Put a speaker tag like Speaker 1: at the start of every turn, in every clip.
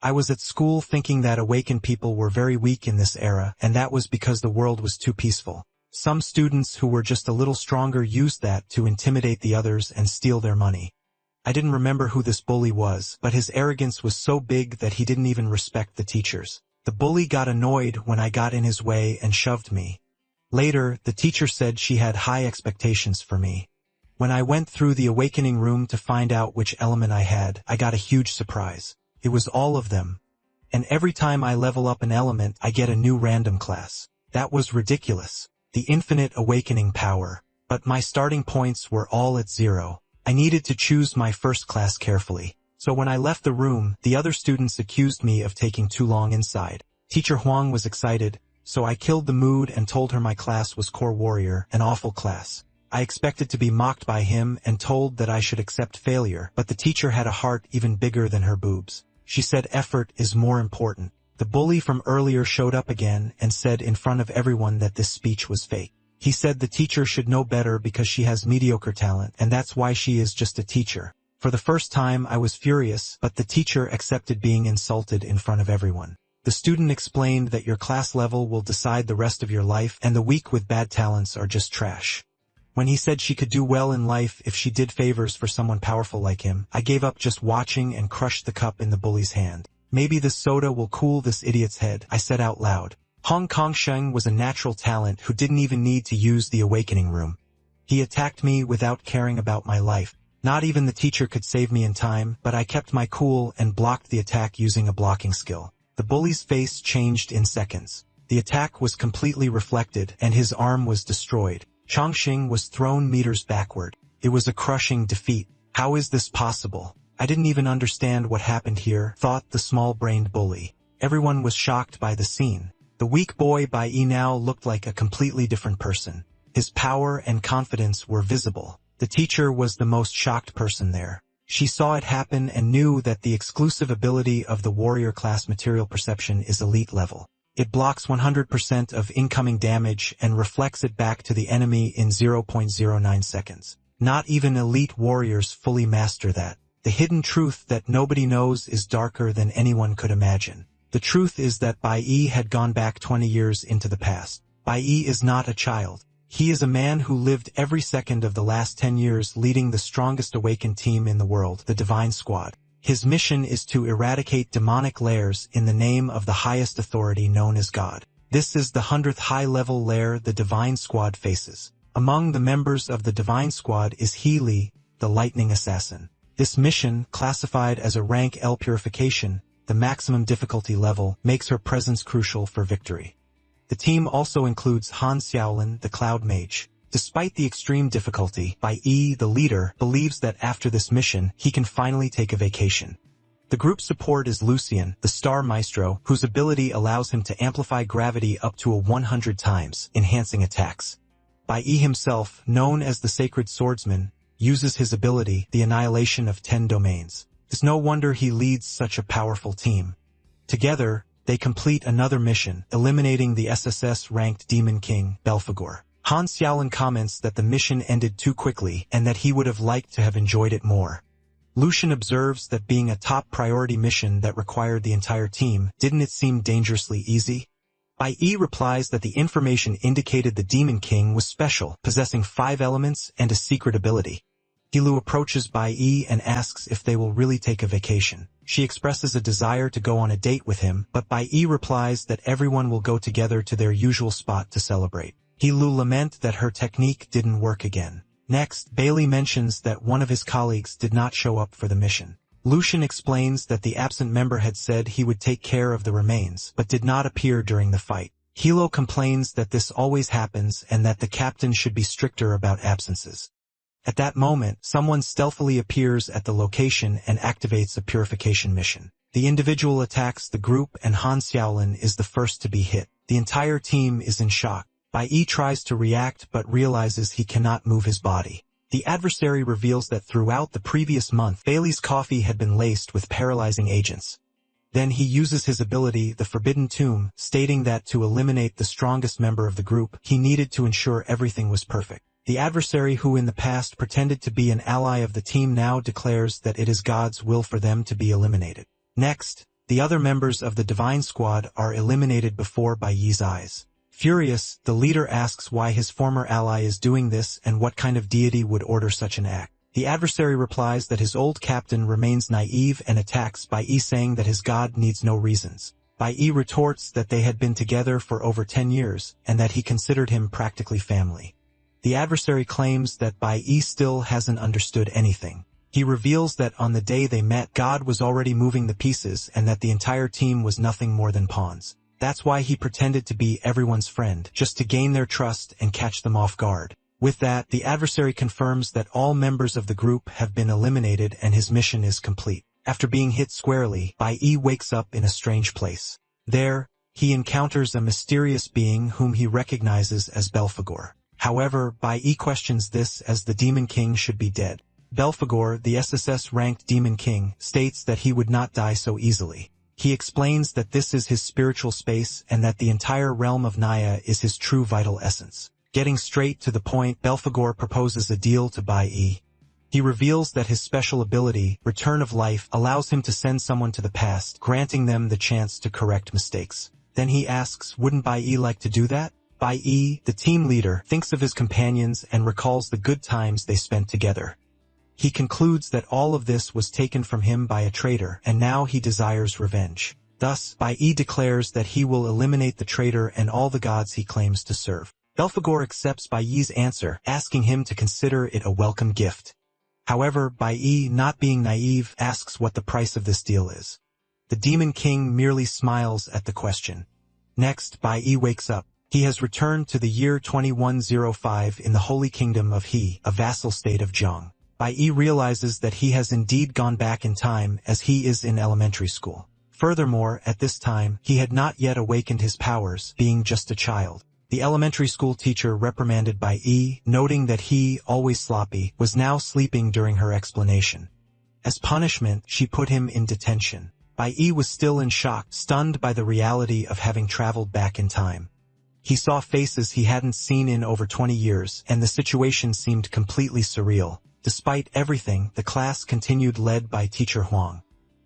Speaker 1: I was at school thinking that awakened people were very weak in this era, and that was because the world was too peaceful. Some students who were just a little stronger used that to intimidate the others and steal their money. I didn't remember who this bully was, but his arrogance was so big that he didn't even respect the teachers. The bully got annoyed when I got in his way and shoved me. Later, the teacher said she had high expectations for me. When I went through the awakening room to find out which element I had, I got a huge surprise. It was all of them. And every time I level up an element, I get a new random class. That was ridiculous. The infinite awakening power. But my starting points were all at 0. I needed to choose my first class carefully. So when I left the room, the other students accused me of taking too long inside. Teacher Huang was excited, so I killed the mood and told her my class was Core Warrior, an awful class. I expected to be mocked by him and told that I should accept failure, but the teacher had a heart even bigger than her boobs. She said effort is more important. The bully from earlier showed up again and said in front of everyone that this speech was fake. He said the teacher should know better because she has mediocre talent, and that's why she is just a teacher. For the first time I was furious, but the teacher accepted being insulted in front of everyone. The student explained that your class level will decide the rest of your life, and the weak with bad talents are just trash. When he said she could do well in life if she did favors for someone powerful like him, I gave up just watching and crushed the cup in the bully's hand. Maybe this soda will cool this idiot's head, I said out loud. Hong Kong Sheng was a natural talent who didn't even need to use the awakening room. He attacked me without caring about my life. Not even the teacher could save me in time, but I kept my cool and blocked the attack using a blocking skill. The bully's face changed in seconds. The attack was completely reflected, and his arm was destroyed. Chongqing was thrown meters backward. It was a crushing defeat. How is this possible? I didn't even understand what happened here, thought the small-brained bully. Everyone was shocked by the scene. The weak boy Bai Yi now looked like a completely different person. His power and confidence were visible. The teacher was the most shocked person there. She saw it happen and knew that the exclusive ability of the warrior class material perception is elite level. It blocks 100% of incoming damage and reflects it back to the enemy in 0.09 seconds. Not even elite warriors fully master that. The hidden truth that nobody knows is darker than anyone could imagine. The truth is that Bai Yi had gone back 20 years into the past. Bai Yi is not a child. He is a man who lived every second of the last 10 years leading the strongest awakened team in the world, the Divine Squad. His mission is to eradicate demonic layers in the name of the highest authority known as God. This is the 100th high-level layer the Divine Squad faces. Among the members of the Divine Squad is He Li, the Lightning Assassin. This mission, classified as a rank L purification, the maximum difficulty level, makes her presence crucial for victory. The team also includes Han Xiaolin, the Cloud Mage. Despite the extreme difficulty, Bai Yi, the leader, believes that after this mission, he can finally take a vacation. The group support is Lucian, the Star Maestro, whose ability allows him to amplify gravity up to 100 times, enhancing attacks. Bai Yi himself, known as the Sacred Swordsman, uses his ability, the annihilation of 10 domains. It's no wonder he leads such a powerful team. Together, they complete another mission, eliminating the SSS-ranked Demon King, Belphegor. Han Xiaolin comments that the mission ended too quickly and that he would have liked to have enjoyed it more. Lucian observes that being a top priority mission that required the entire team, didn't it seem dangerously easy? Bai Yi replies that the information indicated the Demon King was special, possessing 5 elements and a secret ability. Hilu approaches Bai Yi and asks if they will really take a vacation. She expresses a desire to go on a date with him, but Bai Yi replies that everyone will go together to their usual spot to celebrate. Hilu laments that her technique didn't work again. Next, Bailey mentions that one of his colleagues did not show up for the mission. Lucian explains that the absent member had said he would take care of the remains, but did not appear during the fight. Hilo complains that this always happens and that the captain should be stricter about absences. At that moment, someone stealthily appears at the location and activates a purification mission. The individual attacks the group and Han Xiaolin is the first to be hit. The entire team is in shock. Bai Yi tries to react but realizes he cannot move his body. The adversary reveals that throughout the previous month, Bailey's coffee had been laced with paralyzing agents. Then he uses his ability, the Forbidden Tomb, stating that to eliminate the strongest member of the group, he needed to ensure everything was perfect. The adversary who in the past pretended to be an ally of the team now declares that it is God's will for them to be eliminated. Next, The other members of the Divine Squad are eliminated before Bai Yi's eyes. Furious, the leader asks why his former ally is doing this and what kind of deity would order such an act. The adversary replies that his old captain remains naive and attacks Bai Yi, saying that his god needs no reasons. Bai Yi retorts that they had been together for over 10 years and that he considered him practically family. The adversary claims that Bai Yi still hasn't understood anything. He reveals that on the day they met, God was already moving the pieces and that the entire team was nothing more than pawns. That's why he pretended to be everyone's friend, just to gain their trust and catch them off guard. With that, the adversary confirms that all members of the group have been eliminated and his mission is complete. After being hit squarely, Bai Yi wakes up in a strange place. There, he encounters a mysterious being whom he recognizes as Belphegor. However, Bai Yi questions this as the Demon King should be dead. Belphegor, the SSS-ranked Demon King, states that he would not die so easily. He explains that this is his spiritual space and that the entire realm of Naya is his true vital essence. Getting straight to the point, Belphegor proposes a deal to Bai Yi. He reveals that his special ability, Return of Life, allows him to send someone to the past, granting them the chance to correct mistakes. Then he asks, wouldn't Bai Yi like to do that? Bai Yi, the team leader, thinks of his companions and recalls the good times they spent together. He concludes that all of this was taken from him by a traitor, and now he desires revenge. Thus, Bai Yi declares that he will eliminate the traitor and all the gods he claims to serve. Belphegor accepts Bai Yi's answer, asking him to consider it a welcome gift. However, Bai Yi, not being naive, asks what the price of this deal is. The Demon King merely smiles at the question. Next, Bai Yi wakes up. He has returned to the year 2105 in the Holy Kingdom of He, a vassal state of Zhang. Bai Yi realizes that he has indeed gone back in time as he is in elementary school. Furthermore, at this time, he had not yet awakened his powers, being just a child. The elementary school teacher reprimanded Bai Yi, noting that he, always sloppy, was now sleeping during her explanation. As punishment, she put him in detention. Bai Yi was still in shock, stunned by the reality of having traveled back in time. He saw faces he hadn't seen in over 20 years, and the situation seemed completely surreal. Despite everything, the class continued, led by teacher Huang.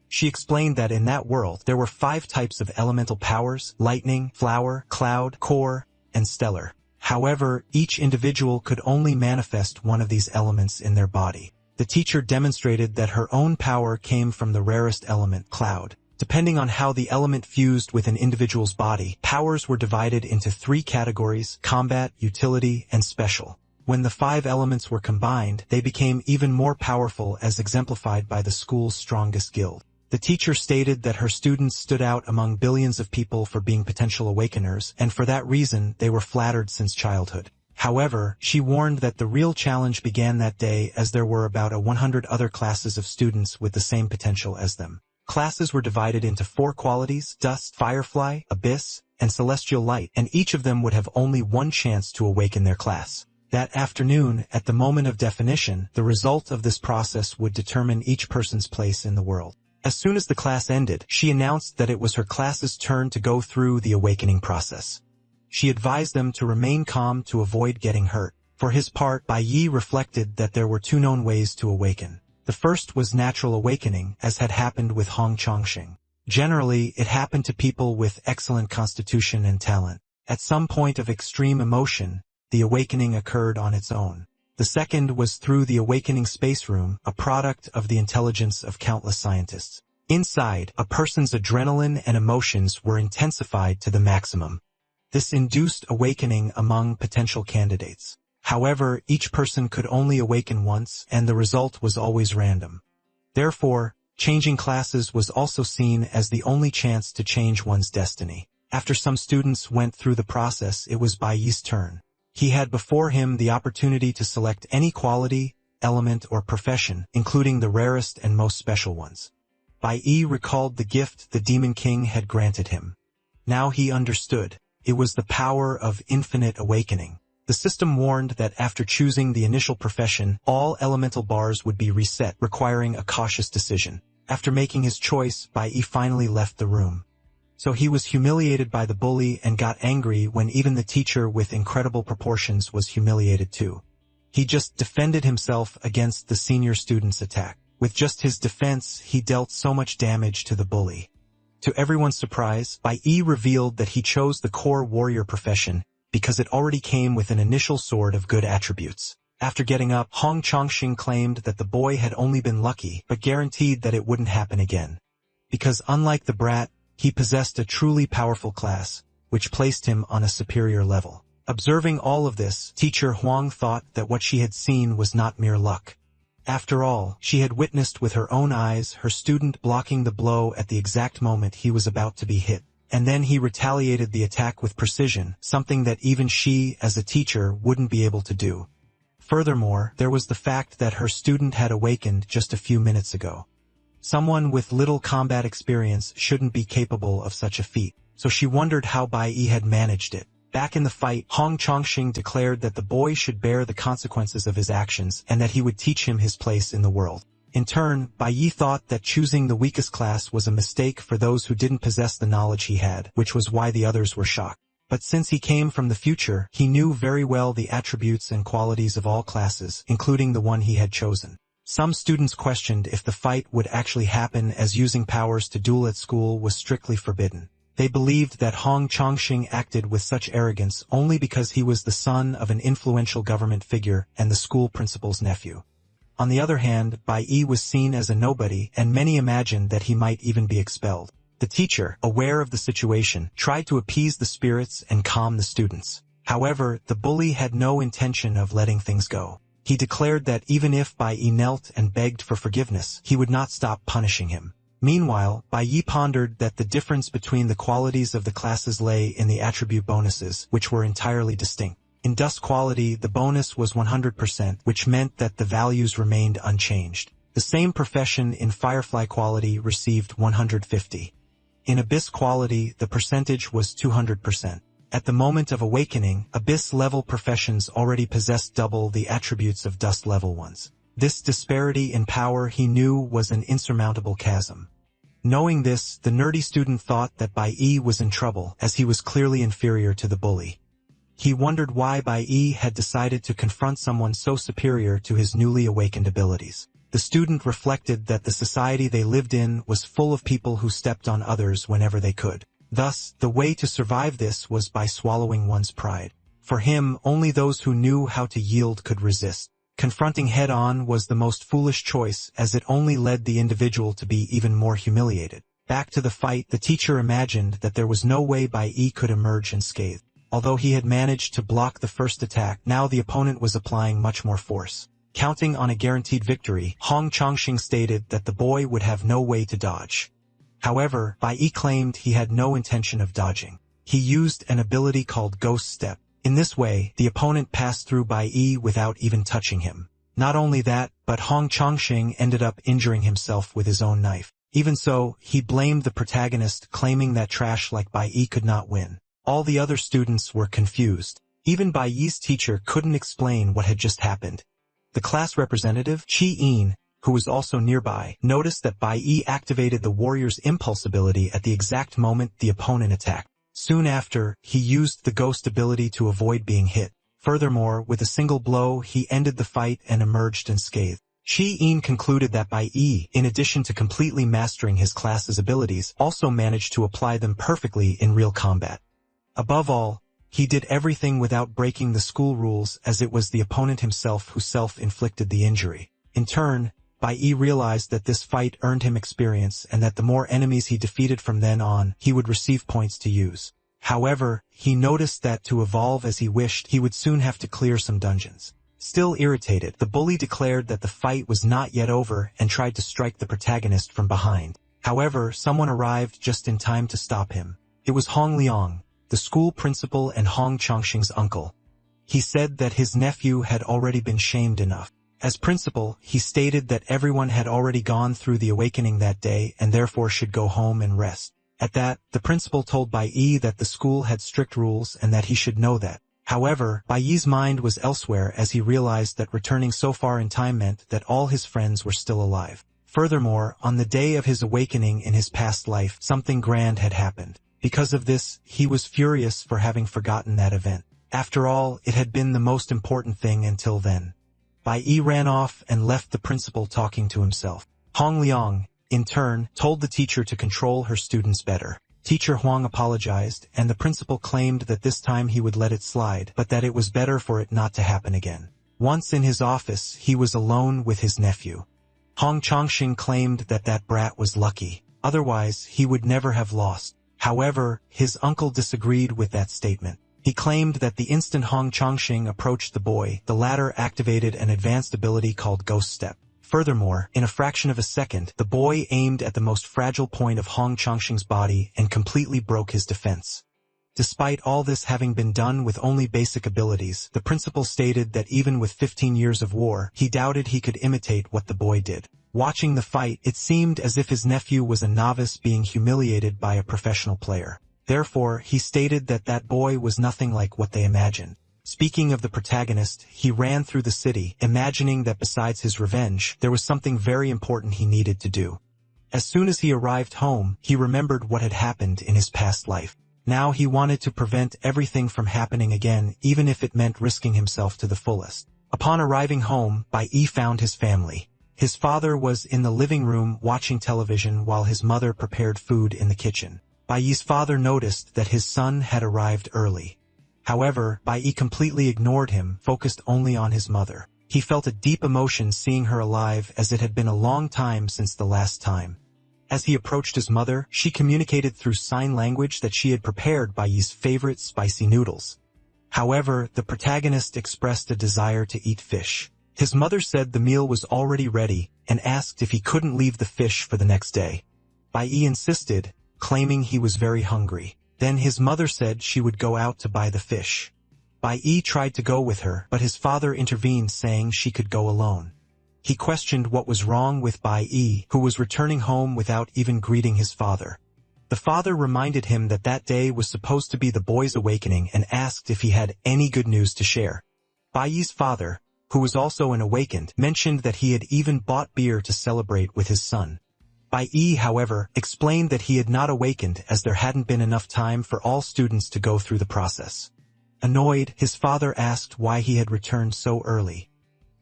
Speaker 1: She explained that in that world, there were 5 types of elemental powers: lightning, flower, cloud, core, and stellar. However, each individual could only manifest one of these elements in their body. The teacher demonstrated that her own power came from the rarest element, cloud. Depending on how the element fused with an individual's body, powers were divided into 3 categories: combat, utility, and special. When the 5 elements were combined, they became even more powerful, as exemplified by the school's strongest guild. The teacher stated that her students stood out among billions of people for being potential awakeners, and for that reason they were flattered since childhood. However, she warned that the real challenge began that day, as there were about 100 other classes of students with the same potential as them. Classes were divided into 4 qualities: dust, firefly, abyss, and celestial light, and each of them would have only one chance to awaken their class. That afternoon, at the moment of definition, the result of this process would determine each person's place in the world. As soon as the class ended, she announced that it was her class's turn to go through the awakening process. She advised them to remain calm to avoid getting hurt. For his part, Bai Yi reflected that there were 2 known ways to awaken. The first was natural awakening, as had happened with Hong Chongqing. Generally, it happened to people with excellent constitution and talent. At some point of extreme emotion, the awakening occurred on its own. The second was through the awakening space room, a product of the intelligence of countless scientists. Inside, a person's adrenaline and emotions were intensified to the maximum. This induced awakening among potential candidates. However, each person could only awaken once, and the result was always random. Therefore, changing classes was also seen as the only chance to change one's destiny. After some students went through the process, it was Bai Yi's turn. He had before him the opportunity to select any quality, element, or profession, including the rarest and most special ones. Bai Yi recalled the gift the Demon King had granted him. Now he understood. It was the power of infinite awakening. The system warned that after choosing the initial profession, all elemental bars would be reset, requiring a cautious decision. After making his choice, Bai Yi finally left the room. So he was humiliated by the bully and got angry when even the teacher with incredible proportions was humiliated too. He just defended himself against the senior student's attack. With just his defense, he dealt so much damage to the bully. To everyone's surprise, Bai Yi revealed that he chose the core warrior profession because it already came with an initial sword of good attributes. After getting up, Hong Chongqing claimed that the boy had only been lucky, but guaranteed that it wouldn't happen again. Because unlike the brat, he possessed a truly powerful class, which placed him on a superior level. Observing all of this, teacher Huang thought that what she had seen was not mere luck. After all, she had witnessed with her own eyes her student blocking the blow at the exact moment he was about to be hit. And then he retaliated the attack with precision, something that even she, as a teacher, wouldn't be able to do. Furthermore, there was the fact that her student had awakened just a few minutes ago. Someone with little combat experience shouldn't be capable of such a feat, so she wondered how Bai Yi had managed it. Back in the fight, Hong Chongqing declared that the boy should bear the consequences of his actions and that he would teach him his place in the world. In turn, Bai Yi thought that choosing the weakest class was a mistake for those who didn't possess the knowledge he had, which was why the others were shocked. But since he came from the future, he knew very well the attributes and qualities of all classes, including the one he had chosen. Some students questioned if the fight would actually happen, as using powers to duel at school was strictly forbidden. They believed that Hong Chongqing acted with such arrogance only because he was the son of an influential government figure and the school principal's nephew. On the other hand, Bai Yi was seen as a nobody, and many imagined that he might even be expelled. The teacher, aware of the situation, tried to appease the spirits and calm the students. However, the bully had no intention of letting things go. He declared that even if Bai Yi knelt and begged for forgiveness, he would not stop punishing him. Meanwhile, Bai Yi pondered that the difference between the qualities of the classes lay in the attribute bonuses, which were entirely distinct. In dust quality, the bonus was 100%, which meant that the values remained unchanged. The same profession in firefly quality received 150. In abyss quality, the percentage was 200%. At the moment of awakening, abyss-level professions already possessed double the attributes of dust-level ones. This disparity in power he knew was an insurmountable chasm. Knowing this, the nerdy student thought that Bai Yi was in trouble, as he was clearly inferior to the bully. He wondered why Bai Yi had decided to confront someone so superior to his newly awakened abilities. The student reflected that the society they lived in was full of people who stepped on others whenever they could. Thus, the way to survive this was by swallowing one's pride. For him, only those who knew how to yield could resist. Confronting head-on was the most foolish choice, as it only led the individual to be even more humiliated. Back to the fight, the teacher imagined that there was no way Bai Yi could emerge unscathed. Although he had managed to block the first attack, now the opponent was applying much more force. Counting on a guaranteed victory, Hong Chongqing stated that the boy would have no way to dodge. However, Bai Yi claimed he had no intention of dodging. He used an ability called Ghost Step. In this way, the opponent passed through Bai Yi without even touching him. Not only that, but Hong Chongqing ended up injuring himself with his own knife. Even so, he blamed the protagonist, claiming that trash like Bai Yi could not win. All the other students were confused. Even Bai Yi's teacher couldn't explain what had just happened. The class representative, Chi Yin, who was also nearby, noticed that Bai Yi activated the warrior's impulse ability at the exact moment the opponent attacked. Soon after, he used the ghost ability to avoid being hit. Furthermore, with a single blow, he ended the fight and emerged unscathed. Chi Yin concluded that Bai Yi, in addition to completely mastering his class's abilities, also managed to apply them perfectly in real combat. Above all, he did everything without breaking the school rules, as it was the opponent himself who self-inflicted the injury. In turn, Bai Yi realized that this fight earned him experience and that the more enemies he defeated from then on, he would receive points to use. However, he noticed that to evolve as he wished, he would soon have to clear some dungeons. Still irritated, the bully declared that the fight was not yet over and tried to strike the protagonist from behind. However, someone arrived just in time to stop him. It was Hong Liang, the school principal and Hong Chongqing's uncle. He said that his nephew had already been shamed enough. As principal, he stated that everyone had already gone through the awakening that day and therefore should go home and rest. At that, the principal told Bai Yi that the school had strict rules and that he should know that. However, Bai Yi's mind was elsewhere as he realized that returning so far in time meant that all his friends were still alive. Furthermore, on the day of his awakening in his past life, something grand had happened. Because of this, he was furious for having forgotten that event. After all, it had been the most important thing until then. Bai Yi ran off and left the principal talking to himself. Hong Liang, in turn, told the teacher to control her students better. Teacher Huang apologized, and the principal claimed that this time he would let it slide, but that it was better for it not to happen again. Once in his office, he was alone with his nephew. Hong Chongqing claimed that that brat was lucky, otherwise he would never have lost. However, his uncle disagreed with that statement. He claimed that the instant Hong Chongqing approached the boy, the latter activated an advanced ability called Ghost Step. Furthermore, in a fraction of a second, the boy aimed at the most fragile point of Hong Chongqing's body and completely broke his defense. Despite all this having been done with only basic abilities, the principal stated that even with 15 years of war, he doubted he could imitate what the boy did. Watching the fight, it seemed as if his nephew was a novice being humiliated by a professional player. Therefore, he stated that that boy was nothing like what they imagined. Speaking of the protagonist, he ran through the city, imagining that besides his revenge, there was something very important he needed to do. As soon as he arrived home, he remembered what had happened in his past life. Now he wanted to prevent everything from happening again, even if it meant risking himself to the fullest. Upon arriving home, Bai Yi found his family. His father was in the living room watching television while his mother prepared food in the kitchen. Bai Yi's father noticed that his son had arrived early. However, Bai Yi completely ignored him, focused only on his mother. He felt a deep emotion seeing her alive, as it had been a long time since the last time. As he approached his mother, she communicated through sign language that she had prepared Bai Yi's favorite spicy noodles. However, the protagonist expressed a desire to eat fish. His mother said the meal was already ready, and asked if he couldn't leave the fish for the next day. Bai Yi insisted, claiming he was very hungry. Then his mother said she would go out to buy the fish. Bai Yi tried to go with her, but his father intervened, saying she could go alone. He questioned what was wrong with Bai Yi, who was returning home without even greeting his father. The father reminded him that that day was supposed to be the boy's awakening and asked if he had any good news to share. Bai Yi's father, who was also an awakened, mentioned that he had even bought beer to celebrate with his son. Bai Yi, however, explained that he had not awakened as there hadn't been enough time for all students to go through the process. Annoyed, his father asked why he had returned so early.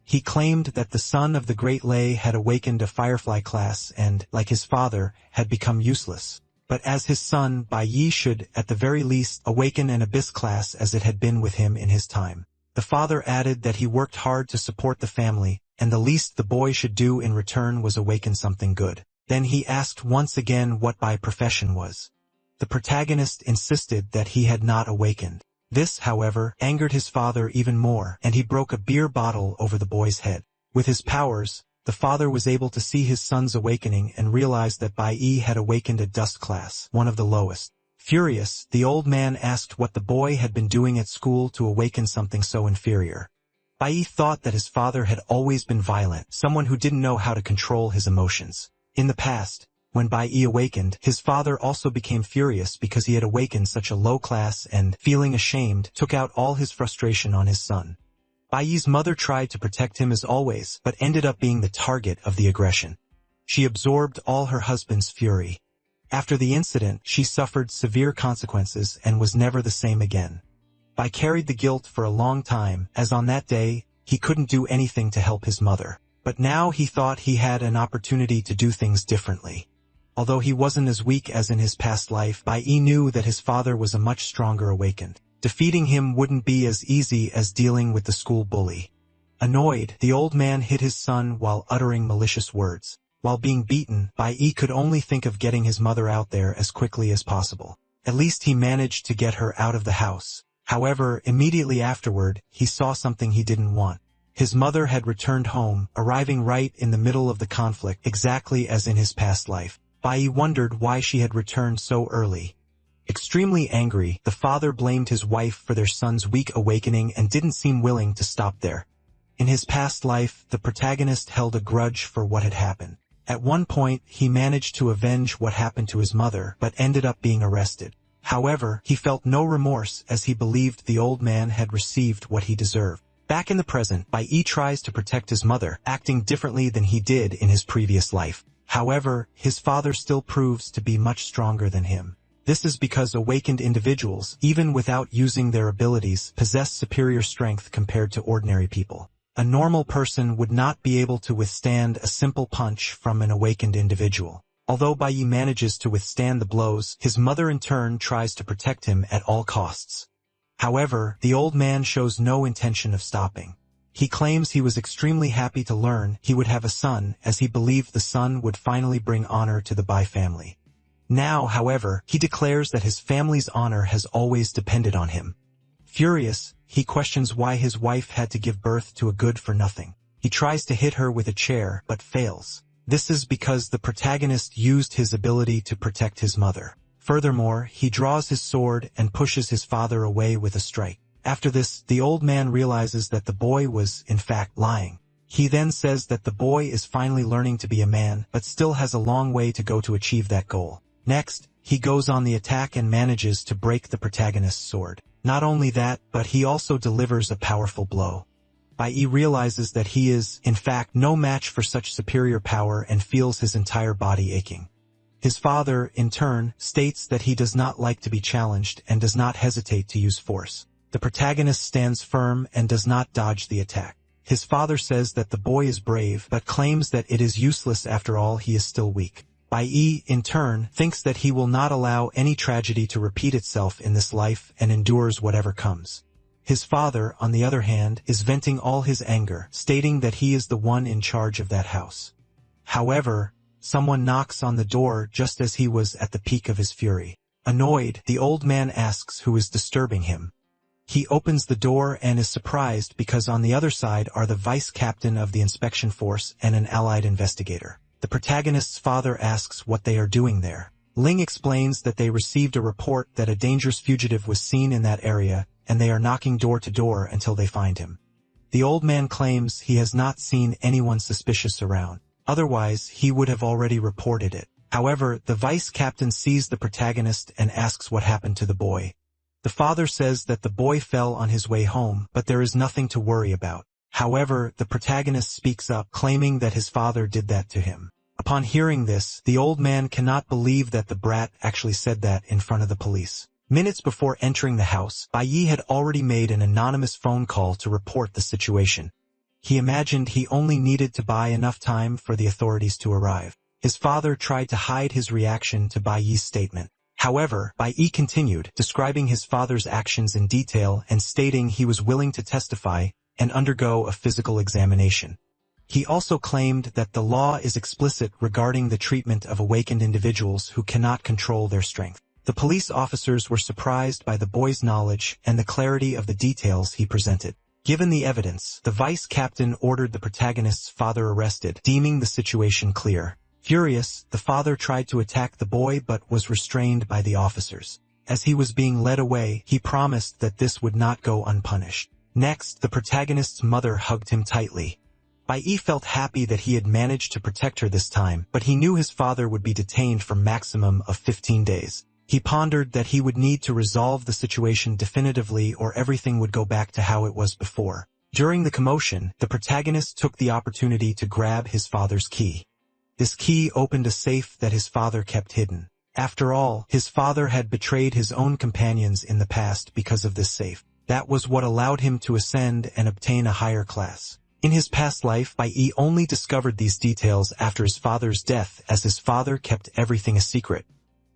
Speaker 1: He claimed that the son of the Great Lay had awakened a Firefly class and, like his father, had become useless. But as his son, Bai Yi should, at the very least, awaken an Abyss class as it had been with him in his time. The father added that he worked hard to support the family, and the least the boy should do in return was awaken something good. Then he asked once again what Bai profession was. The protagonist insisted that he had not awakened. This, however, angered his father even more, and he broke a beer bottle over the boy's head. With his powers, the father was able to see his son's awakening and realized that Bai Yi had awakened a dust class, one of the lowest. Furious, the old man asked what the boy had been doing at school to awaken something so inferior. Bai Yi thought that his father had always been violent, someone who didn't know how to control his emotions. In the past, when Bai Yi awakened, his father also became furious because he had awakened such a low class and, feeling ashamed, took out all his frustration on his son. Bai Yi's mother tried to protect him as always, but ended up being the target of the aggression. She absorbed all her husband's fury. After the incident, she suffered severe consequences and was never the same again. Bai carried the guilt for a long time, as on that day, he couldn't do anything to help his mother. But now he thought he had an opportunity to do things differently. Although he wasn't as weak as in his past life, Bai Yi knew that his father was a much stronger awakened. Defeating him wouldn't be as easy as dealing with the school bully. Annoyed, the old man hit his son while uttering malicious words. While being beaten, Bai Yi could only think of getting his mother out there as quickly as possible. At least he managed to get her out of the house. However, immediately afterward, he saw something he didn't want. His mother had returned home, arriving right in the middle of the conflict, exactly as in his past life. Bai Yi wondered why she had returned so early. Extremely angry, the father blamed his wife for their son's weak awakening and didn't seem willing to stop there. In his past life, the protagonist held a grudge for what had happened. At one point, he managed to avenge what happened to his mother, but ended up being arrested. However, he felt no remorse as he believed the old man had received what he deserved. Back in the present, Bai Yi tries to protect his mother, acting differently than he did in his previous life. However, his father still proves to be much stronger than him. This is because awakened individuals, even without using their abilities, possess superior strength compared to ordinary people. A normal person would not be able to withstand a simple punch from an awakened individual. Although Bai Yi manages to withstand the blows, his mother in turn tries to protect him at all costs. However, the old man shows no intention of stopping. He claims he was extremely happy to learn he would have a son, as he believed the son would finally bring honor to the Bai family. Now, however, he declares that his family's honor has always depended on him. Furious, he questions why his wife had to give birth to a good-for-nothing. He tries to hit her with a chair, but fails. This is because the protagonist used his ability to protect his mother. Furthermore, he draws his sword and pushes his father away with a strike. After this, the old man realizes that the boy was, in fact, lying. He then says that the boy is finally learning to be a man, but still has a long way to go to achieve that goal. Next, he goes on the attack and manages to break the protagonist's sword. Not only that, but he also delivers a powerful blow. Bai Yi realizes that he is, in fact, no match for such superior power and feels his entire body aching. His father, in turn, states that he does not like to be challenged and does not hesitate to use force. The protagonist stands firm and does not dodge the attack. His father says that the boy is brave but claims that it is useless after all, he is still weak. Bai Yi, in turn, thinks that he will not allow any tragedy to repeat itself in this life and endures whatever comes. His father, on the other hand, is venting all his anger, stating that he is the one in charge of that house. However, someone knocks on the door just as he was at the peak of his fury. Annoyed, the old man asks who is disturbing him. He opens the door and is surprised because on the other side are the vice captain of the inspection force and an allied investigator. The protagonist's father asks what they are doing there. Ling explains that they received a report that a dangerous fugitive was seen in that area, and they are knocking door to door until they find him. The old man claims he has not seen anyone suspicious around. Otherwise, he would have already reported it. However, the vice captain sees the protagonist and asks what happened to the boy. The father says that the boy fell on his way home, but there is nothing to worry about. However, the protagonist speaks up, claiming that his father did that to him. Upon hearing this, the old man cannot believe that the brat actually said that in front of the police. Minutes before entering the house, Bai Yi had already made an anonymous phone call to report the situation. He imagined he only needed to buy enough time for the authorities to arrive. His father tried to hide his reaction to Bai Yi's statement. However, Bai Yi continued, describing his father's actions in detail and stating he was willing to testify and undergo a physical examination. He also claimed that the law is explicit regarding the treatment of awakened individuals who cannot control their strength. The police officers were surprised by the boy's knowledge and the clarity of the details he presented. Given the evidence, the vice captain ordered the protagonist's father arrested, deeming the situation clear. Furious, the father tried to attack the boy but was restrained by the officers. As he was being led away, he promised that this would not go unpunished. Next, the protagonist's mother hugged him tightly. Bai Yi felt happy that he had managed to protect her this time, but he knew his father would be detained for maximum of 15 days. He pondered that he would need to resolve the situation definitively or everything would go back to how it was before. During the commotion, the protagonist took the opportunity to grab his father's key. This key opened a safe that his father kept hidden. After all, his father had betrayed his own companions in the past because of this safe. That was what allowed him to ascend and obtain a higher class. In his past life, Bai Yi only discovered these details after his father's death, as his father kept everything a secret.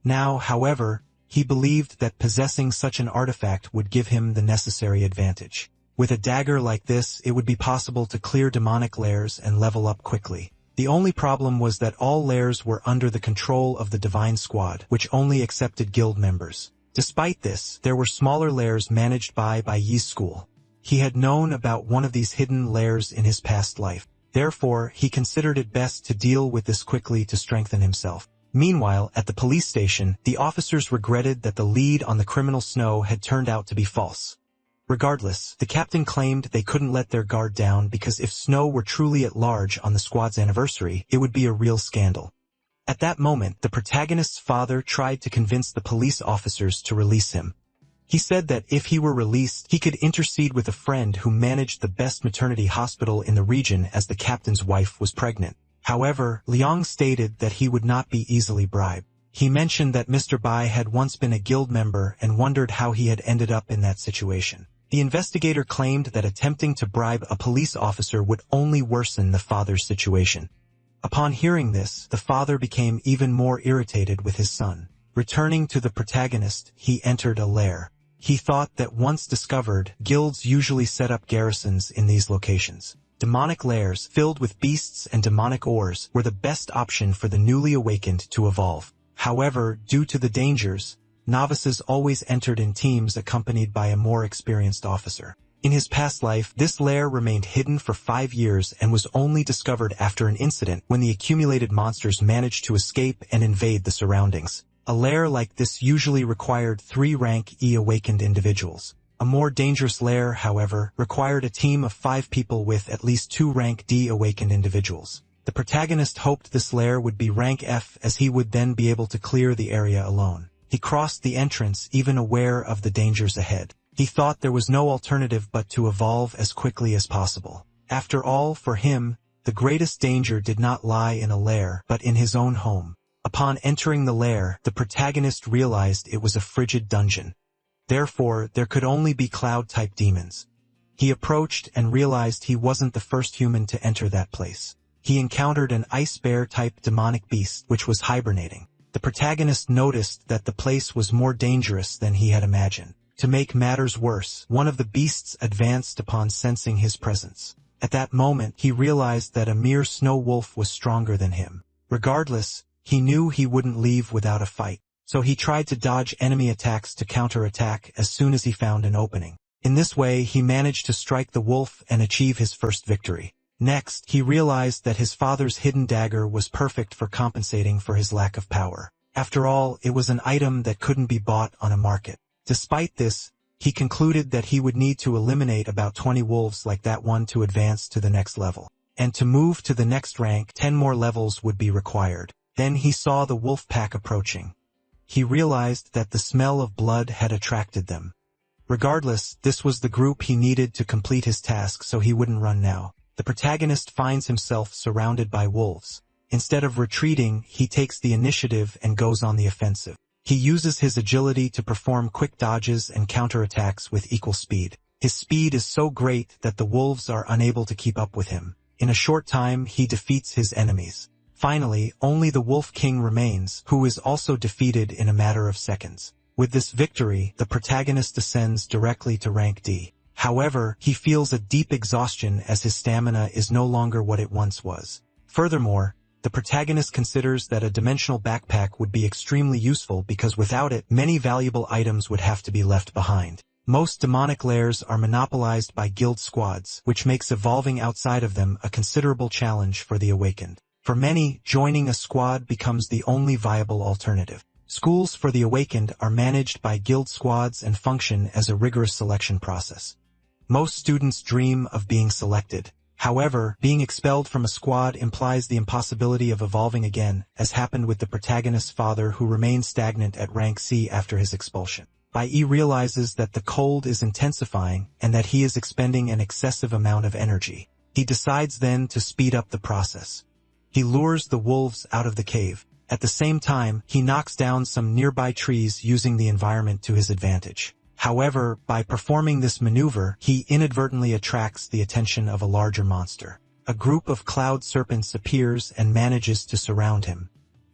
Speaker 1: Now, however, he believed that possessing such an artifact would give him the necessary advantage. With a dagger like this, it would be possible to clear demonic lairs and level up quickly. The only problem was that all lairs were under the control of the Divine Squad, which only accepted guild members. Despite this, there were smaller lairs managed by Bai Yi's school. He had known about one of these hidden lairs in his past life. Therefore, he considered it best to deal with this quickly to strengthen himself. Meanwhile, at the police station, the officers regretted that the lead on the criminal Snow had turned out to be false. Regardless, the captain claimed they couldn't let their guard down because if Snow were truly at large on the squad's anniversary, it would be a real scandal. At that moment, the protagonist's father tried to convince the police officers to release him. He said that if he were released, he could intercede with a friend who managed the best maternity hospital in the region as the captain's wife was pregnant. However, Liang stated that he would not be easily bribed. He mentioned that Mr. Bai had once been a guild member and wondered how he had ended up in that situation. The investigator claimed that attempting to bribe a police officer would only worsen the father's situation. Upon hearing this, the father became even more irritated with his son. Returning to the protagonist, he entered a lair. He thought that once discovered, guilds usually set up garrisons in these locations. Demonic lairs, filled with beasts and demonic ores, were the best option for the newly awakened to evolve. However, due to the dangers, novices always entered in teams accompanied by a more experienced officer. In his past life, this lair remained hidden for 5 years and was only discovered after an incident when the accumulated monsters managed to escape and invade the surroundings. A lair like this usually required 3 rank E awakened individuals. A more dangerous lair, however, required a team of 5 people with at least 2 rank D awakened individuals. The protagonist hoped this lair would be rank F, as he would then be able to clear the area alone. He crossed the entrance, even aware of the dangers ahead. He thought there was no alternative but to evolve as quickly as possible. After all, for him, the greatest danger did not lie in a lair, but in his own home. Upon entering the lair, the protagonist realized it was a frigid dungeon. Therefore, there could only be cloud-type demons. He approached and realized he wasn't the first human to enter that place. He encountered an ice bear-type demonic beast, which was hibernating. The protagonist noticed that the place was more dangerous than he had imagined. To make matters worse, one of the beasts advanced upon sensing his presence. At that moment, he realized that a mere snow wolf was stronger than him. Regardless, he knew he wouldn't leave without a fight, so he tried to dodge enemy attacks to counterattack as soon as he found an opening. In this way, he managed to strike the wolf and achieve his first victory. Next, he realized that his father's hidden dagger was perfect for compensating for his lack of power. After all, it was an item that couldn't be bought on a market. Despite this, he concluded that he would need to eliminate about 20 wolves like that one to advance to the next level. And to move to the next rank, 10 more levels would be required. Then he saw the wolf pack approaching. He realized that the smell of blood had attracted them. Regardless, this was the group he needed to complete his task, so he wouldn't run now. The protagonist finds himself surrounded by wolves. Instead of retreating, he takes the initiative and goes on the offensive. He uses his agility to perform quick dodges and counterattacks with equal speed. His speed is so great that the wolves are unable to keep up with him. In a short time, he defeats his enemies. Finally, only the Wolf King remains, who is also defeated in a matter of seconds. With this victory, the protagonist ascends directly to rank D. However, he feels a deep exhaustion as his stamina is no longer what it once was. Furthermore, the protagonist considers that a dimensional backpack would be extremely useful because without it, many valuable items would have to be left behind. Most demonic lairs are monopolized by guild squads, which makes evolving outside of them a considerable challenge for the awakened. For many, joining a squad becomes the only viable alternative. Schools for the awakened are managed by guild squads and function as a rigorous selection process. Most students dream of being selected. However, being expelled from a squad implies the impossibility of evolving again, as happened with the protagonist's father who remained stagnant at rank C after his expulsion. Bai realizes that the cold is intensifying and that he is expending an excessive amount of energy. He decides then to speed up the process. He lures the wolves out of the cave. At the same time, he knocks down some nearby trees using the environment to his advantage. However, by performing this maneuver, he inadvertently attracts the attention of a larger monster. A group of cloud serpents appears and manages to surround him.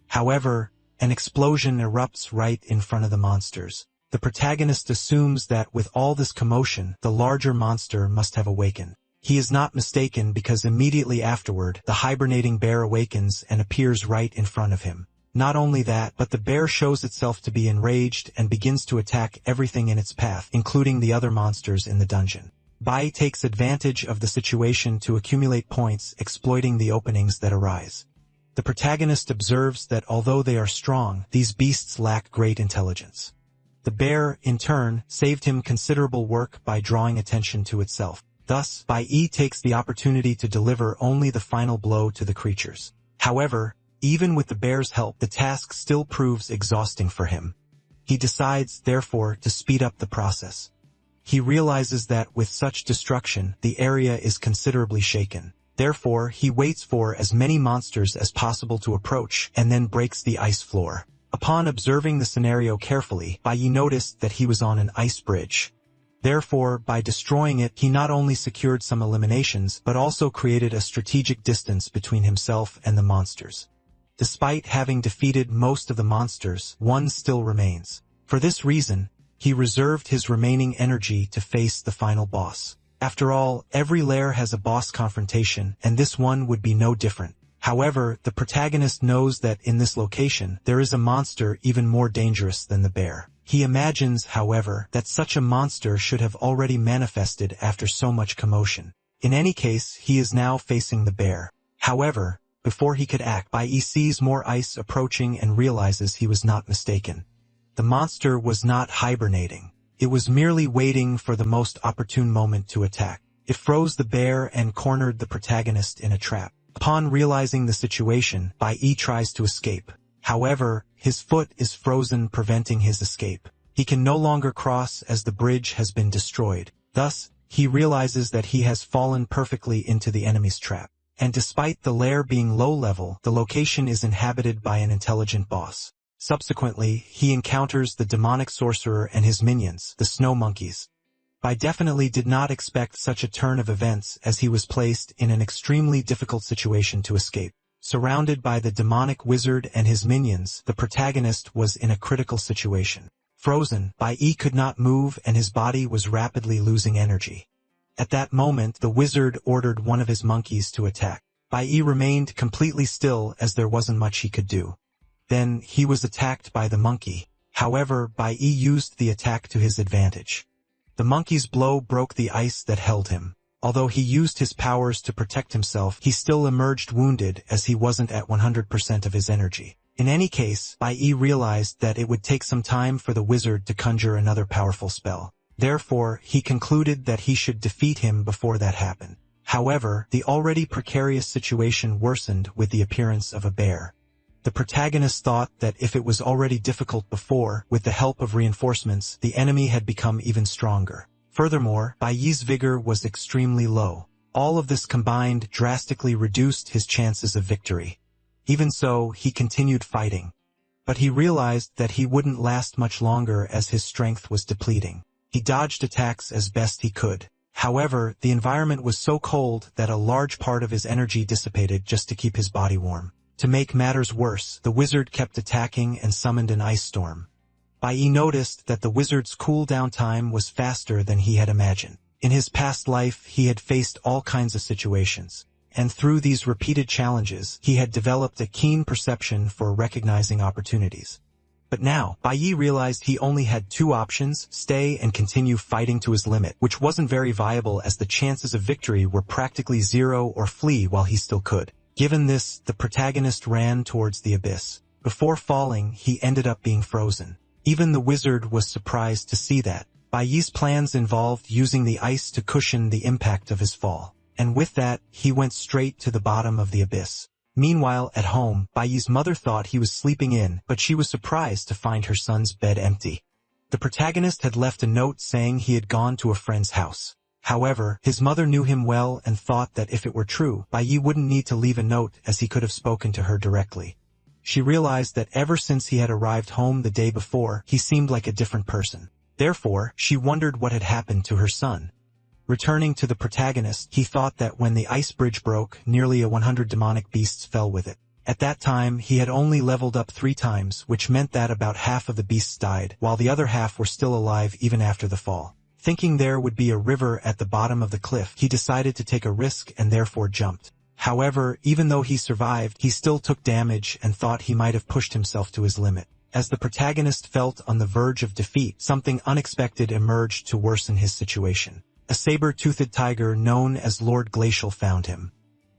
Speaker 1: However, an explosion erupts right in front of the monsters. The protagonist assumes that with all this commotion, the larger monster must have awakened. He is not mistaken because immediately afterward, the hibernating bear awakens and appears right in front of him. Not only that, but the bear shows itself to be enraged and begins to attack everything in its path, including the other monsters in the dungeon. Bai takes advantage of the situation to accumulate points, exploiting the openings that arise. The protagonist observes that although they are strong, these beasts lack great intelligence. The bear, in turn, saved him considerable work by drawing attention to itself. Thus, Bai takes the opportunity to deliver only the final blow to the creatures. However, even with the bear's help, the task still proves exhausting for him. He decides, therefore, to speed up the process. He realizes that with such destruction, the area is considerably shaken. Therefore, he waits for as many monsters as possible to approach and then breaks the ice floor. Upon observing the scenario carefully, Bai noticed that he was on an ice bridge. Therefore, by destroying it, he not only secured some eliminations, but also created a strategic distance between himself and the monsters. Despite having defeated most of the monsters, one still remains. For this reason, he reserved his remaining energy to face the final boss. After all, every lair has a boss confrontation, and this one would be no different. However, the protagonist knows that in this location, there is a monster even more dangerous than the bear. He imagines, however, that such a monster should have already manifested after so much commotion. In any case, he is now facing the bear. However, before he could act, Bai sees more ice approaching and realizes he was not mistaken. The monster was not hibernating. It was merely waiting for the most opportune moment to attack. It froze the bear and cornered the protagonist in a trap. Upon realizing the situation, Bai tries to escape. However, his foot is frozen, preventing his escape. He can no longer cross as the bridge has been destroyed. Thus, he realizes that he has fallen perfectly into the enemy's trap. And despite the lair being low level, the location is inhabited by an intelligent boss. Subsequently, he encounters the demonic sorcerer and his minions, the snow monkeys. Bai definitely did not expect such a turn of events, as he was placed in an extremely difficult situation to escape. Surrounded by the demonic wizard and his minions, the protagonist was in a critical situation. Frozen, Bai could not move and his body was rapidly losing energy. At that moment, the wizard ordered one of his monkeys to attack. Bai remained completely still as there wasn't much he could do. Then, he was attacked by the monkey. However, Bai used the attack to his advantage. The monkey's blow broke the ice that held him. Although he used his powers to protect himself, he still emerged wounded as he wasn't at 100% of his energy. In any case, Bai realized that it would take some time for the wizard to conjure another powerful spell. Therefore, he concluded that he should defeat him before that happened. However, the already precarious situation worsened with the appearance of a bear. The protagonist thought that if it was already difficult before, with the help of reinforcements, the enemy had become even stronger. Furthermore, Bai's vigor was extremely low. All of this combined drastically reduced his chances of victory. Even so, he continued fighting. But he realized that he wouldn't last much longer as his strength was depleting. He dodged attacks as best he could. However, the environment was so cold that a large part of his energy dissipated just to keep his body warm. To make matters worse, the wizard kept attacking and summoned an ice storm. Bai noticed that the wizard's cooldown time was faster than he had imagined. In his past life, he had faced all kinds of situations, and through these repeated challenges, he had developed a keen perception for recognizing opportunities. But now, Bai realized he only had two options: stay and continue fighting to his limit, which wasn't very viable as the chances of victory were practically zero, or flee while he still could. Given this, the protagonist ran towards the abyss. Before falling, he ended up being frozen. Even the wizard was surprised to see that. Bai's plans involved using the ice to cushion the impact of his fall. And with that, he went straight to the bottom of the abyss. Meanwhile, at home, Bai's mother thought he was sleeping in, but she was surprised to find her son's bed empty. The protagonist had left a note saying he had gone to a friend's house. However, his mother knew him well and thought that if it were true, Bai wouldn't need to leave a note as he could have spoken to her directly. She realized that ever since he had arrived home the day before, he seemed like a different person. Therefore, she wondered what had happened to her son. Returning to the protagonist, he thought that when the ice bridge broke, nearly 100 demonic beasts fell with it. At that time, he had only leveled up 3 times, which meant that about half of the beasts died, while the other half were still alive even after the fall. Thinking there would be a river at the bottom of the cliff, he decided to take a risk and therefore jumped. However, even though he survived, he still took damage and thought he might have pushed himself to his limit. As the protagonist felt on the verge of defeat, something unexpected emerged to worsen his situation. A saber-toothed tiger known as Lord Glacial found him.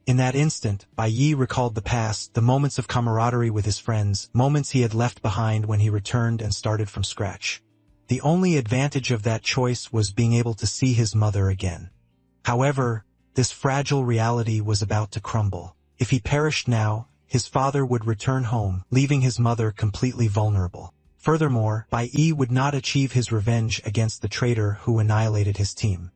Speaker 1: In that instant, Bai recalled the past, the moments of camaraderie with his friends, moments he had left behind when he returned and started from scratch. The only advantage of that choice was being able to see his mother again. However, this fragile reality was about to crumble. If he perished now, his father would return home, leaving his mother completely vulnerable. Furthermore, Bai would not achieve his revenge against the traitor who annihilated his team.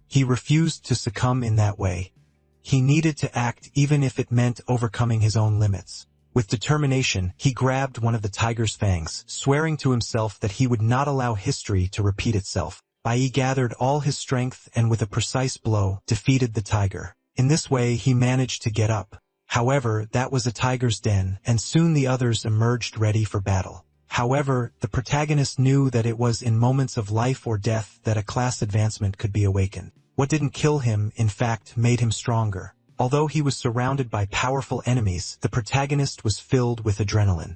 Speaker 1: He refused to succumb in that way. He needed to act even if it meant overcoming his own limits. With determination, he grabbed one of the tiger's fangs, swearing to himself that he would not allow history to repeat itself. Bai gathered all his strength and with a precise blow, defeated the tiger. In this way he managed to get up. However, that was a tiger's den, and soon the others emerged ready for battle. However, the protagonist knew that it was in moments of life or death that a class advancement could be awakened. What didn't kill him, in fact, made him stronger. Although he was surrounded by powerful enemies, the protagonist was filled with adrenaline.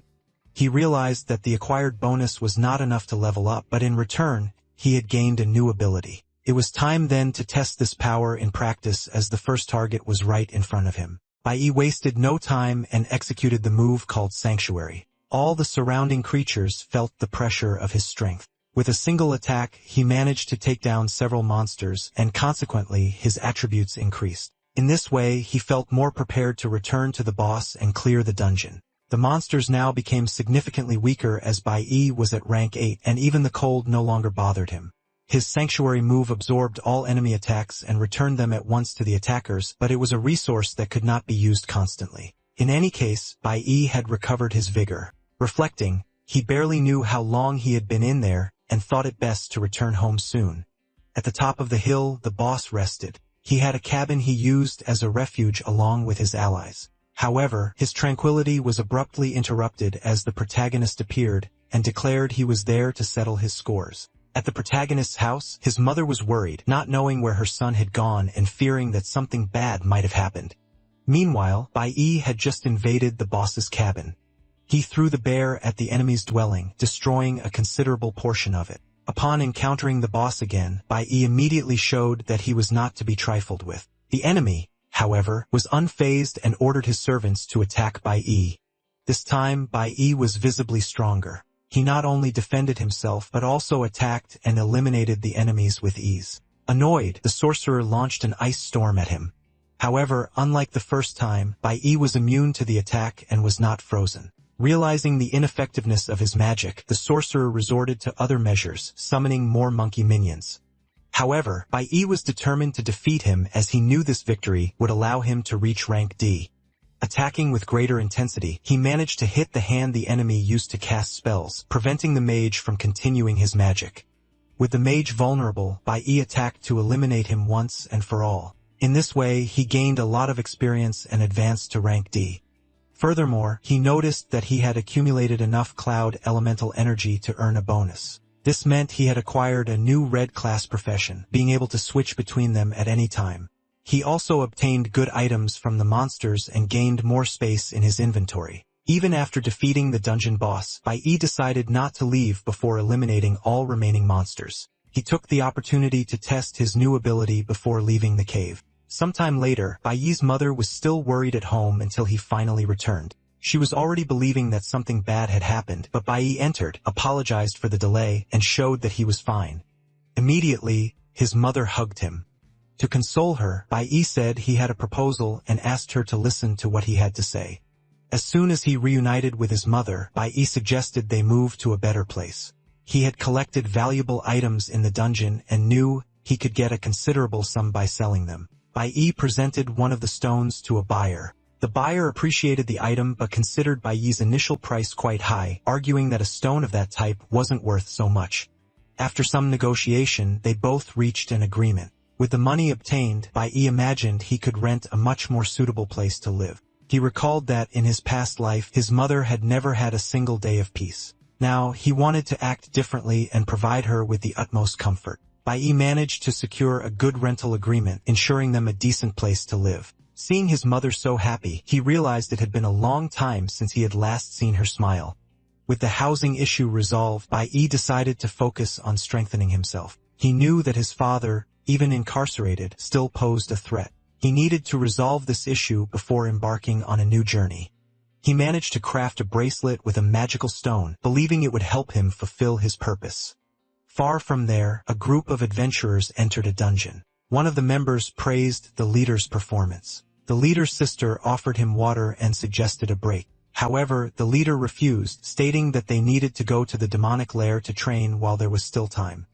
Speaker 1: He realized that the acquired bonus was not enough to level up, but in return, he had gained a new ability. It was time then to test this power in practice as the first target was right in front of him. Bai wasted no time and executed the move called Sanctuary. All the surrounding creatures felt the pressure of his strength. With a single attack, he managed to take down several monsters, and consequently his attributes increased. In this way, he felt more prepared to return to the boss and clear the dungeon. The monsters now became significantly weaker as Bai was at rank 8, and even the cold no longer bothered him. His Sanctuary move absorbed all enemy attacks and returned them at once to the attackers, but it was a resource that could not be used constantly. In any case, Bai had recovered his vigor. Reflecting, he barely knew how long he had been in there, and thought it best to return home soon. At the top of the hill, the boss rested. He had a cabin he used as a refuge along with his allies. However, his tranquility was abruptly interrupted as the protagonist appeared and declared he was there to settle his scores. At the protagonist's house, his mother was worried, not knowing where her son had gone and fearing that something bad might have happened. Meanwhile, Bai had just invaded the boss's cabin. He threw the bear at the enemy's dwelling, destroying a considerable portion of it. Upon encountering the boss again, Bai immediately showed that he was not to be trifled with. The enemy, however, was unfazed and ordered his servants to attack Bai. This time, Bai was visibly stronger. He not only defended himself but also attacked and eliminated the enemies with ease. Annoyed, the sorcerer launched an ice storm at him. However, unlike the first time, Bai was immune to the attack and was not frozen. Realizing the ineffectiveness of his magic, the sorcerer resorted to other measures, summoning more monkey minions. However, Bai was determined to defeat him as he knew this victory would allow him to reach rank D. Attacking with greater intensity, he managed to hit the hand the enemy used to cast spells, preventing the mage from continuing his magic. With the mage vulnerable, Bai attacked to eliminate him once and for all. In this way, he gained a lot of experience and advanced to rank D. Furthermore, he noticed that he had accumulated enough cloud elemental energy to earn a bonus. This meant he had acquired a new red class profession, being able to switch between them at any time. He also obtained good items from the monsters and gained more space in his inventory. Even after defeating the dungeon boss, Bai decided not to leave before eliminating all remaining monsters. He took the opportunity to test his new ability before leaving the cave. Sometime later, Bai's mother was still worried at home until he finally returned. She was already believing that something bad had happened, but Bai entered, apologized for the delay, and showed that he was fine. Immediately, his mother hugged him. To console her, Bai said he had a proposal and asked her to listen to what he had to say. As soon as he reunited with his mother, Bai suggested they move to a better place. He had collected valuable items in the dungeon and knew he could get a considerable sum by selling them. Bai presented one of the stones to a buyer. The buyer appreciated the item but considered Bai's initial price quite high, arguing that a stone of that type wasn't worth so much. After some negotiation, they both reached an agreement. With the money obtained, Bai imagined he could rent a much more suitable place to live. He recalled that in his past life, his mother had never had a single day of peace. Now, he wanted to act differently and provide her with the utmost comfort. Bai managed to secure a good rental agreement, ensuring them a decent place to live. Seeing his mother so happy, he realized it had been a long time since he had last seen her smile. With the housing issue resolved, Bai decided to focus on strengthening himself. He knew that his father, even incarcerated, still posed a threat. He needed to resolve this issue before embarking on a new journey. He managed to craft a bracelet with a magical stone, believing it would help him fulfill his purpose. Far from there, a group of adventurers entered a dungeon. One of the members praised the leader's performance. The leader's sister offered him water and suggested a break. However, the leader refused, stating that they needed to go to the demonic lair to train while there was still time.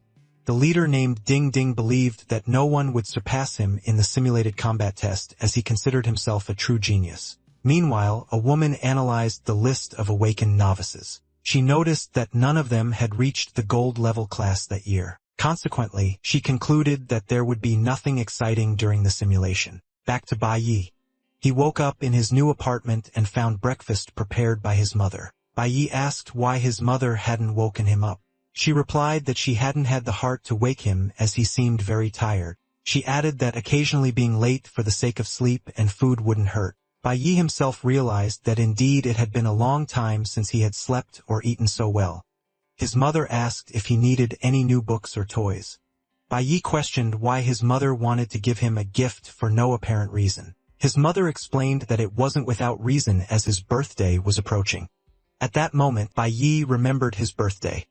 Speaker 1: The leader named Ding Ding believed that no one would surpass him in the simulated combat test as he considered himself a true genius. Meanwhile, a woman analyzed the list of awakened novices. She noticed that none of them had reached the gold level class that year. Consequently, she concluded that there would be nothing exciting during the simulation. Back to Bai Yi. He woke up in his new apartment and found breakfast prepared by his mother. Bai Yi asked why his mother hadn't woken him up. She replied that she hadn't had the heart to wake him as he seemed very tired. She added that occasionally being late for the sake of sleep and food wouldn't hurt. Bai Yi himself realized that indeed it had been a long time since he had slept or eaten so well. His mother asked if he needed any new books or toys. Bai Yi questioned why his mother wanted to give him a gift for no apparent reason. His mother explained that it wasn't without reason as his birthday was approaching. At that moment, Bai Yi remembered his birthday.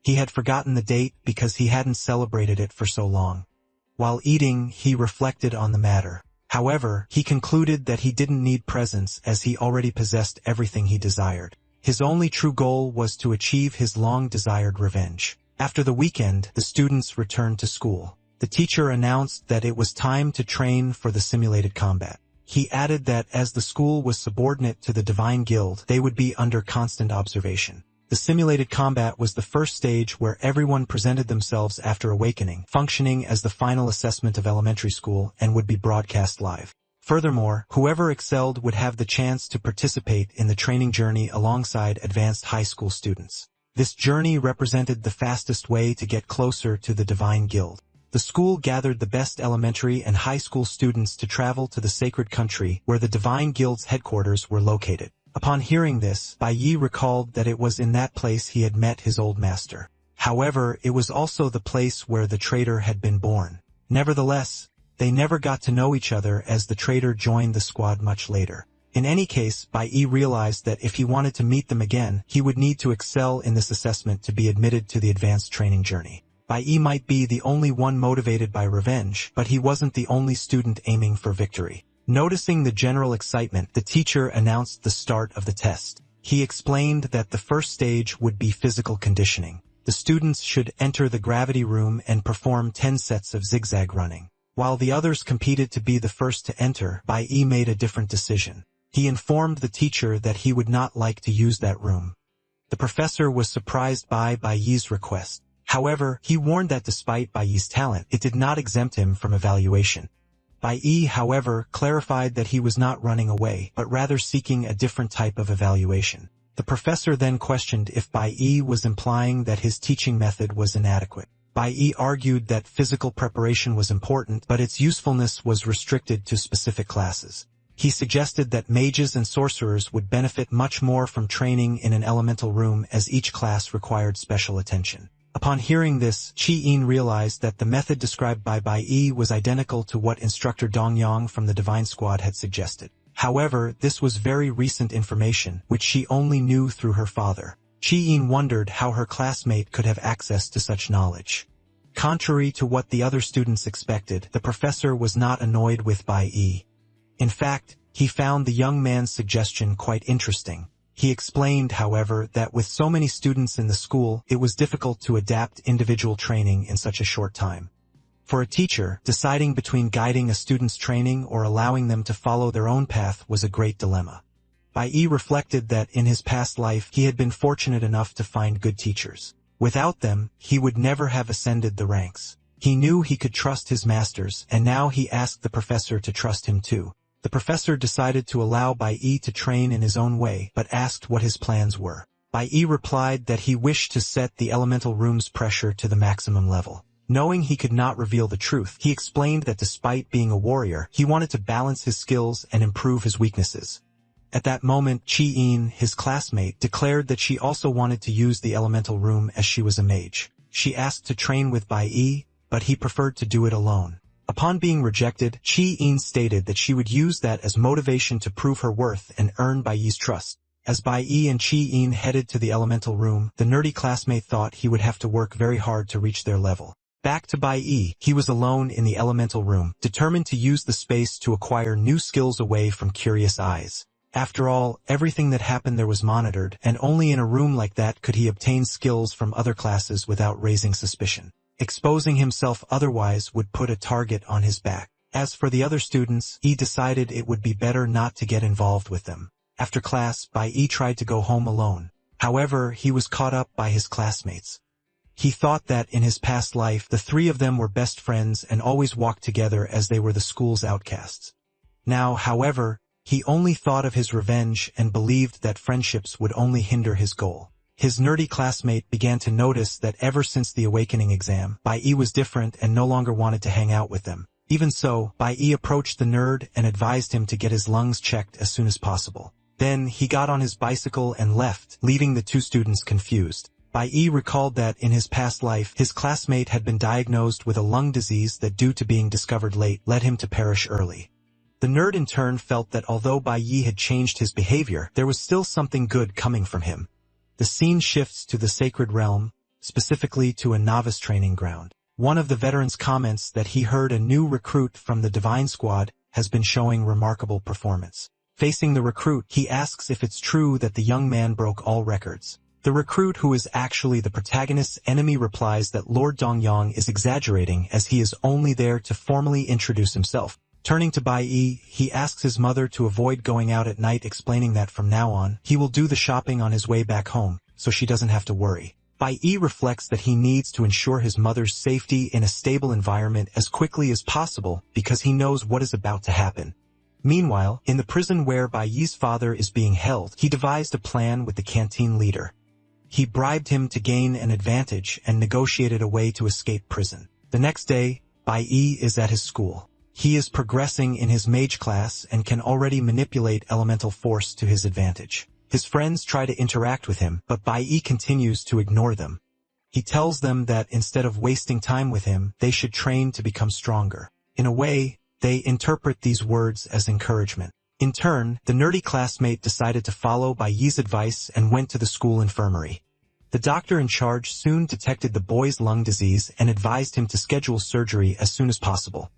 Speaker 1: He had forgotten the date because he hadn't celebrated it for so long. While eating, he reflected on the matter. However, he concluded that he didn't need presents as he already possessed everything he desired. His only true goal was to achieve his long-desired revenge. After the weekend, the students returned to school. The teacher announced that it was time to train for the simulated combat. He added that as the school was subordinate to the Divine Guild, they would be under constant observation. The simulated combat was the first stage where everyone presented themselves after awakening, functioning as the final assessment of elementary school and would be broadcast live. Furthermore, whoever excelled would have the chance to participate in the training journey alongside advanced high school students. This journey represented the fastest way to get closer to the Divine Guild. The school gathered the best elementary and high school students to travel to the sacred country where the Divine Guild's headquarters were located. Upon hearing this, Bai Yi recalled that it was in that place he had met his old master. However, it was also the place where the traitor had been born. Nevertheless, they never got to know each other as the traitor joined the squad much later. In any case, Bai Yi realized that if he wanted to meet them again, he would need to excel in this assessment to be admitted to the advanced training journey. Bai Yi might be the only one motivated by revenge, but he wasn't the only student aiming for victory. Noticing the general excitement, the teacher announced the start of the test. He explained that the first stage would be physical conditioning. The students should enter the gravity room and perform 10 sets of zigzag running. While the others competed to be the first to enter, Bai Yi made a different decision. He informed the teacher that he would not like to use that room. The professor was surprised by Bai Yi's request. However, he warned that despite Bai Yi's talent, it did not exempt him from evaluation. Bai Yi, however, clarified that he was not running away, but rather seeking a different type of evaluation. The professor then questioned if Bai Yi was implying that his teaching method was inadequate. Bai Yi argued that physical preparation was important, but its usefulness was restricted to specific classes. He suggested that mages and sorcerers would benefit much more from training in an elemental room as each class required special attention. Upon hearing this, Chi-In realized that the method described by Bai Yi was identical to what instructor Dongyang from the Divine Squad had suggested. However, this was very recent information, which she only knew through her father. Chi-In wondered how her classmate could have access to such knowledge. Contrary to what the other students expected, the professor was not annoyed with Bai Yi. In fact, he found the young man's suggestion quite interesting. He explained, however, that with so many students in the school, it was difficult to adapt individual training in such a short time. For a teacher, deciding between guiding a student's training or allowing them to follow their own path was a great dilemma. Bai Yi reflected that in his past life he had been fortunate enough to find good teachers. Without them, he would never have ascended the ranks. He knew he could trust his masters, and now he asked the professor to trust him too. The professor decided to allow Bai Yi to train in his own way, but asked what his plans were. Bai Yi replied that he wished to set the elemental room's pressure to the maximum level. Knowing he could not reveal the truth, he explained that despite being a warrior, he wanted to balance his skills and improve his weaknesses. At that moment, Chi-In, his classmate, declared that she also wanted to use the elemental room as she was a mage. She asked to train with Bai Yi, but he preferred to do it alone. Upon being rejected, Chi-In stated that she would use that as motivation to prove her worth and earn Bai Yi's trust. As Bai Yi and Chi-In headed to the elemental room, the nerdy classmate thought he would have to work very hard to reach their level. Back to Bai Yi, he was alone in the elemental room, determined to use the space to acquire new skills away from curious eyes. After all, everything that happened there was monitored, and only in a room like that could he obtain skills from other classes without raising suspicion. Exposing himself otherwise would put a target on his back. As for the other students, he decided it would be better not to get involved with them. After class, Bai Yi tried to go home alone. However, he was caught up by his classmates. He thought that in his past life the three of them were best friends and always walked together as they were the school's outcasts. Now, however, he only thought of his revenge and believed that friendships would only hinder his goal. His nerdy classmate began to notice that ever since the awakening exam, Bai was different and no longer wanted to hang out with them. Even so, Bai approached the nerd and advised him to get his lungs checked as soon as possible. Then he got on his bicycle and left, leaving the two students confused. Bai recalled that in his past life, his classmate had been diagnosed with a lung disease that, due to being discovered late, led him to perish early. The nerd in turn felt that although Bai had changed his behavior, there was still something good coming from him. The scene shifts to the sacred realm, specifically to a novice training ground. One of the veterans comments that he heard a new recruit from the Divine Squad has been showing remarkable performance. Facing the recruit, he asks if it's true that the young man broke all records. The recruit, who is actually the protagonist's enemy, replies that Lord Dongyang is exaggerating as he is only there to formally introduce himself. Turning to Bai, he asks his mother to avoid going out at night, explaining that from now on, he will do the shopping on his way back home, so she doesn't have to worry. Bai reflects that he needs to ensure his mother's safety in a stable environment as quickly as possible because he knows what is about to happen. Meanwhile, in the prison where Bai's father is being held, he devised a plan with the canteen leader. He bribed him to gain an advantage and negotiated a way to escape prison. The next day, Bai is at his school. He is progressing in his mage class and can already manipulate elemental force to his advantage. His friends try to interact with him, but Bai continues to ignore them. He tells them that instead of wasting time with him, they should train to become stronger. In a way, they interpret these words as encouragement. In turn, the nerdy classmate decided to follow Bai's advice and went to the school infirmary. The doctor in charge soon detected the boy's lung disease and advised him to schedule surgery as soon as possible.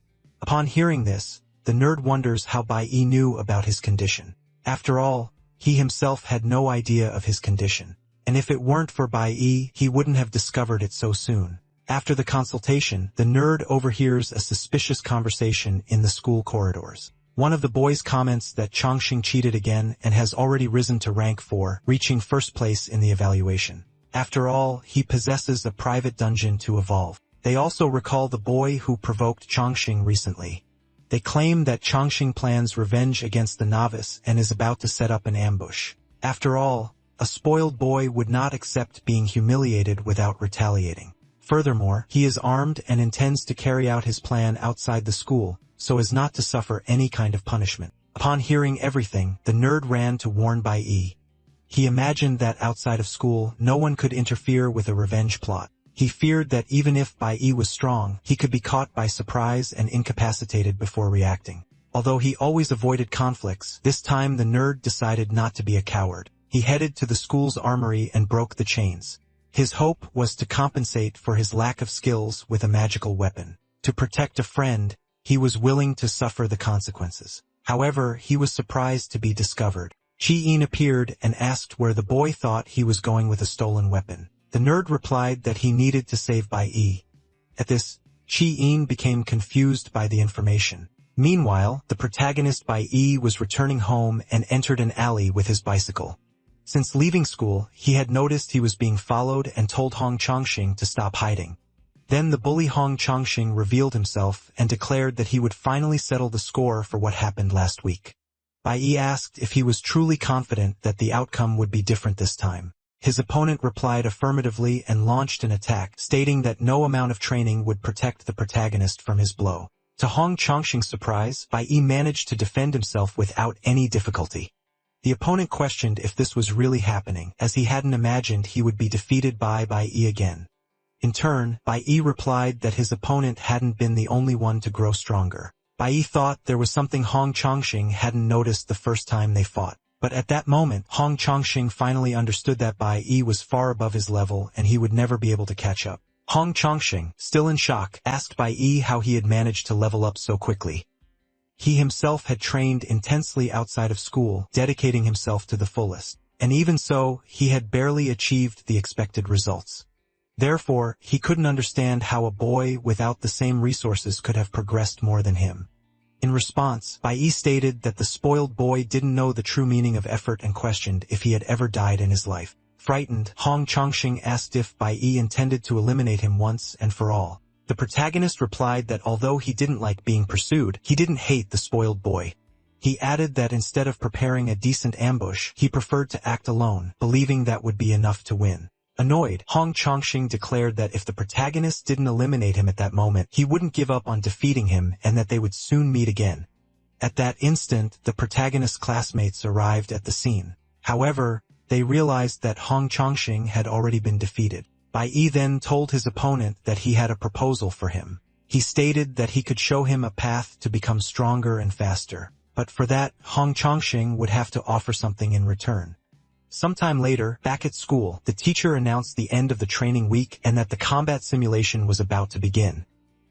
Speaker 1: Upon hearing this, the nerd wonders how Bai knew about his condition. After all, he himself had no idea of his condition. And if it weren't for Bai, he wouldn't have discovered it so soon. After the consultation, the nerd overhears a suspicious conversation in the school corridors. One of the boys comments that Chongqing cheated again and has already risen to rank 4, reaching first place in the evaluation. After all, he possesses a private dungeon to evolve. They also recall the boy who provoked Chongqing recently. They claim that Chongqing plans revenge against the novice and is about to set up an ambush. After all, a spoiled boy would not accept being humiliated without retaliating. Furthermore, he is armed and intends to carry out his plan outside the school, so as not to suffer any kind of punishment. Upon hearing everything, the nerd ran to warn Bai. He imagined that outside of school, no one could interfere with a revenge plot. He feared that even if Bai was strong, he could be caught by surprise and incapacitated before reacting. Although he always avoided conflicts, this time the nerd decided not to be a coward. He headed to the school's armory and broke the chains. His hope was to compensate for his lack of skills with a magical weapon. To protect a friend, he was willing to suffer the consequences. However, he was surprised to be discovered. Chi-in appeared and asked where the boy thought he was going with a stolen weapon. The nerd replied that he needed to save Bai. At this, Chi-in became confused by the information. Meanwhile, the protagonist Bai was returning home and entered an alley with his bicycle. Since leaving school, he had noticed he was being followed and told Hong Chongqing to stop hiding. Then the bully Hong Chongqing revealed himself and declared that he would finally settle the score for what happened last week. Bai asked if he was truly confident that the outcome would be different this time. His opponent replied affirmatively and launched an attack, stating that no amount of training would protect the protagonist from his blow. To Hong Chongqing's surprise, Bai managed to defend himself without any difficulty. The opponent questioned if this was really happening, as he hadn't imagined he would be defeated by Bai again. In turn, Bai replied that his opponent hadn't been the only one to grow stronger. Bai thought there was something Hong Chongqing hadn't noticed the first time they fought. But at that moment, Hong Chongqing finally understood that Bai was far above his level and he would never be able to catch up. Hong Chongqing, still in shock, asked Bai how he had managed to level up so quickly. He himself had trained intensely outside of school, dedicating himself to the fullest. And even so, he had barely achieved the expected results. Therefore, he couldn't understand how a boy without the same resources could have progressed more than him. In response, Bai stated that the spoiled boy didn't know the true meaning of effort and questioned if he had ever died in his life. Frightened, Hong Chongqing asked if Bai Yi intended to eliminate him once and for all. The protagonist replied that although he didn't like being pursued, he didn't hate the spoiled boy. He added that instead of preparing a decent ambush, he preferred to act alone, believing that would be enough to win. Annoyed, Hong Chongqing declared that if the protagonist didn't eliminate him at that moment, he wouldn't give up on defeating him and that they would soon meet again. At that instant, the protagonist's classmates arrived at the scene. However, they realized that Hong Chongqing had already been defeated. Bai Yi then told his opponent that he had a proposal for him. He stated that he could show him a path to become stronger and faster. But for that, Hong Chongqing would have to offer something in return. Sometime later, back at school, the teacher announced the end of the training week and that the combat simulation was about to begin.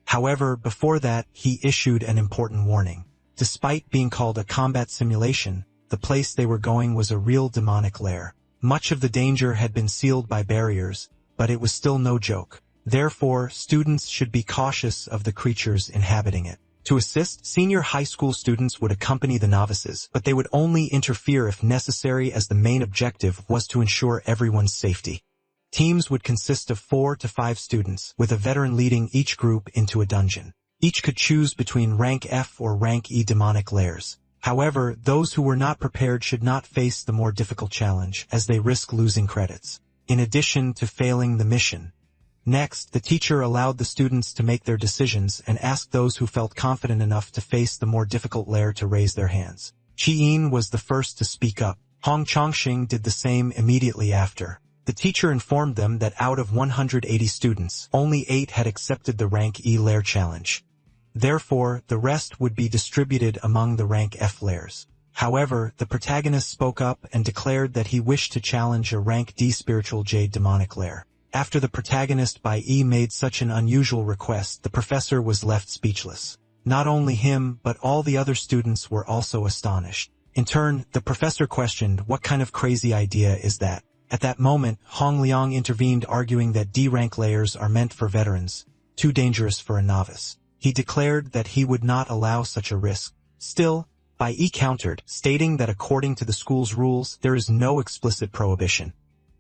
Speaker 1: However, before that, he issued an important warning. Despite being called a combat simulation, the place they were going was a real demonic lair. Much of the danger had been sealed by barriers, but it was still no joke. Therefore, students should be cautious of the creatures inhabiting it. To assist, senior high school students would accompany the novices, but they would only interfere if necessary, as the main objective was to ensure everyone's safety. Teams would consist of 4 to 5 students, with a veteran leading each group into a dungeon. Each could choose between rank F or rank E demonic lairs. However, those who were not prepared should not face the more difficult challenge, as they risk losing credits, in addition to failing the mission. Next, the teacher allowed the students to make their decisions and asked those who felt confident enough to face the more difficult lair to raise their hands. Chi-in was the first to speak up. Hong Chongqing did the same immediately after. The teacher informed them that out of 180 students, only 8 had accepted the rank E lair challenge. Therefore, the rest would be distributed among the rank F lairs. However, the protagonist spoke up and declared that he wished to challenge a rank D spiritual jade demonic lair. After the protagonist Bai Yi made such an unusual request, the professor was left speechless. Not only him, but all the other students were also astonished. In turn, the professor questioned, "What kind of crazy idea is that?" At that moment, Hong Liang intervened, arguing that D-rank layers are meant for veterans, too dangerous for a novice. He declared that he would not allow such a risk. Still, Bai Yi countered, stating that according to the school's rules, there is no explicit prohibition.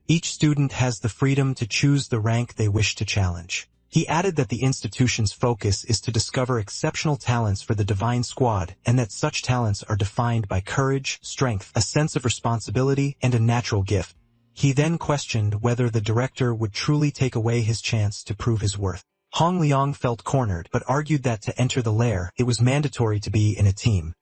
Speaker 1: Each student has the freedom to choose the rank they wish to challenge. He added that the institution's focus is to discover exceptional talents for the Divine Squad, and that such talents are defined by courage, strength, a sense of responsibility, and a natural gift. He then questioned whether the director would truly take away his chance to prove his worth. Hong Liang felt cornered, but argued that to enter the lair, it was mandatory to be in a team.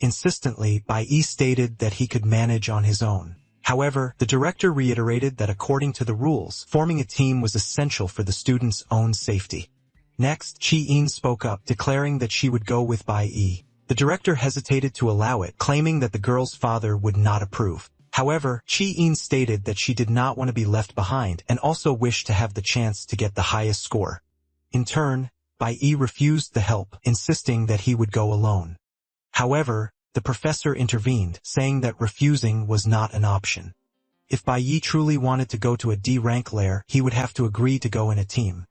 Speaker 1: Insistently, Bai Yi stated that he could manage on his own. However, the director reiterated that according to the rules, forming a team was essential for the students' own safety. Next, Chi-in spoke up, declaring that she would go with Bai Yi. The director hesitated to allow it, claiming that the girl's father would not approve. However, Chi-in stated that she did not want to be left behind and also wished to have the chance to get the highest score. In turn, Bai Yi refused the help, insisting that he would go alone. However, the professor intervened, saying that refusing was not an option. If Bai Yi truly wanted to go to a D-rank lair, he would have to agree to go in a team.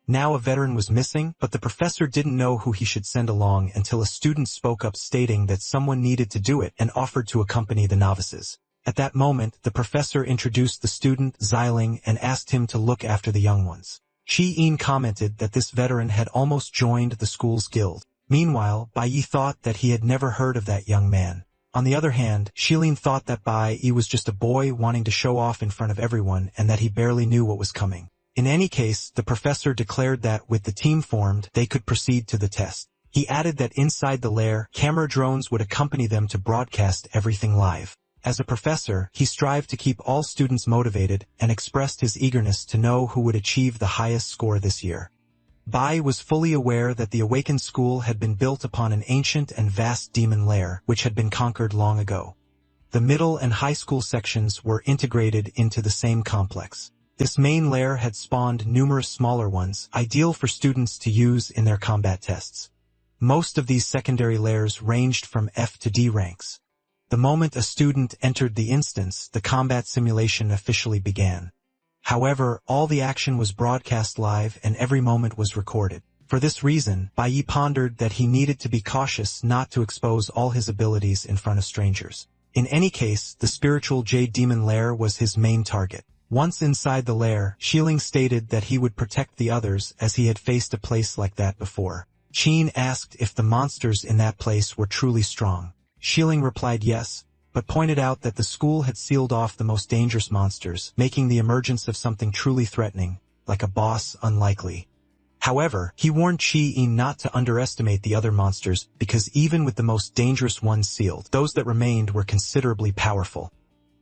Speaker 1: Now a veteran was missing, but the professor didn't know who he should send along until a student spoke up, stating that someone needed to do it and offered to accompany the novices. At that moment, the professor introduced the student, Xiling, and asked him to look after the young ones. Chi-in commented that this veteran had almost joined the school's guild. Meanwhile, Bai Yi thought that he had never heard of that young man. On the other hand, Shilin thought that Bai Yi was just a boy wanting to show off in front of everyone and that he barely knew what was coming. In any case, the professor declared that, with the team formed, they could proceed to the test. He added that inside the lair, camera drones would accompany them to broadcast everything live. As a professor, he strived to keep all students motivated and expressed his eagerness to know who would achieve the highest score this year. Bai was fully aware that the awakened school had been built upon an ancient and vast demon lair, which had been conquered long ago. The middle and high school sections were integrated into the same complex. This main lair had spawned numerous smaller ones, ideal for students to use in their combat tests. Most of these secondary lairs ranged from F to D ranks. The moment a student entered the instance, the combat simulation officially began. However, all the action was broadcast live and every moment was recorded. For this reason, Bai Yi pondered that he needed to be cautious not to expose all his abilities in front of strangers. In any case, the spiritual jade demon lair was his main target. Once inside the lair, Xiling stated that he would protect the others as he had faced a place like that before. Qin asked if the monsters in that place were truly strong. Xiling replied yes, but pointed out that the school had sealed off the most dangerous monsters, making the emergence of something truly threatening, like a boss, unlikely. However, he warned Qin not to underestimate the other monsters because even with the most dangerous ones sealed, those that remained were considerably powerful.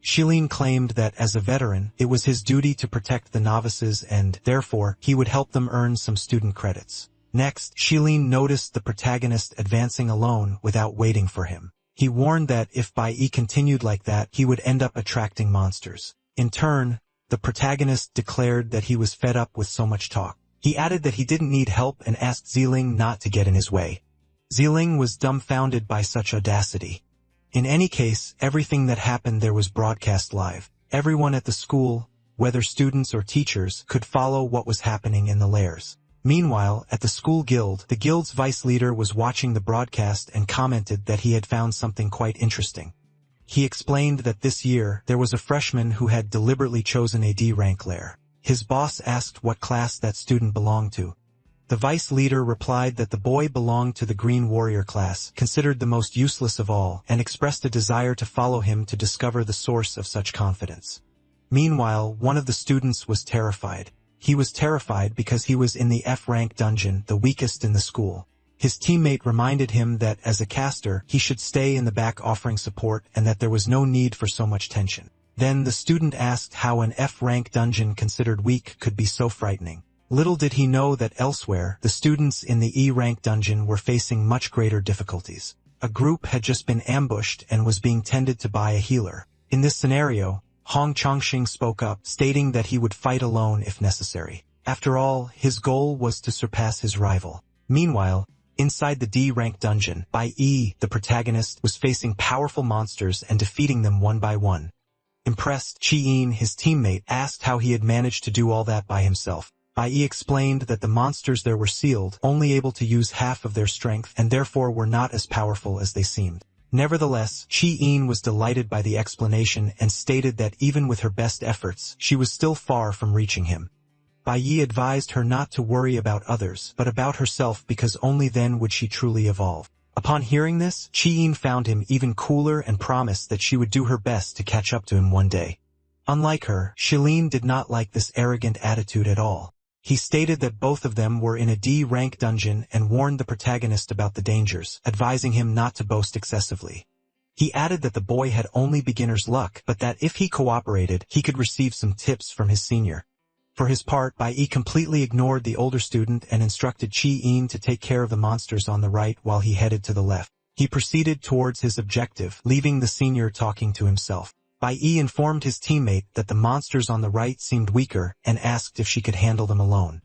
Speaker 1: Xiling claimed that as a veteran, it was his duty to protect the novices and, therefore, he would help them earn some student credits. Next, Xiling noticed the protagonist advancing alone without waiting for him. He warned that if Bai Yi continued like that, he would end up attracting monsters. In turn, the protagonist declared that he was fed up with so much talk. He added that he didn't need help and asked Xiling not to get in his way. Xiling was dumbfounded by such audacity. In any case, everything that happened there was broadcast live. Everyone at the school, whether students or teachers, could follow what was happening in the lairs. Meanwhile, at the school guild, the guild's vice leader was watching the broadcast and commented that he had found something quite interesting. He explained that this year, there was a freshman who had deliberately chosen a D-rank lair. His boss asked what class that student belonged to. The vice leader replied that the boy belonged to the Green Warrior class, considered the most useless of all, and expressed a desire to follow him to discover the source of such confidence. Meanwhile, one of the students was terrified. He was terrified because he was in the F-rank dungeon, the weakest in the school. His teammate reminded him that as a caster, he should stay in the back offering support and that there was no need for so much tension. Then the student asked how an F-rank dungeon considered weak could be so frightening. Little did he know that elsewhere, the students in the E-rank dungeon were facing much greater difficulties. A group had just been ambushed and was being tended to by a healer. In this scenario, Hong Chongqing spoke up, stating that he would fight alone if necessary. After all, his goal was to surpass his rival. Meanwhile, inside the D-rank dungeon, Bai Yi, the protagonist, was facing powerful monsters and defeating them one by one. Impressed, Qin, his teammate, asked how he had managed to do all that by himself. Bai Yi explained that the monsters there were sealed, only able to use half of their strength and therefore were not as powerful as they seemed. Nevertheless, Qin was delighted by the explanation and stated that even with her best efforts, she was still far from reaching him. Bai Yi advised her not to worry about others, but about herself because only then would she truly evolve. Upon hearing this, Qin found him even cooler and promised that she would do her best to catch up to him one day. Unlike her, Xiling did not like this arrogant attitude at all. He stated that both of them were in a D-rank dungeon and warned the protagonist about the dangers, advising him not to boast excessively. He added that the boy had only beginner's luck, but that if he cooperated, he could receive some tips from his senior. For his part, Bai Yi completely ignored the older student and instructed Qin to take care of the monsters on the right while he headed to the left. He proceeded towards his objective, leaving the senior talking to himself. Bai Yi informed his teammate that the monsters on the right seemed weaker and asked if she could handle them alone.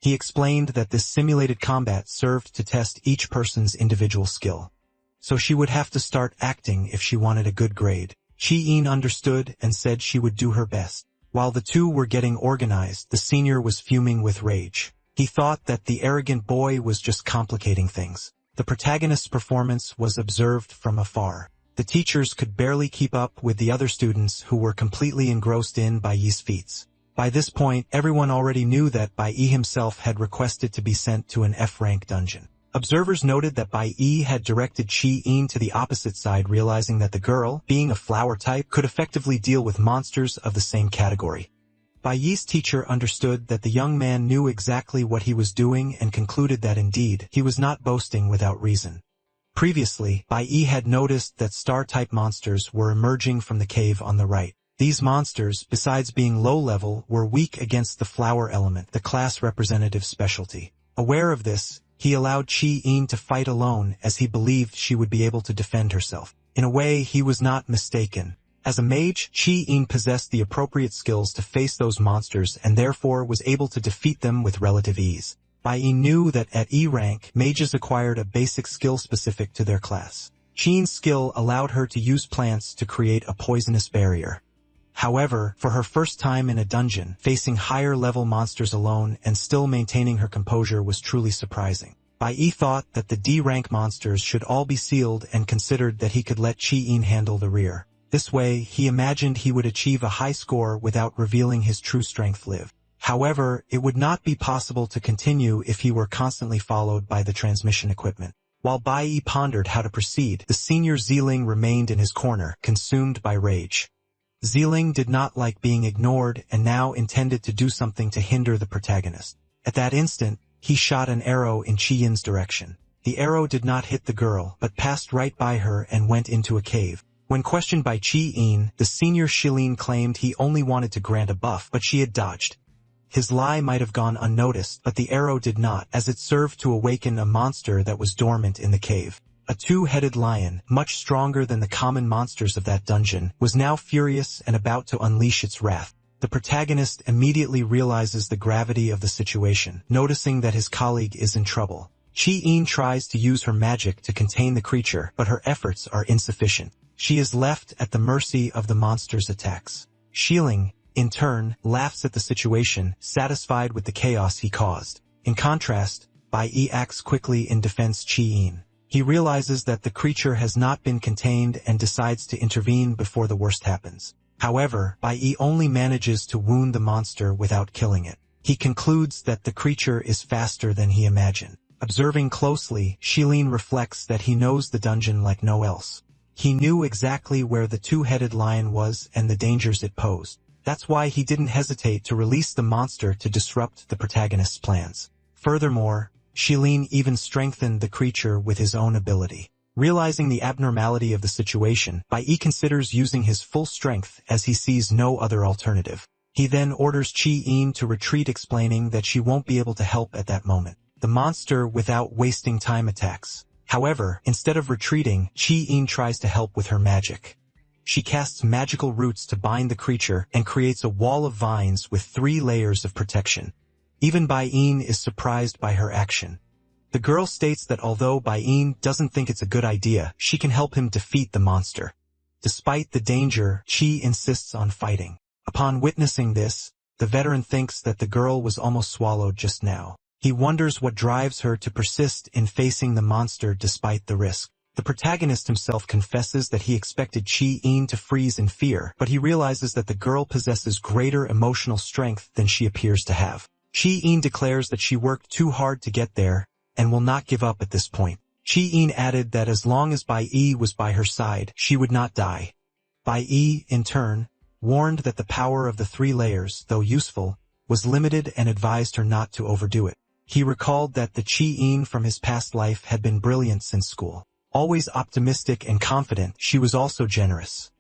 Speaker 1: He explained that this simulated combat served to test each person's individual skill. So she would have to start acting if she wanted a good grade. Qin understood and said she would do her best. While the two were getting organized, the senior was fuming with rage. He thought that the arrogant boy was just complicating things. The protagonist's performance was observed from afar. The teachers could barely keep up with the other students who were completely engrossed in Bai Yi's feats. By this point, everyone already knew that Bai Yi himself had requested to be sent to an F-rank dungeon. Observers noted that Bai Yi had directed Qin to the opposite side, realizing that the girl, being a flower type, could effectively deal with monsters of the same category. Bai Yi's teacher understood that the young man knew exactly what he was doing and concluded that indeed, he was not boasting without reason. Previously, Bai Yi had noticed that star-type monsters were emerging from the cave on the right. These monsters, besides being low-level, were weak against the flower element, the class representative specialty. Aware of this, he allowed Qin to fight alone as he believed she would be able to defend herself. In a way, he was not mistaken. As a mage, Qin possessed the appropriate skills to face those monsters and therefore was able to defeat them with relative ease. Bai Yi knew that at E rank, mages acquired a basic skill specific to their class. Qin's skill allowed her to use plants to create a poisonous barrier. However, for her first time in a dungeon, facing higher-level monsters alone and still maintaining her composure was truly surprising. Bai Yi thought that the D-rank monsters should all be sealed and considered that he could let Qin handle the rear. This way, he imagined he would achieve a high score without revealing his true strength live. However, it would not be possible to continue if he were constantly followed by the transmission equipment. While Bai Yi pondered how to proceed, the senior Ziling remained in his corner, consumed by rage. Ziling did not like being ignored and now intended to do something to hinder the protagonist. At that instant, he shot an arrow in Qi Yin's direction. The arrow did not hit the girl, but passed right by her and went into a cave. When questioned by Qi Yin, the senior Shilin claimed he only wanted to grant a buff, but she had dodged. His lie might have gone unnoticed, but the arrow did not, as it served to awaken a monster that was dormant in the cave. A two-headed lion, much stronger than the common monsters of that dungeon, was now furious and about to unleash its wrath. The protagonist immediately realizes the gravity of the situation, noticing that his colleague is in trouble. Qi Yin tries to use her magic to contain the creature, but her efforts are insufficient. She is left at the mercy of the monster's attacks. Shilin, in turn, laughs at the situation, satisfied with the chaos he caused. In contrast, Bai Yi acts quickly in defense Qi Yin. He realizes that the creature has not been contained and decides to intervene before the worst happens. However, Bai Yi only manages to wound the monster without killing it. He concludes that the creature is faster than he imagined. Observing closely, Shilin reflects that he knows the dungeon like no else. He knew exactly where the two-headed lion was and the dangers it posed. That's why he didn't hesitate to release the monster to disrupt the protagonist's plans. Furthermore, Shilin even strengthened the creature with his own ability. Realizing the abnormality of the situation, Bai Yi considers using his full strength as he sees no other alternative. He then orders Qi Yin to retreat, explaining that she won't be able to help at that moment. The monster, without wasting time, attacks. However, instead of retreating, Qi Yin tries to help with her magic. She casts magical roots to bind the creature and creates a wall of vines with 3 layers of protection. Even Bai Yin is surprised by her action. The girl states that although Bai Yin doesn't think it's a good idea, she can help him defeat the monster. Despite the danger, Qi insists on fighting. Upon witnessing this, the veteran thinks that the girl was almost swallowed just now. He wonders what drives her to persist in facing the monster despite the risk. The protagonist himself confesses that he expected Qi Yin to freeze in fear, but he realizes that the girl possesses greater emotional strength than she appears to have. Qi Yin declares that she worked too hard to get there, and will not give up at this point. Qi Yin added that as long as Bai Yi was by her side, she would not die. Bai Yi, in turn, warned that the power of the 3 layers, though useful, was limited and advised her not to overdo it. He recalled that the Qi Yin from his past life had been brilliant since school. Always optimistic and confident, she was also generous.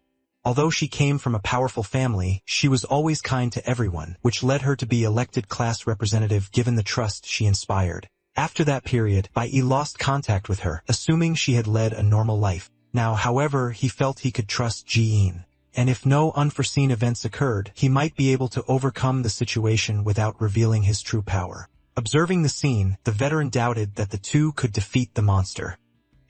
Speaker 1: Although she came from a powerful family, she was always kind to everyone, which led her to be elected class representative given the trust she inspired. After that period, Bai Yi lost contact with her, assuming she had led a normal life. Now, however, he felt he could trust Qi Yin. And if no unforeseen events occurred, he might be able to overcome the situation without revealing his true power. Observing the scene, the veteran doubted that the two could defeat the monster.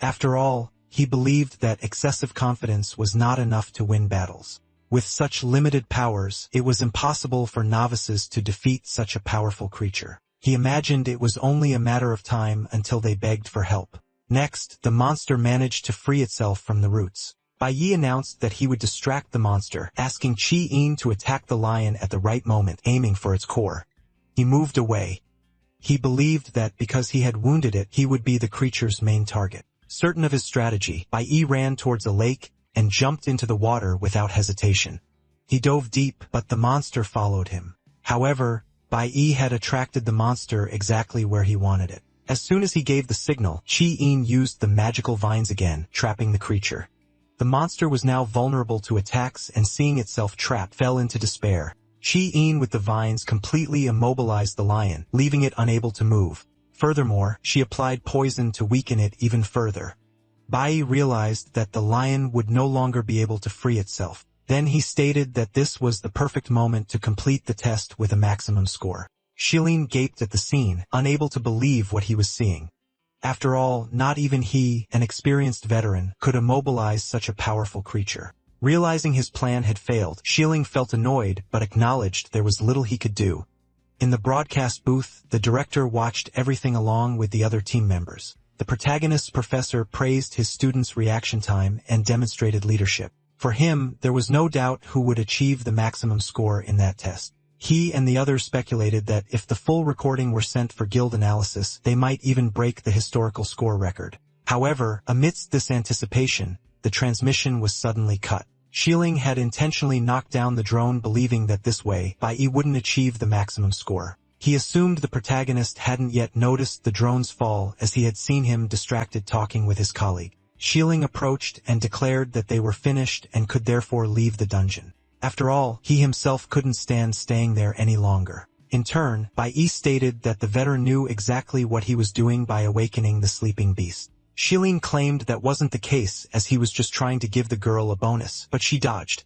Speaker 1: After all, he believed that excessive confidence was not enough to win battles. With such limited powers, it was impossible for novices to defeat such a powerful creature. He imagined it was only a matter of time until they begged for help. Next, the monster managed to free itself from the roots. Bai Yi announced that he would distract the monster, asking Qi Yin to attack the lion at the right moment, aiming for its core. He moved away. He believed that because he had wounded it, he would be the creature's main target. Certain of his strategy, Bai Yi ran towards a lake and jumped into the water without hesitation. He dove deep, but the monster followed him. However, Bai Yi had attracted the monster exactly where he wanted it. As soon as he gave the signal, Qi Yin used the magical vines again, trapping the creature. The monster was now vulnerable to attacks and seeing itself trapped, fell into despair. Qi Yin with the vines completely immobilized the lion, leaving it unable to move. Furthermore, she applied poison to weaken it even further. Bai Yi realized that the lion would no longer be able to free itself. Then he stated that this was the perfect moment to complete the test with a maximum score. Shilin gaped at the scene, unable to believe what he was seeing. After all, not even he, an experienced veteran, could immobilize such a powerful creature. Realizing his plan had failed, Shilin felt annoyed but acknowledged there was little he could do. In the broadcast booth, the director watched everything along with the other team members. The protagonist's professor praised his students' reaction time and demonstrated leadership. For him, there was no doubt who would achieve the maximum score in that test. He and the others speculated that if the full recording were sent for guild analysis, they might even break the historical score record. However, amidst this anticipation, the transmission was suddenly cut. Shilin had intentionally knocked down the drone, believing that this way, Bai wouldn't achieve the maximum score. He assumed the protagonist hadn't yet noticed the drone's fall, as he had seen him distracted talking with his colleague. Shilin approached and declared that they were finished and could therefore leave the dungeon. After all, he himself couldn't stand staying there any longer. In turn, Bai stated that the veteran knew exactly what he was doing by awakening the sleeping beast. Shilin claimed that wasn't the case, as he was just trying to give the girl a bonus, but she dodged.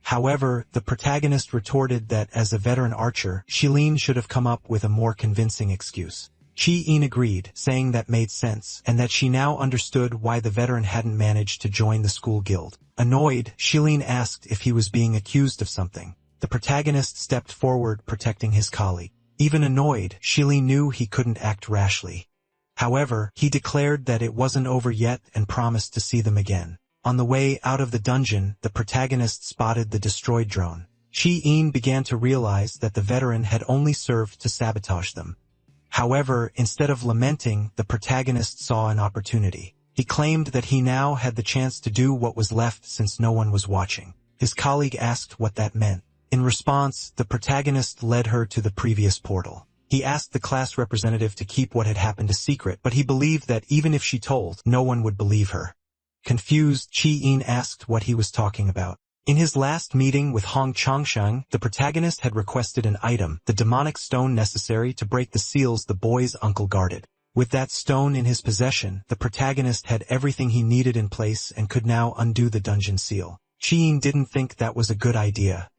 Speaker 1: However, the protagonist retorted that as a veteran archer, Shilin should have come up with a more convincing excuse. Chi-in agreed, saying that made sense, and that she now understood why the veteran hadn't managed to join the school guild. Annoyed, Shilin asked if he was being accused of something. The protagonist stepped forward, protecting his colleague. Even annoyed, Shilin knew he couldn't act rashly. However, he declared that it wasn't over yet and promised to see them again. On the way out of the dungeon, the protagonist spotted the destroyed drone. Chi-in began to realize that the veteran had only served to sabotage them. However, instead of lamenting, the protagonist saw an opportunity. He claimed that he now had the chance to do what was left since no one was watching. His colleague asked what that meant. In response, the protagonist led her to the previous portal. He asked the class representative to keep what had happened a secret, but he believed that even if she told, no one would believe her. Confused, Chi-in asked what he was talking about. In his last meeting with Hong Changsheng, the protagonist had requested an item, the demonic stone necessary to break the seals the boy's uncle guarded. With that stone in his possession, the protagonist had everything he needed in place and could now undo the dungeon seal. Chi-in didn't think that was a good idea.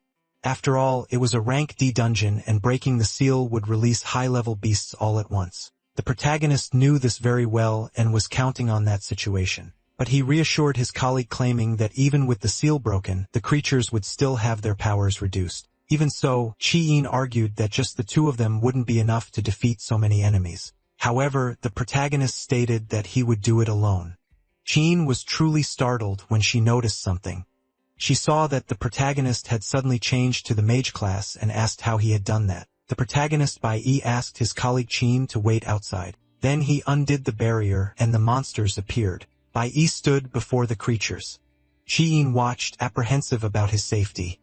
Speaker 1: After all, it was a rank D dungeon, and breaking the seal would release high-level beasts all at once. The protagonist knew this very well and was counting on that situation. But he reassured his colleague, claiming that even with the seal broken, the creatures would still have their powers reduced. Even so, Chi-in argued that just the two of them wouldn't be enough to defeat so many enemies. However, the protagonist stated that he would do it alone. Chi-in was truly startled when she noticed something. She saw that the protagonist had suddenly changed to the mage class and asked how he had done that. The protagonist Bai asked his colleague Chi-in to wait outside. Then he undid the barrier and the monsters appeared. Bai stood before the creatures. Chi-in watched, apprehensive about his safety.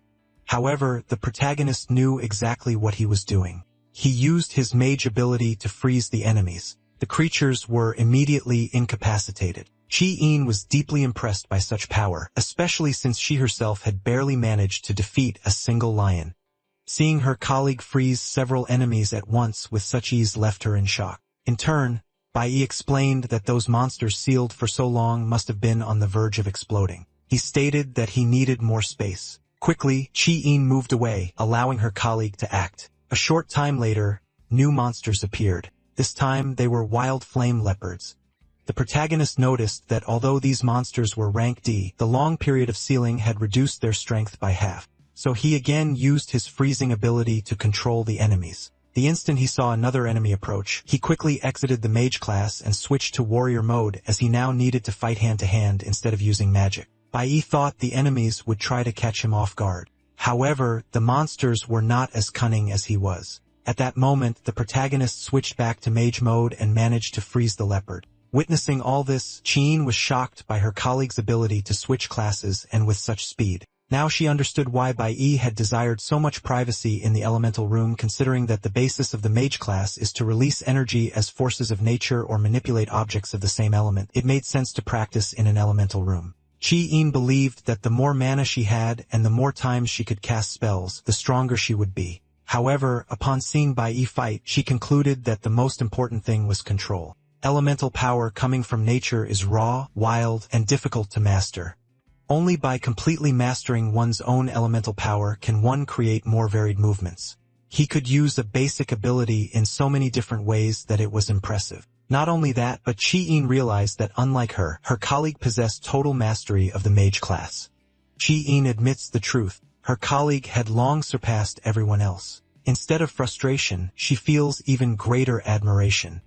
Speaker 1: However, the protagonist knew exactly what he was doing. He used his mage ability to freeze the enemies. The creatures were immediately incapacitated. Chi-in was deeply impressed by such power, especially since she herself had barely managed to defeat a single lion. Seeing her colleague freeze several enemies at once with such ease left her in shock. In turn, Bai explained that those monsters sealed for so long must have been on the verge of exploding. He stated that he needed more space. Quickly, Chi-in moved away, allowing her colleague to act. A short time later, new monsters appeared. This time, they were wild flame leopards. The protagonist noticed that although these monsters were rank D, the long period of sealing had reduced their strength by half. So he again used his freezing ability to control the enemies. The instant he saw another enemy approach, he quickly exited the mage class and switched to warrior mode, as he now needed to fight hand-to-hand instead of using magic. Bai thought the enemies would try to catch him off guard. However, the monsters were not as cunning as he was. At that moment, the protagonist switched back to mage mode and managed to freeze the leopard. Witnessing all this, Chi-in was shocked by her colleague's ability to switch classes and with such speed. Now she understood why Bai had desired so much privacy in the elemental room, considering that the basis of the mage class is to release energy as forces of nature or manipulate objects of the same element. It made sense to practice in an elemental room. Chi-in believed that the more mana she had and the more times she could cast spells, the stronger she would be. However, upon seeing Bai fight, she concluded that the most important thing was control. Elemental power coming from nature is raw, wild, and difficult to master. Only by completely mastering one's own elemental power can one create more varied movements. He could use a basic ability in so many different ways that it was impressive. Not only that, but Chi-in realized that unlike her colleague possessed total mastery of the mage class. Chi-in admits the truth. Her colleague had long surpassed everyone else. Instead of frustration, she feels even greater admiration.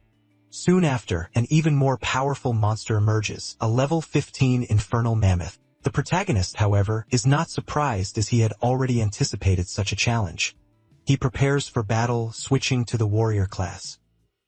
Speaker 1: Soon after, an even more powerful monster emerges, a level 15 infernal mammoth. The protagonist, however, is not surprised as he had already anticipated such a challenge. He prepares for battle, switching to the warrior class.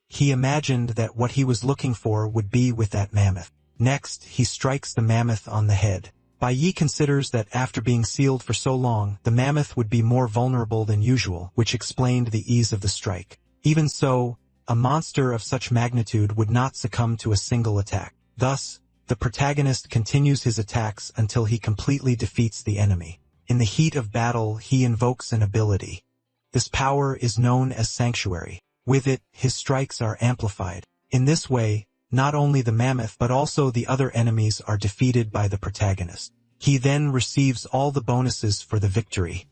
Speaker 1: He imagined that what he was looking for would be with that mammoth. Next, he strikes the mammoth on the head. Bai Yi considers that after being sealed for so long, the mammoth would be more vulnerable than usual, which explained the ease of the strike. Even so, a monster of such magnitude would not succumb to a single attack. Thus, the protagonist continues his attacks until he completely defeats the enemy. In the heat of battle, he invokes an ability. This power is known as Sanctuary. With it, his strikes are amplified. In this way, not only the mammoth but also the other enemies are defeated by the protagonist. He then receives all the bonuses for the victory.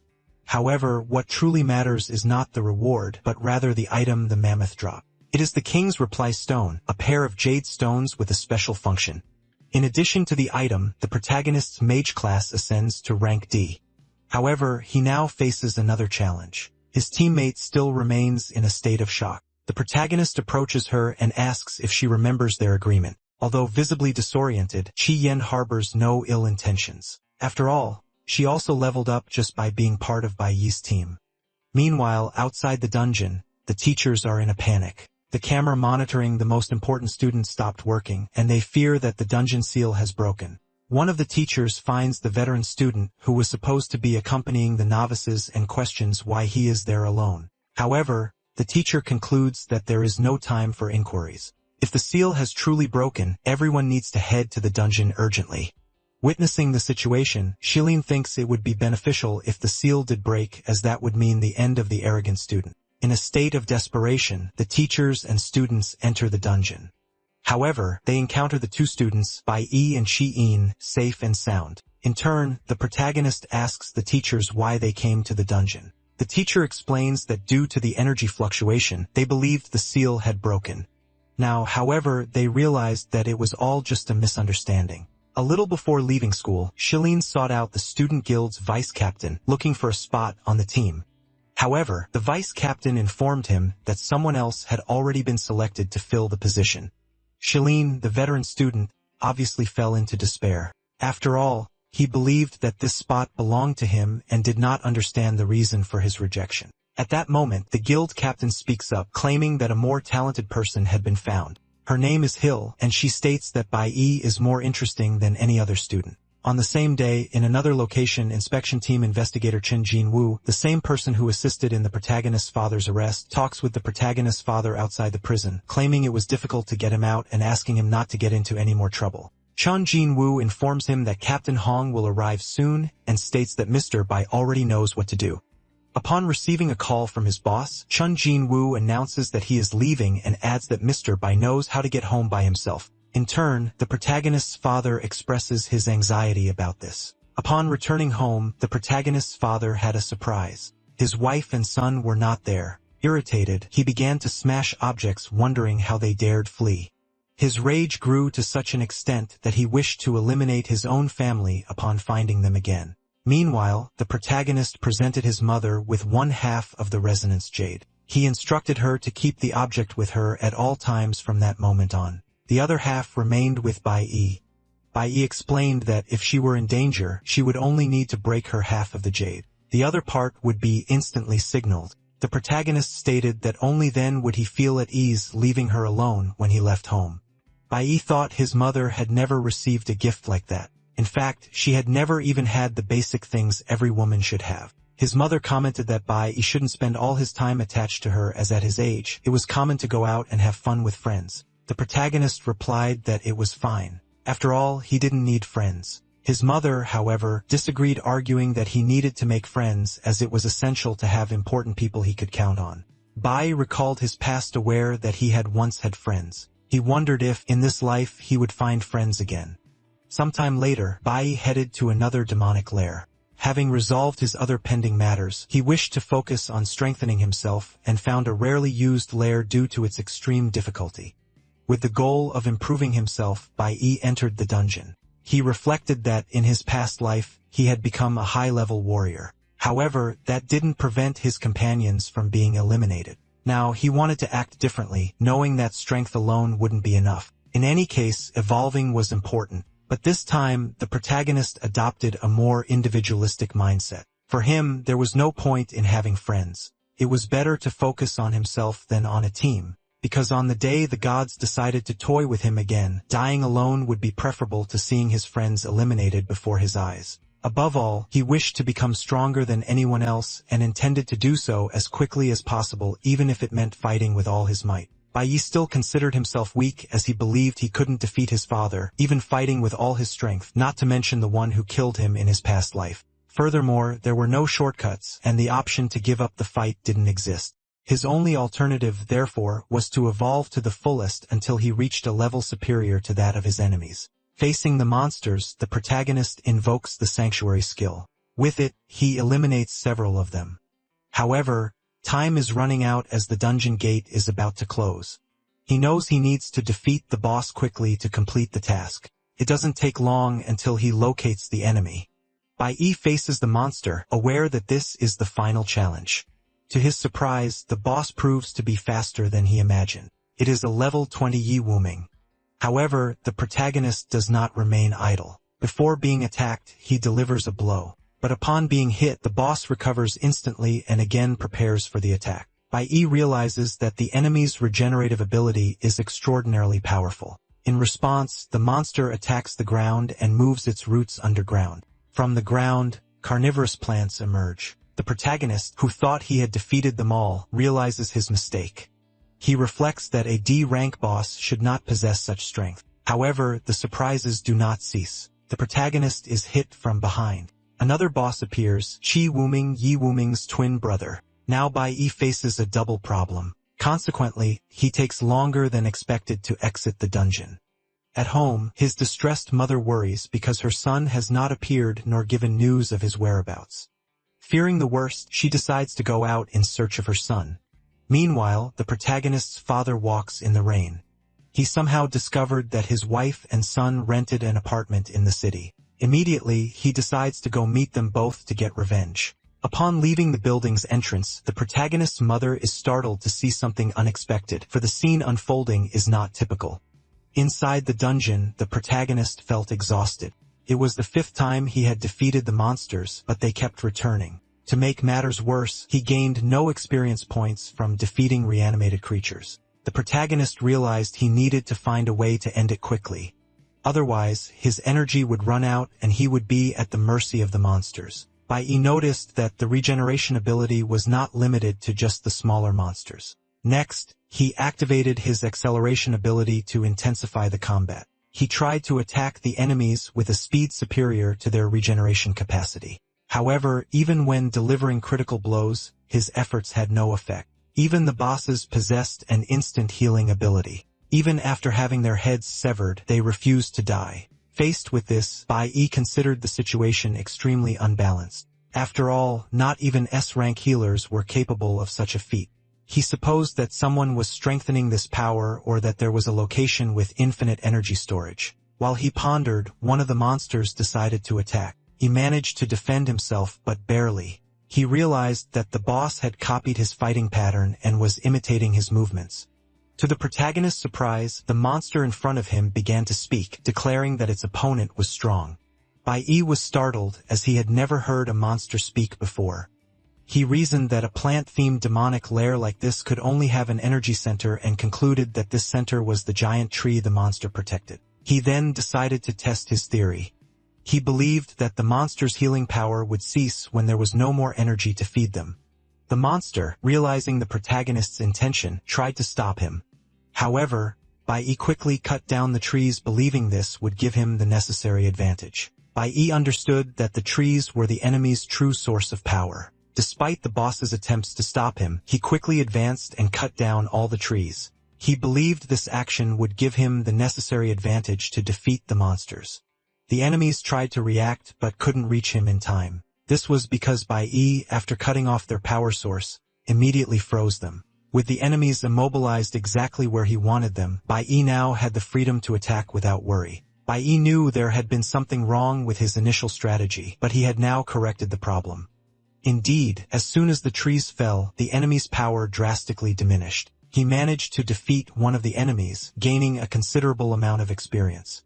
Speaker 1: However, what truly matters is not the reward, but rather the item the mammoth dropped. It is the king's reply stone, a pair of jade stones with a special function. In addition to the item, the protagonist's mage class ascends to rank D. However, he now faces another challenge. His teammate still remains in a state of shock. The protagonist approaches her and asks if she remembers their agreement. Although visibly disoriented, Chi Yen harbors no ill intentions. After all, she also leveled up just by being part of Bai Yi's team. Meanwhile, outside the dungeon, the teachers are in a panic. The camera monitoring the most important students stopped working, and they fear that the dungeon seal has broken. One of the teachers finds the veteran student who was supposed to be accompanying the novices and questions why he is there alone. However, the teacher concludes that there is no time for inquiries. If the seal has truly broken, everyone needs to head to the dungeon urgently. Witnessing the situation, Shilin thinks it would be beneficial if the seal did break, as that would mean the end of the arrogant student. In a state of desperation, the teachers and students enter the dungeon. However, they encounter the two students, Bai Yi and Chi Yin, safe and sound. In turn, the protagonist asks the teachers why they came to the dungeon. The teacher explains that due to the energy fluctuation, they believed the seal had broken. Now, however, they realized that it was all just a misunderstanding. A little before leaving school, Shilin sought out the student guild's vice-captain, looking for a spot on the team. However, the vice-captain informed him that someone else had already been selected to fill the position. Shilin, the veteran student, obviously fell into despair. After all, he believed that this spot belonged to him and did not understand the reason for his rejection. At that moment, the guild captain speaks up, claiming that a more talented person had been found. Her name is Hill, and she states that Bai Yi is more interesting than any other student. On the same day, in another location, inspection team investigator Chen Jinwoo, the same person who assisted in the protagonist's father's arrest, talks with the protagonist's father outside the prison, claiming it was difficult to get him out and asking him not to get into any more trouble. Chen Jinwoo informs him that Captain Hong will arrive soon and states that Mr. Bai already knows what to do. Upon receiving a call from his boss, Chen Jinwoo announces that he is leaving and adds that Mr. Bai knows how to get home by himself. In turn, the protagonist's father expresses his anxiety about this. Upon returning home, the protagonist's father had a surprise. His wife and son were not there. Irritated, he began to smash objects, wondering how they dared flee. His rage grew to such an extent that he wished to eliminate his own family upon finding them again. Meanwhile, the protagonist presented his mother with one half of the resonance jade. He instructed her to keep the object with her at all times from that moment on. The other half remained with Bai Yi. Bai Yi explained that if she were in danger, she would only need to break her half of the jade. The other part would be instantly signaled. The protagonist stated that only then would he feel at ease leaving her alone when he left home. Bai Yi thought his mother had never received a gift like that. In fact, she had never even had the basic things every woman should have. His mother commented that Bai Yi shouldn't spend all his time attached to her, as at his age, it was common to go out and have fun with friends. The protagonist replied that it was fine. After all, he didn't need friends. His mother, however, disagreed, arguing that he needed to make friends as it was essential to have important people he could count on. Bai recalled his past, aware that he had once had friends. He wondered if, in this life, he would find friends again. Sometime later, Bai headed to another demonic lair. Having resolved his other pending matters, he wished to focus on strengthening himself and found a rarely used lair due to its extreme difficulty. With the goal of improving himself, Bai Yi entered the dungeon. He reflected that, in his past life, he had become a high-level warrior. However, that didn't prevent his companions from being eliminated. Now, he wanted to act differently, knowing that strength alone wouldn't be enough. In any case, evolving was important. But this time, the protagonist adopted a more individualistic mindset. For him, there was no point in having friends. It was better to focus on himself than on a team, because on the day the gods decided to toy with him again, dying alone would be preferable to seeing his friends eliminated before his eyes. Above all, he wished to become stronger than anyone else and intended to do so as quickly as possible, even if it meant fighting with all his might. Bai still considered himself weak, as he believed he couldn't defeat his father, even fighting with all his strength, not to mention the one who killed him in his past life. Furthermore, there were no shortcuts, and the option to give up the fight didn't exist. His only alternative, therefore, was to evolve to the fullest until he reached a level superior to that of his enemies. Facing the monsters, the protagonist invokes the sanctuary skill. With it, he eliminates several of them. However, time is running out as the dungeon gate is about to close. He knows he needs to defeat the boss quickly to complete the task. It doesn't take long until he locates the enemy. Bai faces the monster, aware that this is the final challenge. To his surprise, the boss proves to be faster than he imagined. It is a level 20 Yi Wuming. However, the protagonist does not remain idle. Before being attacked, he delivers a blow. But upon being hit, the boss recovers instantly and again prepares for the attack. Bai realizes that the enemy's regenerative ability is extraordinarily powerful. In response, the monster attacks the ground and moves its roots underground. From the ground, carnivorous plants emerge. The protagonist, who thought he had defeated them all, realizes his mistake. He reflects that a D-rank boss should not possess such strength. However, the surprises do not cease. The protagonist is hit from behind. Another boss appears, Yi Wuming's twin brother. Now Bai faces a double problem. Consequently, he takes longer than expected to exit the dungeon. At home, his distressed mother worries because her son has not appeared nor given news of his whereabouts. Fearing the worst, she decides to go out in search of her son. Meanwhile, the protagonist's father walks in the rain. He somehow discovered that his wife and son rented an apartment in the city. Immediately, he decides to go meet them both to get revenge. Upon leaving the building's entrance, the protagonist's mother is startled to see something unexpected, for the scene unfolding is not typical. Inside the dungeon, the protagonist felt exhausted. It was the 5th time he had defeated the monsters, but they kept returning. To make matters worse, he gained no experience points from defeating reanimated creatures. The protagonist realized he needed to find a way to end it quickly. Otherwise, his energy would run out and he would be at the mercy of the monsters. Bai noticed that the regeneration ability was not limited to just the smaller monsters. Next, he activated his acceleration ability to intensify the combat. He tried to attack the enemies with a speed superior to their regeneration capacity. However, even when delivering critical blows, his efforts had no effect. Even the bosses possessed an instant healing ability. Even after having their heads severed, they refused to die. Faced with this, Bai considered the situation extremely unbalanced. After all, not even S-rank healers were capable of such a feat. He supposed that someone was strengthening this power or that there was a location with infinite energy storage. While he pondered, one of the monsters decided to attack. He managed to defend himself, but barely. He realized that the boss had copied his fighting pattern and was imitating his movements. To the protagonist's surprise, the monster in front of him began to speak, declaring that its opponent was strong. Bai was startled, as he had never heard a monster speak before. He reasoned that a plant-themed demonic lair like this could only have an energy center and concluded that this center was the giant tree the monster protected. He then decided to test his theory. He believed that the monster's healing power would cease when there was no more energy to feed them. The monster, realizing the protagonist's intention, tried to stop him. However, Bai quickly cut down the trees, believing this would give him the necessary advantage. Bai understood that the trees were the enemy's true source of power. Despite the boss's attempts to stop him, he quickly advanced and cut down all the trees. He believed this action would give him the necessary advantage to defeat the monsters. The enemies tried to react but couldn't reach him in time. This was because Bai, after cutting off their power source, immediately froze them. With the enemies immobilized exactly where he wanted them, Bai now had the freedom to attack without worry. Bai knew there had been something wrong with his initial strategy, but he had now corrected the problem. Indeed, as soon as the trees fell, the enemy's power drastically diminished. He managed to defeat one of the enemies, gaining a considerable amount of experience.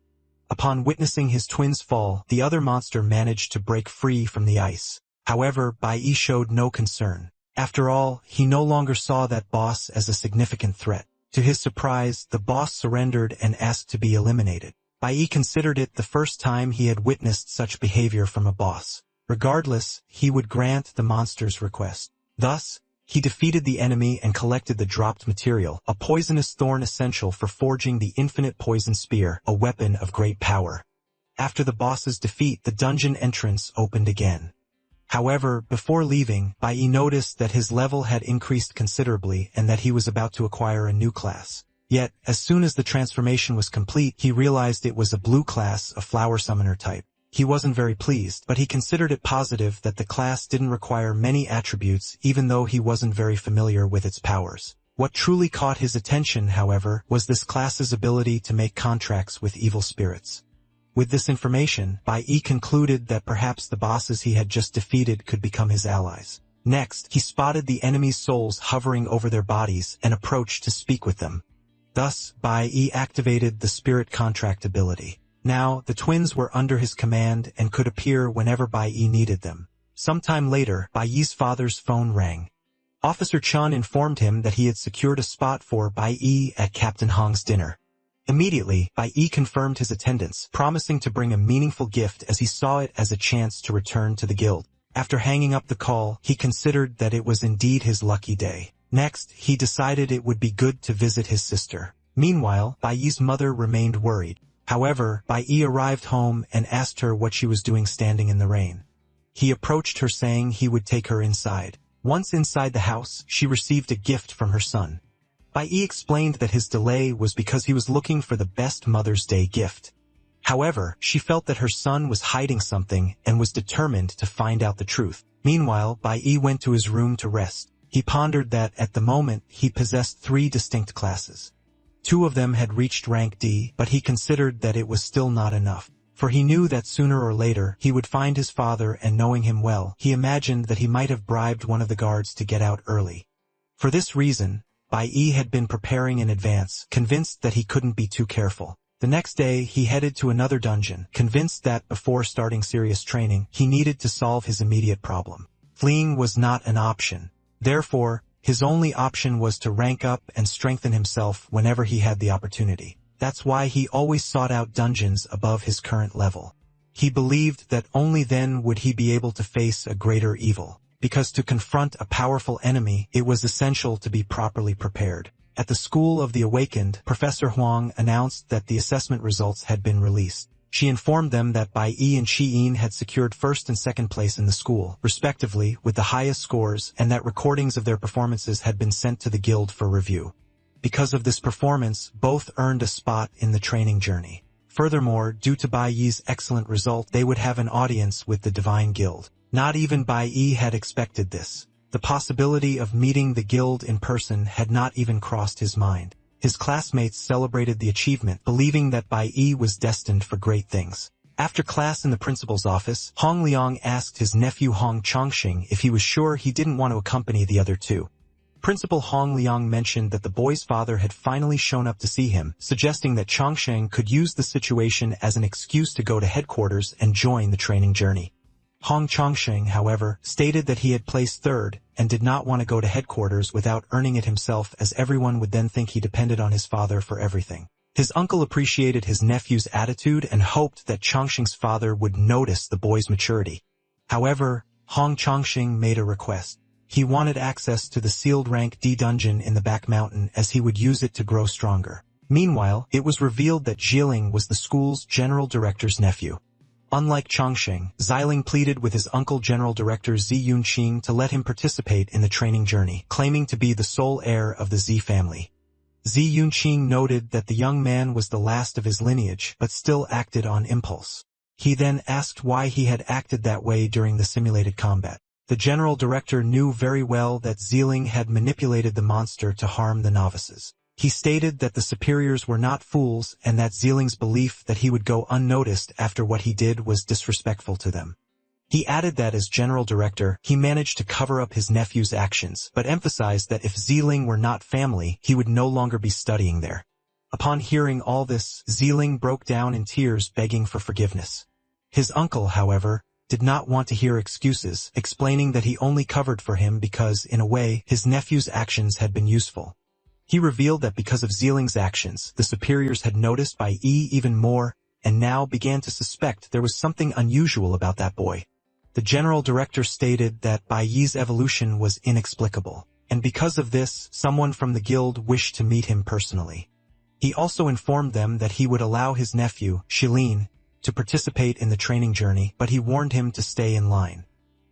Speaker 1: Upon witnessing his twins fall, the other monster managed to break free from the ice. However, Bai Yi showed no concern. After all, he no longer saw that boss as a significant threat. To his surprise, the boss surrendered and asked to be eliminated. Bai Yi considered it the first time he had witnessed such behavior from a boss. Regardless, he would grant the monster's request. Thus, he defeated the enemy and collected the dropped material, a poisonous thorn essential for forging the infinite poison spear, a weapon of great power. After the boss's defeat, the dungeon entrance opened again. However, before leaving, Bai Yi noticed that his level had increased considerably and that he was about to acquire a new class. Yet, as soon as the transformation was complete, he realized it was a blue class, a flower summoner type. He wasn't very pleased, but he considered it positive that the class didn't require many attributes even though he wasn't very familiar with its powers. What truly caught his attention, however, was this class's ability to make contracts with evil spirits. With this information, Bai Yi concluded that perhaps the bosses he had just defeated could become his allies. Next, he spotted the enemy's souls hovering over their bodies and approached to speak with them. Thus, Bai Yi activated the spirit contract ability. Now, the twins were under his command and could appear whenever Bai Yi needed them. Sometime later, Bai Yi's father's phone rang. Officer Chun informed him that he had secured a spot for Bai Yi at Captain Hong's dinner. Immediately, Bai Yi confirmed his attendance, promising to bring a meaningful gift as he saw it as a chance to return to the guild. After hanging up the call, he considered that it was indeed his lucky day. Next, he decided it would be good to visit his sister. Meanwhile, Bai Yi's mother remained worried. However, Bai Yi arrived home and asked her what she was doing standing in the rain. He approached her saying he would take her inside. Once inside the house, she received a gift from her son. Bai Yi explained that his delay was because he was looking for the best Mother's Day gift. However, she felt that her son was hiding something and was determined to find out the truth. Meanwhile, Bai Yi went to his room to rest. He pondered that, at the moment, he possessed 3 distinct classes. 2 of them had reached rank D, but he considered that it was still not enough. For he knew that sooner or later, he would find his father, and knowing him well, he imagined that he might have bribed one of the guards to get out early. For this reason, Bai Yi had been preparing in advance, convinced that he couldn't be too careful. The next day, he headed to another dungeon, convinced that before starting serious training, he needed to solve his immediate problem. Fleeing was not an option. Therefore, his only option was to rank up and strengthen himself whenever he had the opportunity. That's why he always sought out dungeons above his current level. He believed that only then would he be able to face a greater evil. Because to confront a powerful enemy, it was essential to be properly prepared. At the School of the Awakened, Professor Huang announced that the assessment results had been released. She informed them that Bai Yi and Shi-In had secured 1st and 2nd place in the school, respectively, with the highest scores, and that recordings of their performances had been sent to the guild for review. Because of this performance, both earned a spot in the training journey. Furthermore, due to Bai Yi's excellent result, they would have an audience with the Divine Guild. Not even Bai Yi had expected this. The possibility of meeting the guild in person had not even crossed his mind. His classmates celebrated the achievement, believing that Bai Yi was destined for great things. After class in the principal's office, Hong Liang asked his nephew Hong Chongxing if he was sure he didn't want to accompany the other 2. Principal Hong Liang mentioned that the boy's father had finally shown up to see him, suggesting that Chongxing could use the situation as an excuse to go to headquarters and join the training journey. Hong Chongxing, however, stated that he had placed 3rd and did not want to go to headquarters without earning it himself, as everyone would then think he depended on his father for everything. His uncle appreciated his nephew's attitude and hoped that Chongxing's father would notice the boy's maturity. However, Hong Chongxing made a request. He wanted access to the sealed rank D dungeon in the back mountain, as he would use it to grow stronger. Meanwhile, it was revealed that Jiling was the school's general director's nephew. Unlike Chongxing, Xiling pleaded with his uncle General Director Zi Yunqing to let him participate in the training journey, claiming to be the sole heir of the Zi family. Zi Yunqing noted that the young man was the last of his lineage, but still acted on impulse. He then asked why he had acted that way during the simulated combat. The General Director knew very well that Xiling had manipulated the monster to harm the novices. He stated that the superiors were not fools and that Xiling's belief that he would go unnoticed after what he did was disrespectful to them. He added that as General Director, he managed to cover up his nephew's actions, but emphasized that if Xiling were not family, he would no longer be studying there. Upon hearing all this, Zeeling broke down in tears begging for forgiveness. His uncle, however, did not want to hear excuses, explaining that he only covered for him because, in a way, his nephew's actions had been useful. He revealed that because of Zeeling's actions, the superiors had noticed Bai Yi even more, and now began to suspect there was something unusual about that boy. The general director stated that Bai Yi's evolution was inexplicable, and because of this, someone from the guild wished to meet him personally. He also informed them that he would allow his nephew, Shilin, to participate in the training journey, but he warned him to stay in line.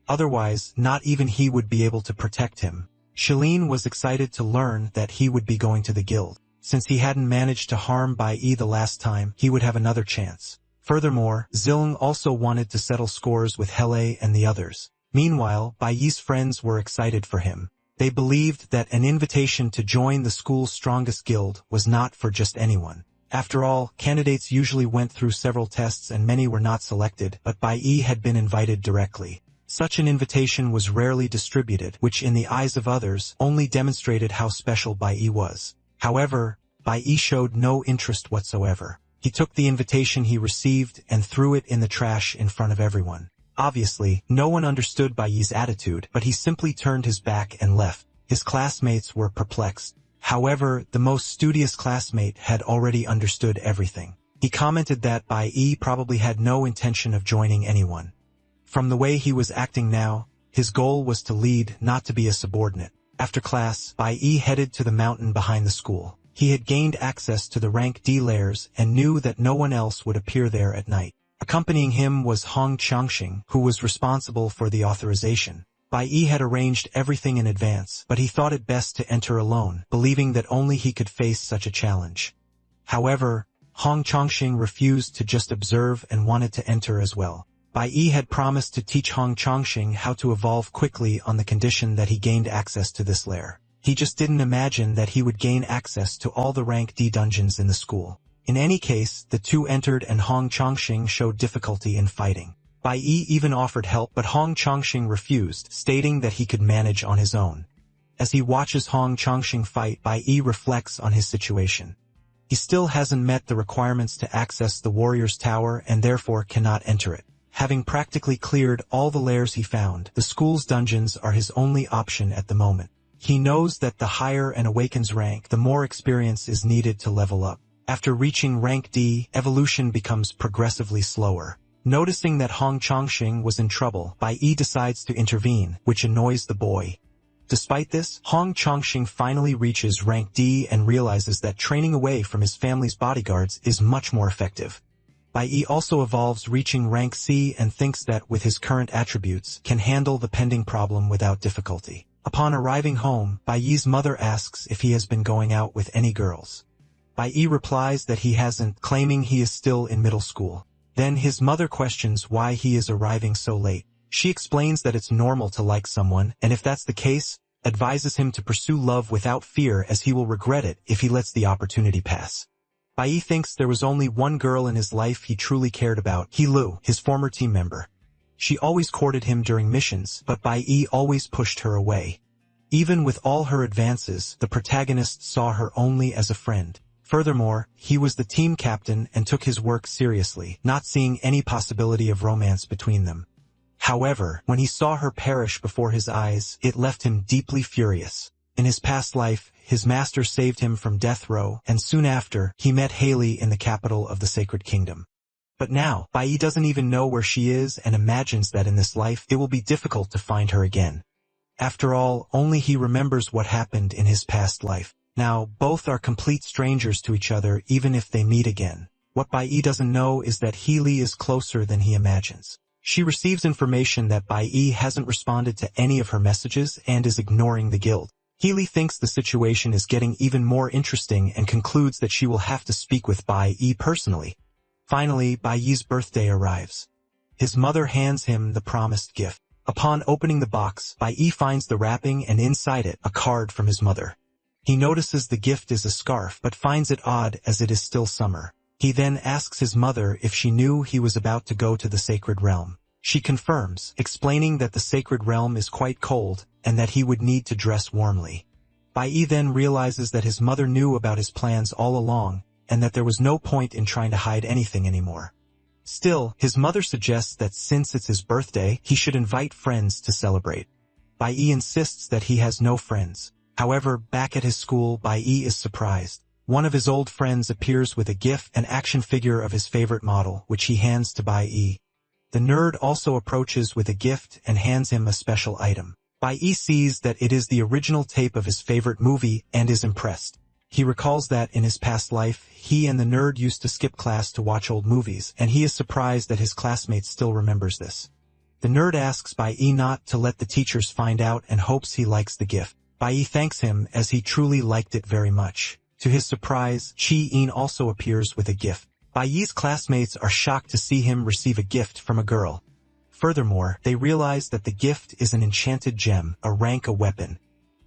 Speaker 1: Otherwise, not even he would be able to protect him. Shilin was excited to learn that he would be going to the guild. Since he hadn't managed to harm Bai Yi the last time, he would have another chance. Furthermore, Zeeling also wanted to settle scores with Hele and the others. Meanwhile, Bai Yi's friends were excited for him. They believed that an invitation to join the school's strongest guild was not for just anyone. After all, candidates usually went through several tests and many were not selected, but Bai Yi had been invited directly. Such an invitation was rarely distributed, which in the eyes of others only demonstrated how special Bai Yi was. However, Bai Yi showed no interest whatsoever. He took the invitation he received and threw it in the trash in front of everyone. Obviously, no one understood Bai Yi's attitude, but he simply turned his back and left. His classmates were perplexed. However, the most studious classmate had already understood everything. He commented that Bai Yi probably had no intention of joining anyone. From the way he was acting now, his goal was to lead, not to be a subordinate. After class, Bai Yi headed to the mountain behind the school. He had gained access to the rank D lairs and knew that no one else would appear there at night. Accompanying him was Hong Changxing, who was responsible for the authorization. Bai Yi had arranged everything in advance, but he thought it best to enter alone, believing that only he could face such a challenge. However, Hong Changxing refused to just observe and wanted to enter as well. Bai Yi had promised to teach Hong Changxing how to evolve quickly on the condition that he gained access to this lair. He just didn't imagine that he would gain access to all the rank D dungeons in the school. In any case, the two entered and Hong Changxing showed difficulty in fighting. Bai Yi even offered help, but Hong Changxing refused, stating that he could manage on his own. As he watches Hong Changxing fight, Bai Yi reflects on his situation. He still hasn't met the requirements to access the warrior's tower and therefore cannot enter it. Having practically cleared all the lairs he found, the school's dungeons are his only option at the moment. He knows that the higher an awaken's rank, the more experience is needed to level up. After reaching rank D, evolution becomes progressively slower. Noticing that Hong Changxing was in trouble, Bai Yi decides to intervene, which annoys the boy. Despite this, Hong Changxing finally reaches rank D and realizes that training away from his family's bodyguards is much more effective. Bai Yi also evolves, reaching rank C, and thinks that with his current attributes, can handle the pending problem without difficulty. Upon arriving home, Bai Yi's mother asks if he has been going out with any girls. Bai Yi replies that he hasn't, claiming he is still in middle school. Then his mother questions why he is arriving so late. She explains that it's normal to like someone, and if that's the case, advises him to pursue love without fear as he will regret it if he lets the opportunity pass. Bai Yi thinks there was only one girl in his life he truly cared about, Lu, his former team member. She always courted him during missions, but Bai Yi always pushed her away. Even with all her advances, the protagonist saw her only as a friend. Furthermore, he was the team captain and took his work seriously, not seeing any possibility of romance between them. However, when he saw her perish before his eyes, it left him deeply furious. In his past life, his master saved him from death row, and soon after, he met Haley in the capital of the Sacred Kingdom. But now, Bai Yi doesn't even know where she is and imagines that in this life, it will be difficult to find her again. After all, only he remembers what happened in his past life. Now, both are complete strangers to each other even if they meet again. What Bai Yi doesn't know is that Healy is closer than he imagines. She receives information that Bai Yi hasn't responded to any of her messages and is ignoring the guild. Healy thinks the situation is getting even more interesting and concludes that she will have to speak with Bai Yi personally. Finally, Bai Yi's birthday arrives. His mother hands him the promised gift. Upon opening the box, Bai Yi finds the wrapping and inside it, a card from his mother. He notices the gift is a scarf but finds it odd as it is still summer. He then asks his mother if she knew he was about to go to the sacred realm. She confirms, explaining that the sacred realm is quite cold and that he would need to dress warmly. Bai Yi then realizes that his mother knew about his plans all along and that there was no point in trying to hide anything anymore. Still, his mother suggests that since it's his birthday, he should invite friends to celebrate. Bai insists that he has no friends. However, back at his school, Bai is surprised. One of his old friends appears with a gift, an action figure of his favorite model, which he hands to Bai. The nerd also approaches with a gift and hands him a special item. Bai sees that it is the original tape of his favorite movie and is impressed. He recalls that in his past life, he and the nerd used to skip class to watch old movies, and he is surprised that his classmate still remembers this. The nerd asks Bai not to let the teachers find out and hopes he likes the gift. Bai thanks him as he truly liked it very much. To his surprise, Chi-in also appears with a gift. Bai's classmates are shocked to see him receive a gift from a girl. Furthermore, they realize that the gift is an enchanted gem, a rank-a weapon.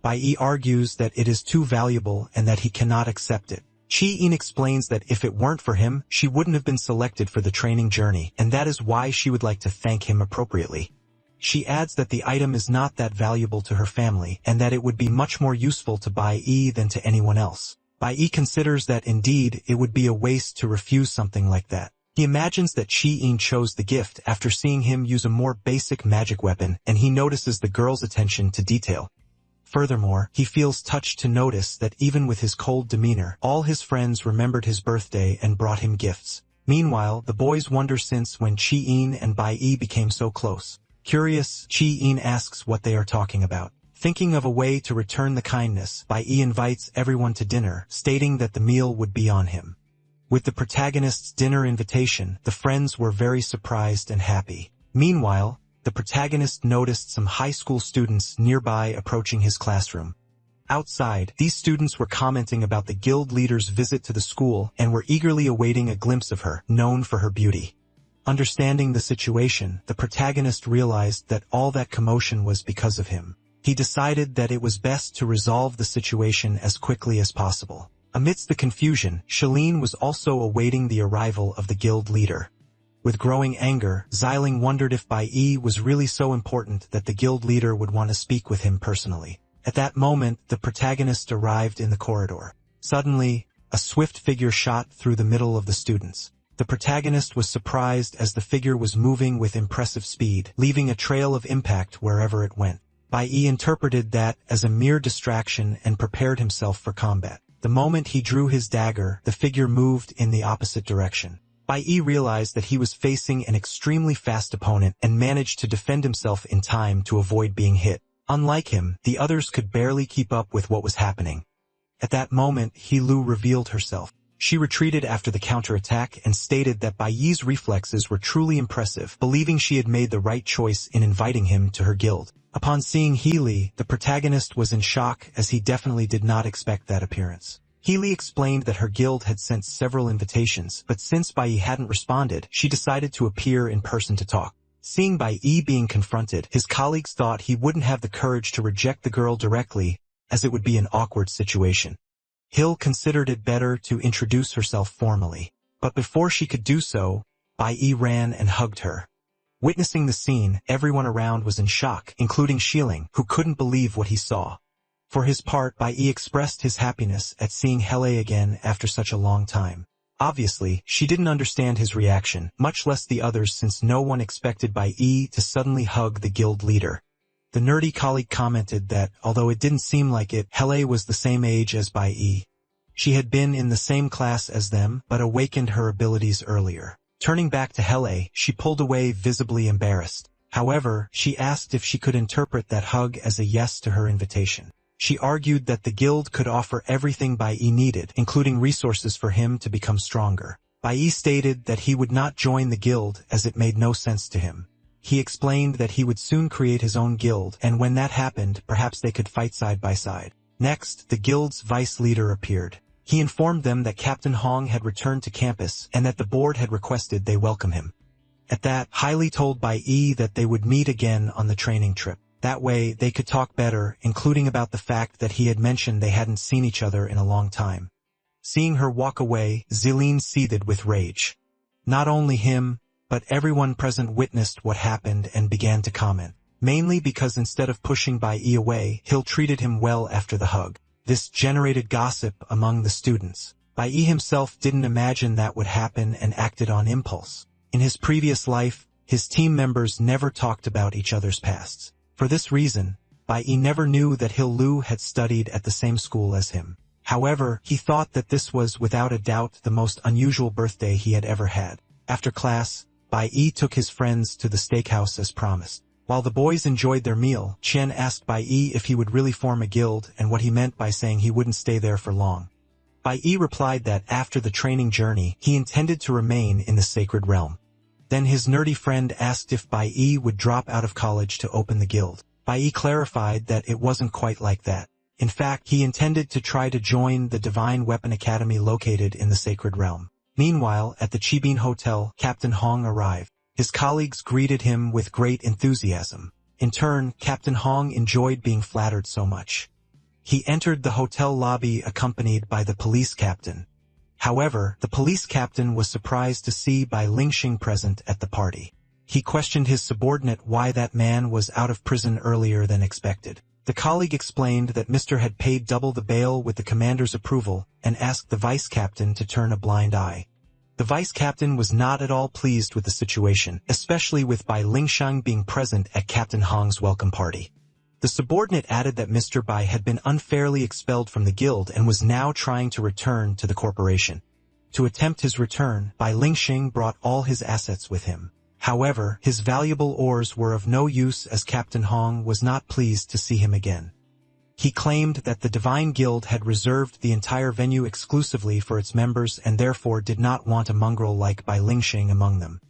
Speaker 1: Bai argues that it is too valuable and that he cannot accept it. Chi-in explains that if it weren't for him, she wouldn't have been selected for the training journey, and that is why she would like to thank him appropriately. She adds that the item is not that valuable to her family, and that it would be much more useful to Bai than to anyone else. Bai considers that indeed it would be a waste to refuse something like that. He imagines that Chi-in chose the gift after seeing him use a more basic magic weapon, and he notices the girl's attention to detail. Furthermore, he feels touched to notice that even with his cold demeanor, all his friends remembered his birthday and brought him gifts. Meanwhile, the boys wonder since when Chi-in and Bai became so close. Curious, Chi-in asks what they are talking about. Thinking of a way to return the kindness, Bai invites everyone to dinner, stating that the meal would be on him. With the protagonist's dinner invitation, the friends were very surprised and happy. Meanwhile, the protagonist noticed some high school students nearby approaching his classroom. Outside, these students were commenting about the guild leader's visit to the school and were eagerly awaiting a glimpse of her, known for her beauty. Understanding the situation, the protagonist realized that all that commotion was because of him. He decided that it was best to resolve the situation as quickly as possible. Amidst the confusion, Shalene was also awaiting the arrival of the guild leader. With growing anger, Xiling wondered if Bai was really so important that the guild leader would want to speak with him personally. At that moment, the protagonist arrived in the corridor. Suddenly, a swift figure shot through the middle of the students. The protagonist was surprised as the figure was moving with impressive speed, leaving a trail of impact wherever it went. Bai interpreted that as a mere distraction and prepared himself for combat. The moment he drew his dagger, the figure moved in the opposite direction. Bai realized that he was facing an extremely fast opponent and managed to defend himself in time to avoid being hit. Unlike him, the others could barely keep up with what was happening. At that moment, He-Lu revealed herself. She retreated after the counterattack and stated that Bai's reflexes were truly impressive, believing she had made the right choice in inviting him to her guild. Upon seeing Healy, the protagonist was in shock as he definitely did not expect that appearance. Healy explained that her guild had sent several invitations, but since Bai hadn't responded, she decided to appear in person to talk. Seeing Bai being confronted, his colleagues thought he wouldn't have the courage to reject the girl directly, as it would be an awkward situation. Hill considered it better to introduce herself formally, but before she could do so, Bai ran and hugged her. Witnessing the scene, everyone around was in shock, including Shieling, who couldn't believe what he saw. For his part, Bai expressed his happiness at seeing Hele again after such a long time. Obviously, she didn't understand his reaction, much less the others, since no one expected Bai to suddenly hug the guild leader. The nerdy colleague commented that, although it didn't seem like it, Hele was the same age as Bai. She had been in the same class as them, but awakened her abilities earlier. Turning back to Hele, she pulled away visibly embarrassed. However, she asked if she could interpret that hug as a yes to her invitation. She argued that the guild could offer everything Bai needed, including resources for him to become stronger. Bai stated that he would not join the guild as it made no sense to him. He explained that he would soon create his own guild, and when that happened, perhaps they could fight side by side. Next, the guild's vice leader appeared. He informed them that Captain Hong had returned to campus and that the board had requested they welcome him. At that, Hailey told Bai that they would meet again on the training trip. That way, they could talk better, including about the fact that he had mentioned they hadn't seen each other in a long time. Seeing her walk away, Zilin seethed with rage. Not only him, but everyone present witnessed what happened and began to comment. Mainly because instead of pushing Bai away, Hill treated him well after the hug. This generated gossip among the students. Bai Yi himself didn't imagine that would happen and acted on impulse. In his previous life, his team members never talked about each other's pasts. For this reason, Bai Yi never knew that Hil Lu had studied at the same school as him. However, he thought that this was without a doubt the most unusual birthday he had ever had. After class, Bai Yi took his friends to the steakhouse as promised. While the boys enjoyed their meal, Chen asked Bai Yi if he would really form a guild and what he meant by saying he wouldn't stay there for long. Bai Yi replied that after the training journey, he intended to remain in the sacred realm. Then his nerdy friend asked if Bai Yi would drop out of college to open the guild. Bai Yi clarified that it wasn't quite like that. In fact, he intended to try to join the Divine Weapon Academy located in the sacred realm. Meanwhile, at the Chibin Hotel, Captain Hong arrived. His colleagues greeted him with great enthusiasm. In turn, Captain Hong enjoyed being flattered so much. He entered the hotel lobby accompanied by the police captain. However, the police captain was surprised to see Bai Lingxing present at the party. He questioned his subordinate why that man was out of prison earlier than expected. The colleague explained that Mr. had paid double the bail with the commander's approval and asked the vice captain to turn a blind eye. The vice captain was not at all pleased with the situation, especially with Bai Lingxing being present at Captain Hong's welcome party. The subordinate added that Mr. Bai had been unfairly expelled from the guild and was now trying to return to the corporation. To attempt his return, Bai Lingxing brought all his assets with him. However, his valuable ores were of no use as Captain Hong was not pleased to see him again. He claimed that the Divine Guild had reserved the entire venue exclusively for its members and therefore did not want a mongrel like Bai Lingxing among them.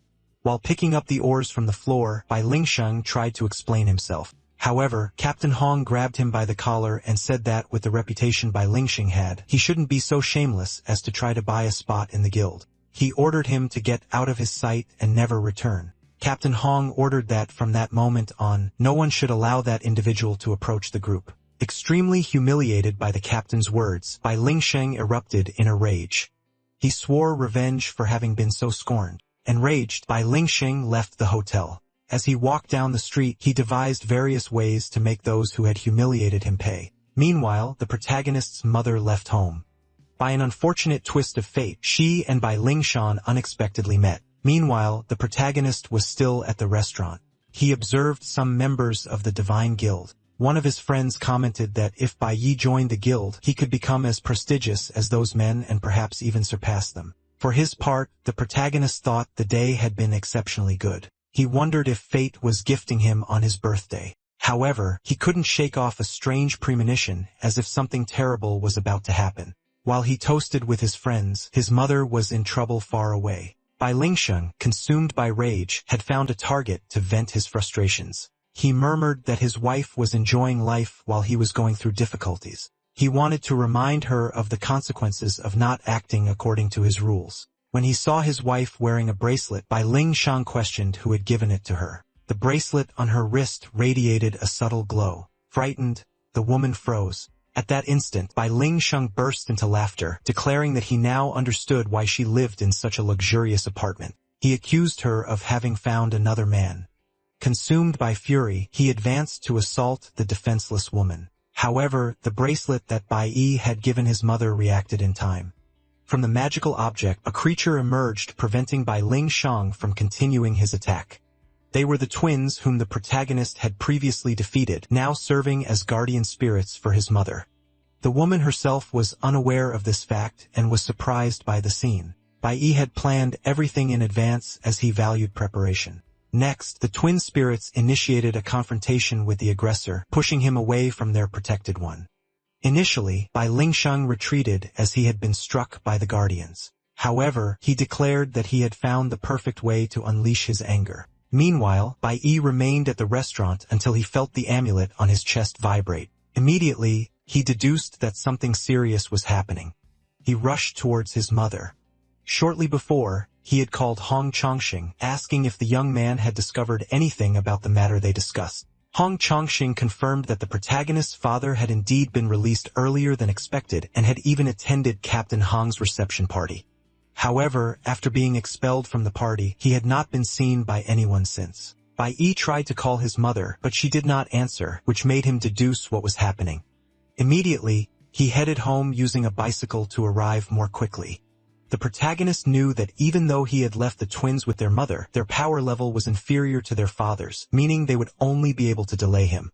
Speaker 1: While picking up the ores from the floor, Bai Lingxing tried to explain himself. However, Captain Hong grabbed him by the collar and said that with the reputation Bai Lingxing had, he shouldn't be so shameless as to try to buy a spot in the guild. He ordered him to get out of his sight and never return. Captain Hong ordered that from that moment on, no one should allow that individual to approach the group. Extremely humiliated by the captain's words, Bai Lingxing erupted in a rage. He swore revenge for having been so scorned. Enraged, Bai Lingxing left the hotel. As he walked down the street, he devised various ways to make those who had humiliated him pay. Meanwhile, the protagonist's mother left home. By an unfortunate twist of fate, she and Bai Lingxing unexpectedly met. Meanwhile, the protagonist was still at the restaurant. He observed some members of the Divine Guild. One of his friends commented that if Bai Yi joined the guild, he could become as prestigious as those men and perhaps even surpass them. For his part, the protagonist thought the day had been exceptionally good. He wondered if fate was gifting him on his birthday. However, he couldn't shake off a strange premonition, as if something terrible was about to happen. While he toasted with his friends, his mother was in trouble far away. Bai Lingxing, consumed by rage, had found a target to vent his frustrations. He murmured that his wife was enjoying life while he was going through difficulties. He wanted to remind her of the consequences of not acting according to his rules. When he saw his wife wearing a bracelet, Bai Lingxing questioned who had given it to her. The bracelet on her wrist radiated a subtle glow. Frightened, the woman froze. At that instant, Bai Lingxing burst into laughter, declaring that he now understood why she lived in such a luxurious apartment. He accused her of having found another man. Consumed by fury, he advanced to assault the defenseless woman. However, the bracelet that Bai Yi had given his mother reacted in time. From the magical object, a creature emerged, preventing Bai Lingxing from continuing his attack. They were the twins whom the protagonist had previously defeated, now serving as guardian spirits for his mother. The woman herself was unaware of this fact and was surprised by the scene. Bai Yi had planned everything in advance as he valued preparation. Next, the twin spirits initiated a confrontation with the aggressor, pushing him away from their protected one. Initially, Bai Lingxing retreated as he had been struck by the guardians. However, he declared that he had found the perfect way to unleash his anger. Meanwhile, Bai Yi remained at the restaurant until he felt the amulet on his chest vibrate. Immediately, he deduced that something serious was happening. He rushed towards his mother. Shortly before, he had called Hong Chongqing, asking if the young man had discovered anything about the matter they discussed. Hong Chongqing confirmed that the protagonist's father had indeed been released earlier than expected and had even attended Captain Hong's reception party. However, after being expelled from the party, he had not been seen by anyone since. Bai Yi tried to call his mother, but she did not answer, which made him deduce what was happening. Immediately, He headed home using a bicycle to arrive more quickly. The protagonist knew that even though he had left the twins with their mother, their power level was inferior to their father's, meaning they would only be able to delay him.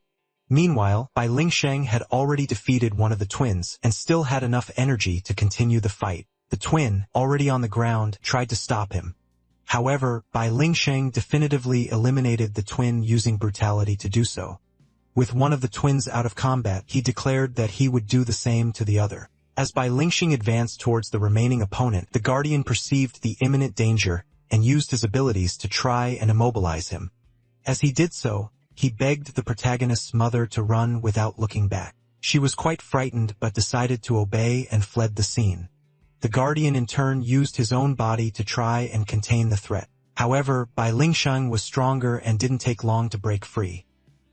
Speaker 1: Meanwhile, Bai Lingsheng had already defeated one of the twins and still had enough energy to continue the fight. The twin, already on the ground, tried to stop him. However, Bai Lingsheng definitively eliminated the twin using brutality to do so. With one of the twins out of combat, he declared that he would do the same to the other. As Bai Lingsheng advanced towards the remaining opponent, the Guardian perceived the imminent danger and used his abilities to try and immobilize him. As he did so, he begged the protagonist's mother to run without looking back. She was quite frightened but decided to obey and fled the scene. The Guardian in turn used his own body to try and contain the threat. However, Bai Lingsheng was stronger and didn't take long to break free.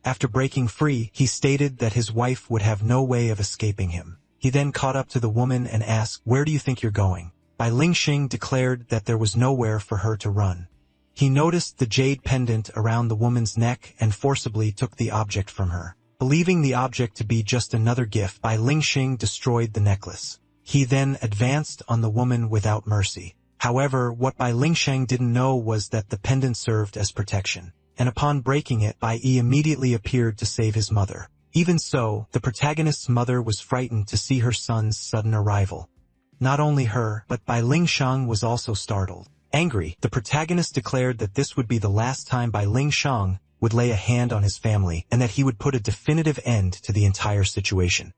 Speaker 1: After breaking free, he stated that his wife would have no way of escaping him. He then caught up to the woman and asked, "Where do you think you're going?" Bai Lingsheng declared that there was nowhere for her to run. He noticed the jade pendant around the woman's neck and forcibly took the object from her. Believing the object to be just another gift, Bai Lingsheng destroyed the necklace. He then advanced on the woman without mercy. However, what Bai Lingsheng didn't know was that the pendant served as protection, and upon breaking it, Bai Yi immediately appeared to save his mother. Even so, the protagonist's mother was frightened to see her son's sudden arrival. Not only her, but Bai Lingsheng was also startled. Angry, the protagonist declared that this would be the last time Bai Lingsheng would lay a hand on his family and that he would put a definitive end to the entire situation.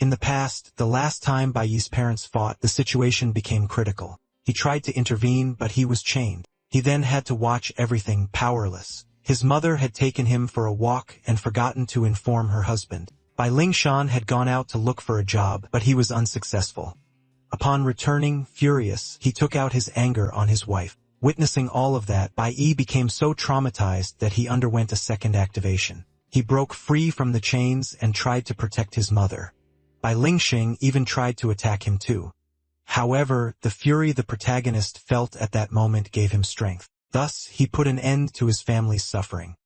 Speaker 1: In the past, the last time Bai Yi's parents fought, the situation became critical. He tried to intervene, but he was chained. He then had to watch everything, powerless. His mother had taken him for a walk and forgotten to inform her husband. Bai Lingshan had gone out to look for a job, but he was unsuccessful. Upon returning, furious, he took out his anger on his wife. Witnessing all of that, Bai Yi became so traumatized that he underwent a second activation. He broke free from the chains and tried to protect his mother. Bai Lingxing even tried to attack him too. However, the fury the protagonist felt at that moment gave him strength. Thus, he put an end to his family's suffering.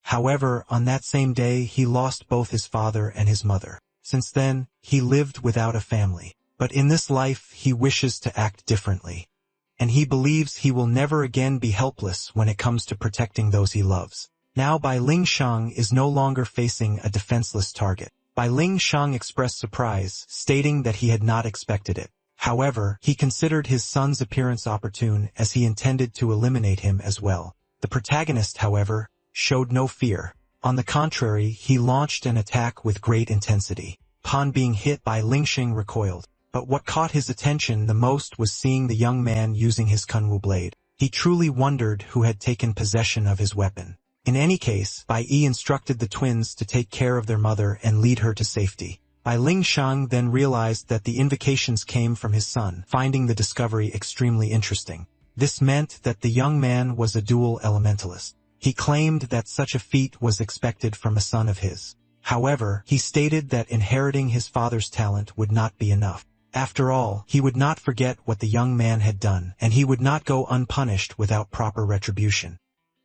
Speaker 1: However, on that same day, he lost both his father and his mother. Since then, he lived without a family. But in this life, he wishes to act differently. And he believes he will never again be helpless when it comes to protecting those he loves. Now Bai Lingshang is no longer facing a defenseless target. Bai Lingshang expressed surprise, stating that he had not expected it. However, he considered his son's appearance opportune as he intended to eliminate him as well. The protagonist, however, showed no fear. On the contrary, he launched an attack with great intensity. Upon being hit, Bai Lingxing recoiled. But what caught his attention the most was seeing the young man using his Kunwu blade. He truly wondered who had taken possession of his weapon. In any case, Bai Yi instructed the twins to take care of their mother and lead her to safety. Bai Lingshang then realized that the invocations came from his son, finding the discovery extremely interesting. This meant that the young man was a dual elementalist. He claimed that such a feat was expected from a son of his. However, he stated that inheriting his father's talent would not be enough. After all, he would not forget what the young man had done, and he would not go unpunished without proper retribution.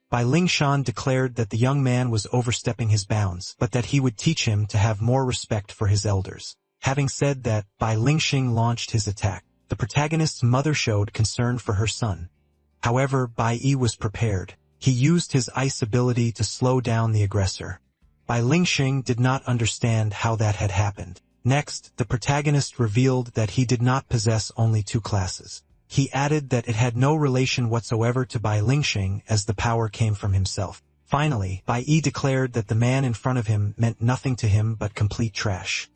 Speaker 1: Bai Lingshan declared that the young man was overstepping his bounds, but that he would teach him to have more respect for his elders. Having said that, Bai Lingxing launched his attack. The protagonist's mother showed concern for her son. However, Bai Yi was prepared. He used his ice ability to slow down the aggressor. Bai Lingxing did not understand how that had happened. Next, the protagonist revealed that he did not possess only two classes. He added that it had no relation whatsoever to Bai Lingxing as the power came from himself. Finally, Bai Yi declared that the man in front of him meant nothing to him but complete trash.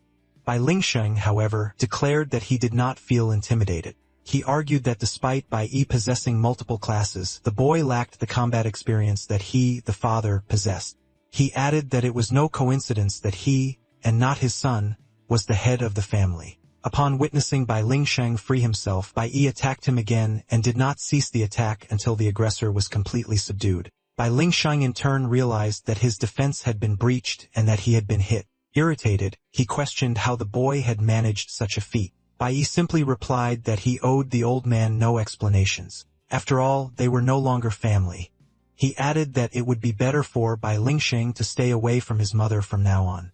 Speaker 1: Bai Lingxing, however, declared that he did not feel intimidated. He argued that despite Bai Yi possessing multiple classes, the boy lacked the combat experience that he, the father, possessed. He added that it was no coincidence that he, and not his son, was the head of the family. Upon witnessing Bai Lingshang free himself, Bai Yi attacked him again and did not cease the attack until the aggressor was completely subdued. Bai Lingshang in turn realized that his defense had been breached and that he had been hit. Irritated, he questioned how the boy had managed such a feat. Bai Yi simply replied that he owed the old man no explanations. After all, they were no longer family. He added that it would be better for Bai Lingshang to stay away from his mother from now on.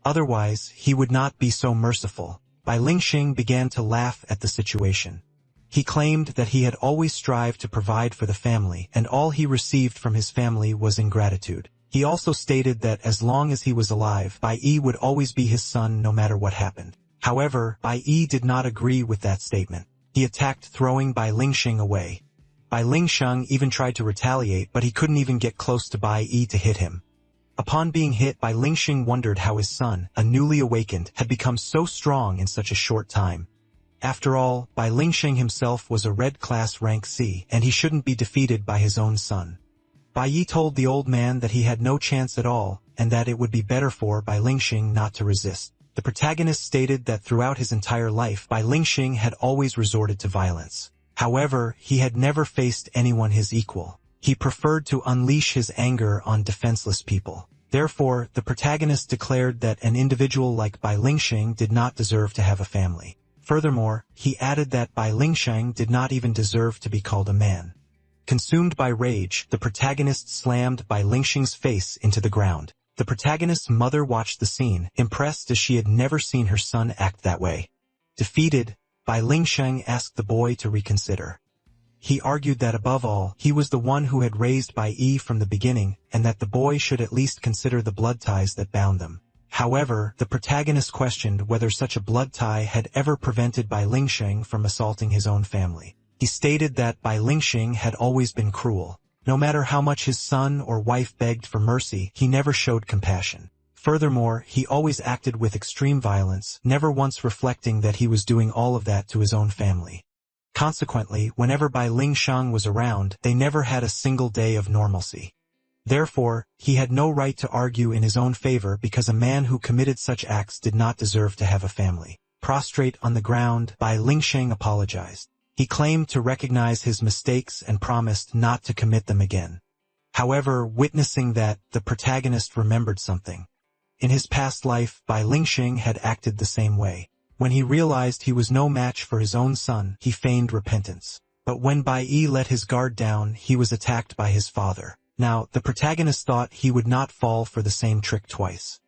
Speaker 1: Otherwise, he would not be so merciful. Bai Lingxing began to laugh at the situation. He claimed that he had always strived to provide for the family, and all he received from his family was ingratitude. He also stated that as long as he was alive, Bai Yi would always be his son no matter what happened. However, Bai Yi did not agree with that statement. He attacked, throwing Bai Lingxing away. Bai Lingxing even tried to retaliate, but he couldn't even get close to Bai Yi to hit him. Upon being hit, Bai Lingxing wondered how his son, a newly awakened, had become so strong in such a short time. After all, Bai Lingxing himself was a red class rank C, and he shouldn't be defeated by his own son. Bai Yi told the old man that he had no chance at all, and that it would be better for Bai Lingxing not to resist. The protagonist stated that throughout his entire life, Bai Lingxing had always resorted to violence. However, he had never faced anyone his equal. He preferred to unleash his anger on defenseless people. Therefore, the protagonist declared that an individual like Bai Lingxing did not deserve to have a family. Furthermore, he added that Bai Lingxing did not even deserve to be called a man. Consumed by rage, the protagonist slammed Bai Lingxing's face into the ground. The protagonist's mother watched the scene, impressed as she had never seen her son act that way. Defeated, Bai Lingxing asked the boy to reconsider. He argued that above all, he was the one who had raised Bai Yi from the beginning, and that the boy should at least consider the blood ties that bound them. However, the protagonist questioned whether such a blood tie had ever prevented Bai Lingxing from assaulting his own family. He stated that Bai Lingxing had always been cruel. No matter how much his son or wife begged for mercy, he never showed compassion. Furthermore, he always acted with extreme violence, never once reflecting that he was doing all of that to his own family. Consequently, whenever Bai Lingxing was around, they never had a single day of normalcy. Therefore, he had no right to argue in his own favor because a man who committed such acts did not deserve to have a family. Prostrate on the ground, Bai Lingxing apologized. He claimed to recognize his mistakes and promised not to commit them again. However, witnessing that, the protagonist remembered something. In his past life, Bai Lingxing had acted the same way. When he realized he was no match for his own son, he feigned repentance. But when Bai Yi let his guard down, he was attacked by his father. Now, the protagonist thought he would not fall for the same trick twice.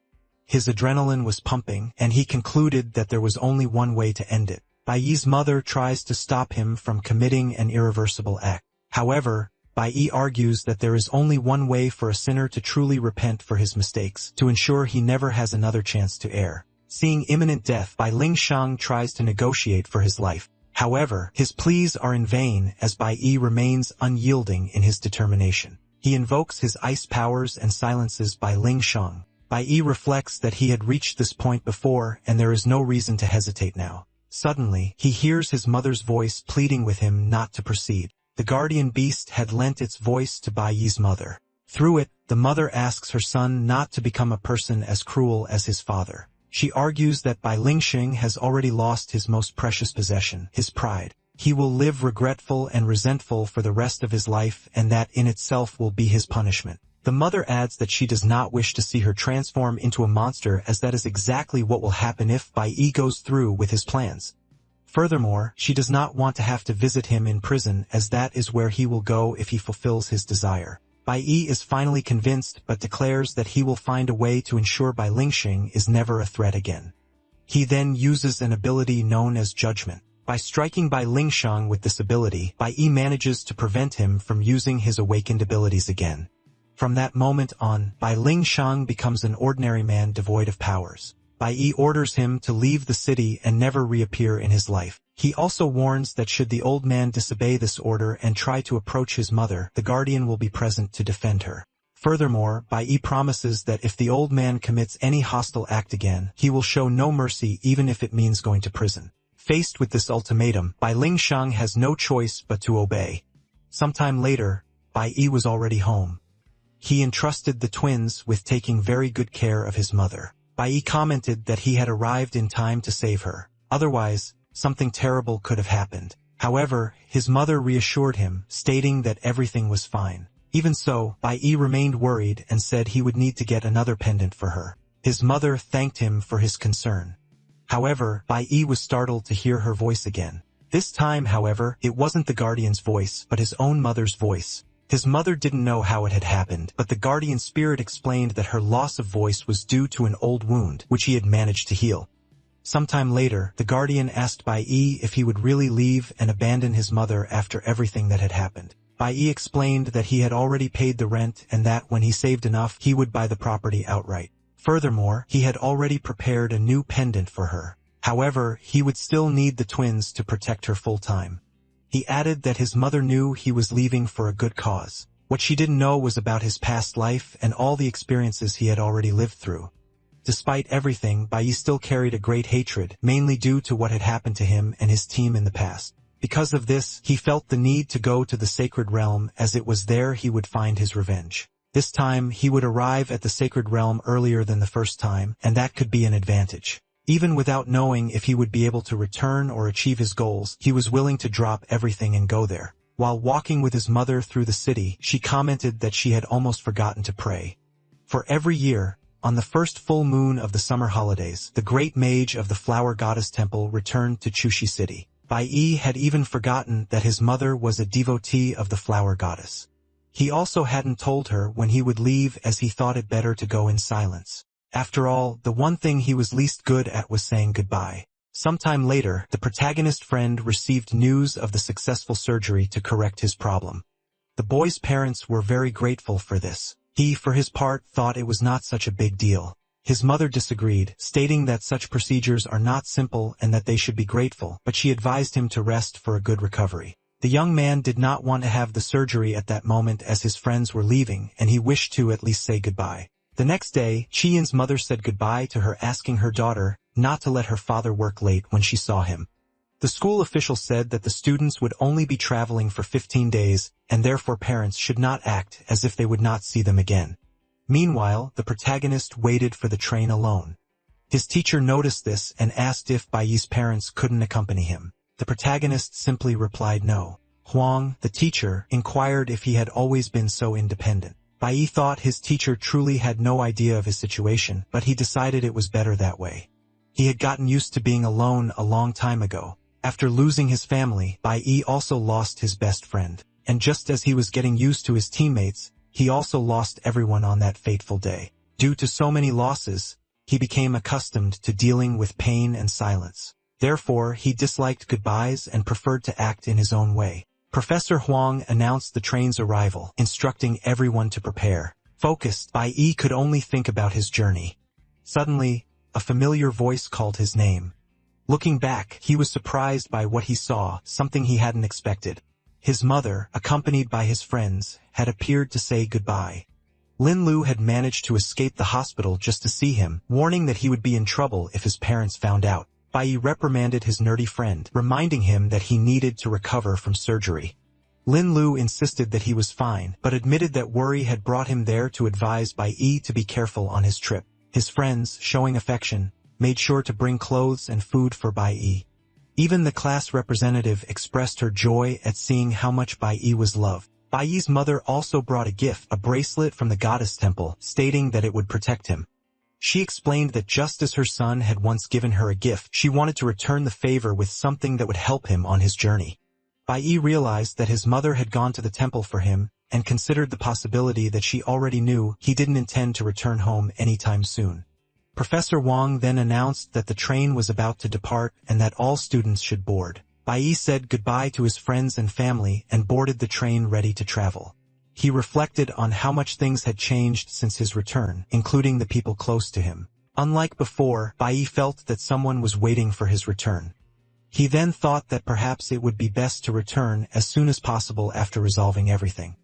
Speaker 1: His adrenaline was pumping, and he concluded that there was only one way to end it. Bai Yi's mother tries to stop him from committing an irreversible act. However, Bai Yi argues that there is only one way for a sinner to truly repent for his mistakes, to ensure he never has another chance to err. Seeing imminent death, Bai Lingxing tries to negotiate for his life. However, his pleas are in vain as Bai Yi remains unyielding in his determination. He invokes his ice powers and silences Bai Lingxing. Bai Yi reflects that he had reached this point before and there is no reason to hesitate now. Suddenly, he hears his mother's voice pleading with him not to proceed. The guardian beast had lent its voice to Bai Yi's mother. Through it, the mother asks her son not to become a person as cruel as his father. She argues that Bai Lingxing has already lost his most precious possession, his pride. He will live regretful and resentful for the rest of his life, and that in itself will be his punishment. The mother adds that she does not wish to see her transform into a monster, as that is exactly what will happen if Bai Yi goes through with his plans. Furthermore, she does not want to have to visit him in prison, as that is where he will go if he fulfills his desire. Bai Yi is finally convinced but declares that he will find a way to ensure Bai Lingxing is never a threat again. He then uses an ability known as Judgment. By striking Bai Lingxing with this ability, Bai Yi manages to prevent him from using his awakened abilities again. From that moment on, Bai Lingxing becomes an ordinary man devoid of powers. Bai Yi orders him to leave the city and never reappear in his life. He also warns that should the old man disobey this order and try to approach his mother, the guardian will be present to defend her. Furthermore, Bai Yi promises that if the old man commits any hostile act again, he will show no mercy even if it means going to prison. Faced with this ultimatum, Bai Lingxing has no choice but to obey. Sometime later, Bai Yi was already home. He entrusted the twins with taking very good care of his mother. Bai Yi commented that he had arrived in time to save her. Otherwise, something terrible could have happened. However, his mother reassured him, stating that everything was fine. Even so, Bai Yi remained worried and said he would need to get another pendant for her. His mother thanked him for his concern. However, Bai Yi was startled to hear her voice again. This time, however, it wasn't the guardian's voice, but his own mother's voice. His mother didn't know how it had happened, but the guardian spirit explained that her loss of voice was due to an old wound, which he had managed to heal. Sometime later, the guardian asked Bai Yi if he would really leave and abandon his mother after everything that had happened. Bai Yi explained that he had already paid the rent and that when he saved enough, he would buy the property outright. Furthermore, he had already prepared a new pendant for her. However, he would still need the twins to protect her full-time. He added that his mother knew he was leaving for a good cause. What she didn't know was about his past life and all the experiences he had already lived through. Despite everything, Bai Yi still carried a great hatred, mainly due to what had happened to him and his team in the past. Because of this, he felt the need to go to the sacred realm as it was there he would find his revenge. This time, he would arrive at the sacred realm earlier than the first time, and that could be an advantage. Even without knowing if he would be able to return or achieve his goals, he was willing to drop everything and go there. While walking with his mother through the city, she commented that she had almost forgotten to pray. For every year, on the first full moon of the summer holidays, the great mage of the flower goddess temple returned to Chushi City. Bai Yi had even forgotten that his mother was a devotee of the flower goddess. He also hadn't told her when he would leave as he thought it better to go in silence. After all, the one thing he was least good at was saying goodbye. Sometime later, the protagonist friend received news of the successful surgery to correct his problem. The boy's parents were very grateful for this. He, for his part, thought it was not such a big deal. His mother disagreed, stating that such procedures are not simple and that they should be grateful, but she advised him to rest for a good recovery. The young man did not want to have the surgery at that moment as his friends were leaving, and he wished to at least say goodbye. The next day, Chiyin's mother said goodbye to her, asking her daughter not to let her father work late when she saw him. The school official said that the students would only be traveling for 15 days, and therefore parents should not act as if they would not see them again. Meanwhile, the protagonist waited for the train alone. His teacher noticed this and asked if Bai Yi's parents couldn't accompany him. The protagonist simply replied no. Huang, the teacher, inquired if he had always been so independent. Bai Yi thought his teacher truly had no idea of his situation, but he decided it was better that way. He had gotten used to being alone a long time ago. After losing his family, Bai Yi also lost his best friend. And just as he was getting used to his teammates, he also lost everyone on that fateful day. Due to so many losses, he became accustomed to dealing with pain and silence. Therefore, he disliked goodbyes and preferred to act in his own way. Professor Huang announced the train's arrival, instructing everyone to prepare. Focused, Bai Yi could only think about his journey. Suddenly, a familiar voice called his name. Looking back, he was surprised by what he saw, something he hadn't expected. His mother, accompanied by his friends, had appeared to say goodbye. Lin Lu had managed to escape the hospital just to see him, warning that he would be in trouble if his parents found out. Bai Yi reprimanded his nerdy friend, reminding him that he needed to recover from surgery. Lin Lu insisted that he was fine, but admitted that worry had brought him there to advise Bai Yi to be careful on his trip. His friends, showing affection, made sure to bring clothes and food for Bai Yi. Even the class representative expressed her joy at seeing how much Bai Yi was loved. Bai Yi's mother also brought a gift, a bracelet from the goddess temple, stating that it would protect him. She explained that just as her son had once given her a gift, she wanted to return the favor with something that would help him on his journey. Bai Yi realized that his mother had gone to the temple for him, and considered the possibility that she already knew he didn't intend to return home anytime soon. Professor Wang then announced that the train was about to depart and that all students should board. Bai Yi said goodbye to his friends and family and boarded the train ready to travel. He reflected on how much things had changed since his return, including the people close to him. Unlike before, Bai Yi felt that someone was waiting for his return. He then thought that perhaps it would be best to return as soon as possible after resolving everything.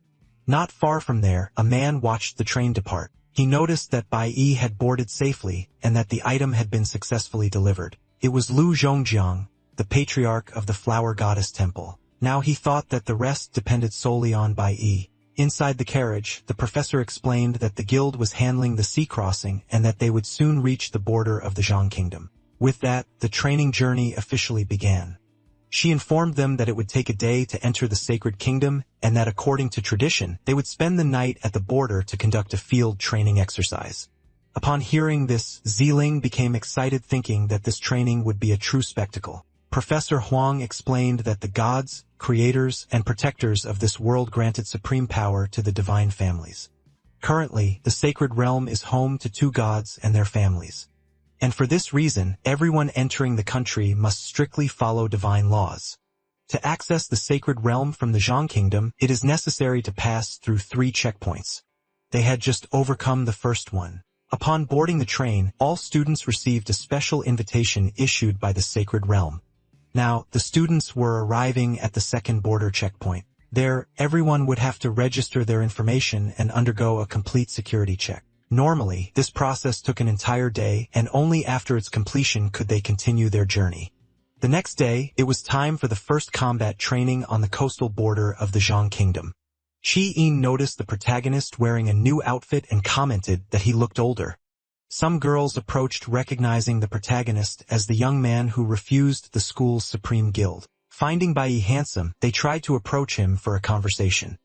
Speaker 1: Not far from there, a man watched the train depart. He noticed that Bai Yi had boarded safely and that the item had been successfully delivered. It was Lu Zhongjiang, the patriarch of the flower goddess temple. Now he thought that the rest depended solely on Bai Yi. Inside the carriage, the professor explained that the guild was handling the sea crossing and that they would soon reach the border of the Zhang kingdom. With that, the training journey officially began. She informed them that it would take a day to enter the sacred kingdom and that according to tradition, they would spend the night at the border to conduct a field training exercise. Upon hearing this, Ziling became excited, thinking that this training would be a true spectacle. Professor Huang explained that the gods, creators, and protectors of this world granted supreme power to the divine families. Currently, the sacred realm is home to 2 gods and their families. and for this reason, everyone entering the country must strictly follow divine laws. To access the sacred realm from the Zhang Kingdom, it is necessary to pass through 3 checkpoints. They had just overcome the first one. Upon boarding the train, all students received a special invitation issued by the sacred realm. Now, the students were arriving at the second border checkpoint. There, everyone would have to register their information and undergo a complete security check. Normally, this process took an entire day, and only after its completion could they continue their journey. The next day, it was time for the first combat training on the coastal border of the Zhang Kingdom. Chi-in noticed the protagonist wearing a new outfit and commented that he looked older. Some girls approached, recognizing the protagonist as the young man who refused the school's supreme guild. Finding Bai Yi handsome, they tried to approach him for a conversation.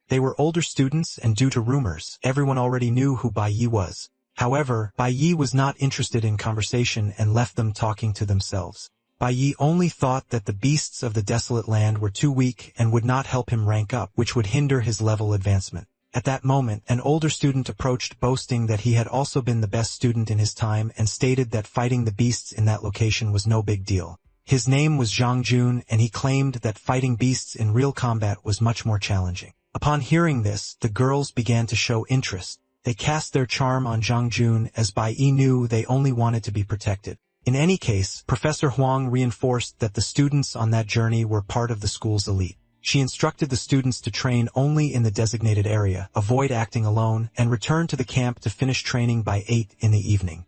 Speaker 1: They were older students, and due to rumors, everyone already knew who Bai Yi was. However, Bai Yi was not interested in conversation and left them talking to themselves. Bai Yi only thought that the beasts of the desolate land were too weak and would not help him rank up, which would hinder his level advancement. At that moment, an older student approached, boasting that he had also been the best student in his time and stated that fighting the beasts in that location was no big deal. His name was Zhang Jun, and he claimed that fighting beasts in real combat was much more challenging. Upon hearing this, the girls began to show interest. They cast their charm on Zhang Jun, as Bai Yi knew they only wanted to be protected. In any case, Professor Huang reinforced that the students on that journey were part of the school's elite. She instructed the students to train only in the designated area, avoid acting alone, and return to the camp to finish training by 8 in the evening.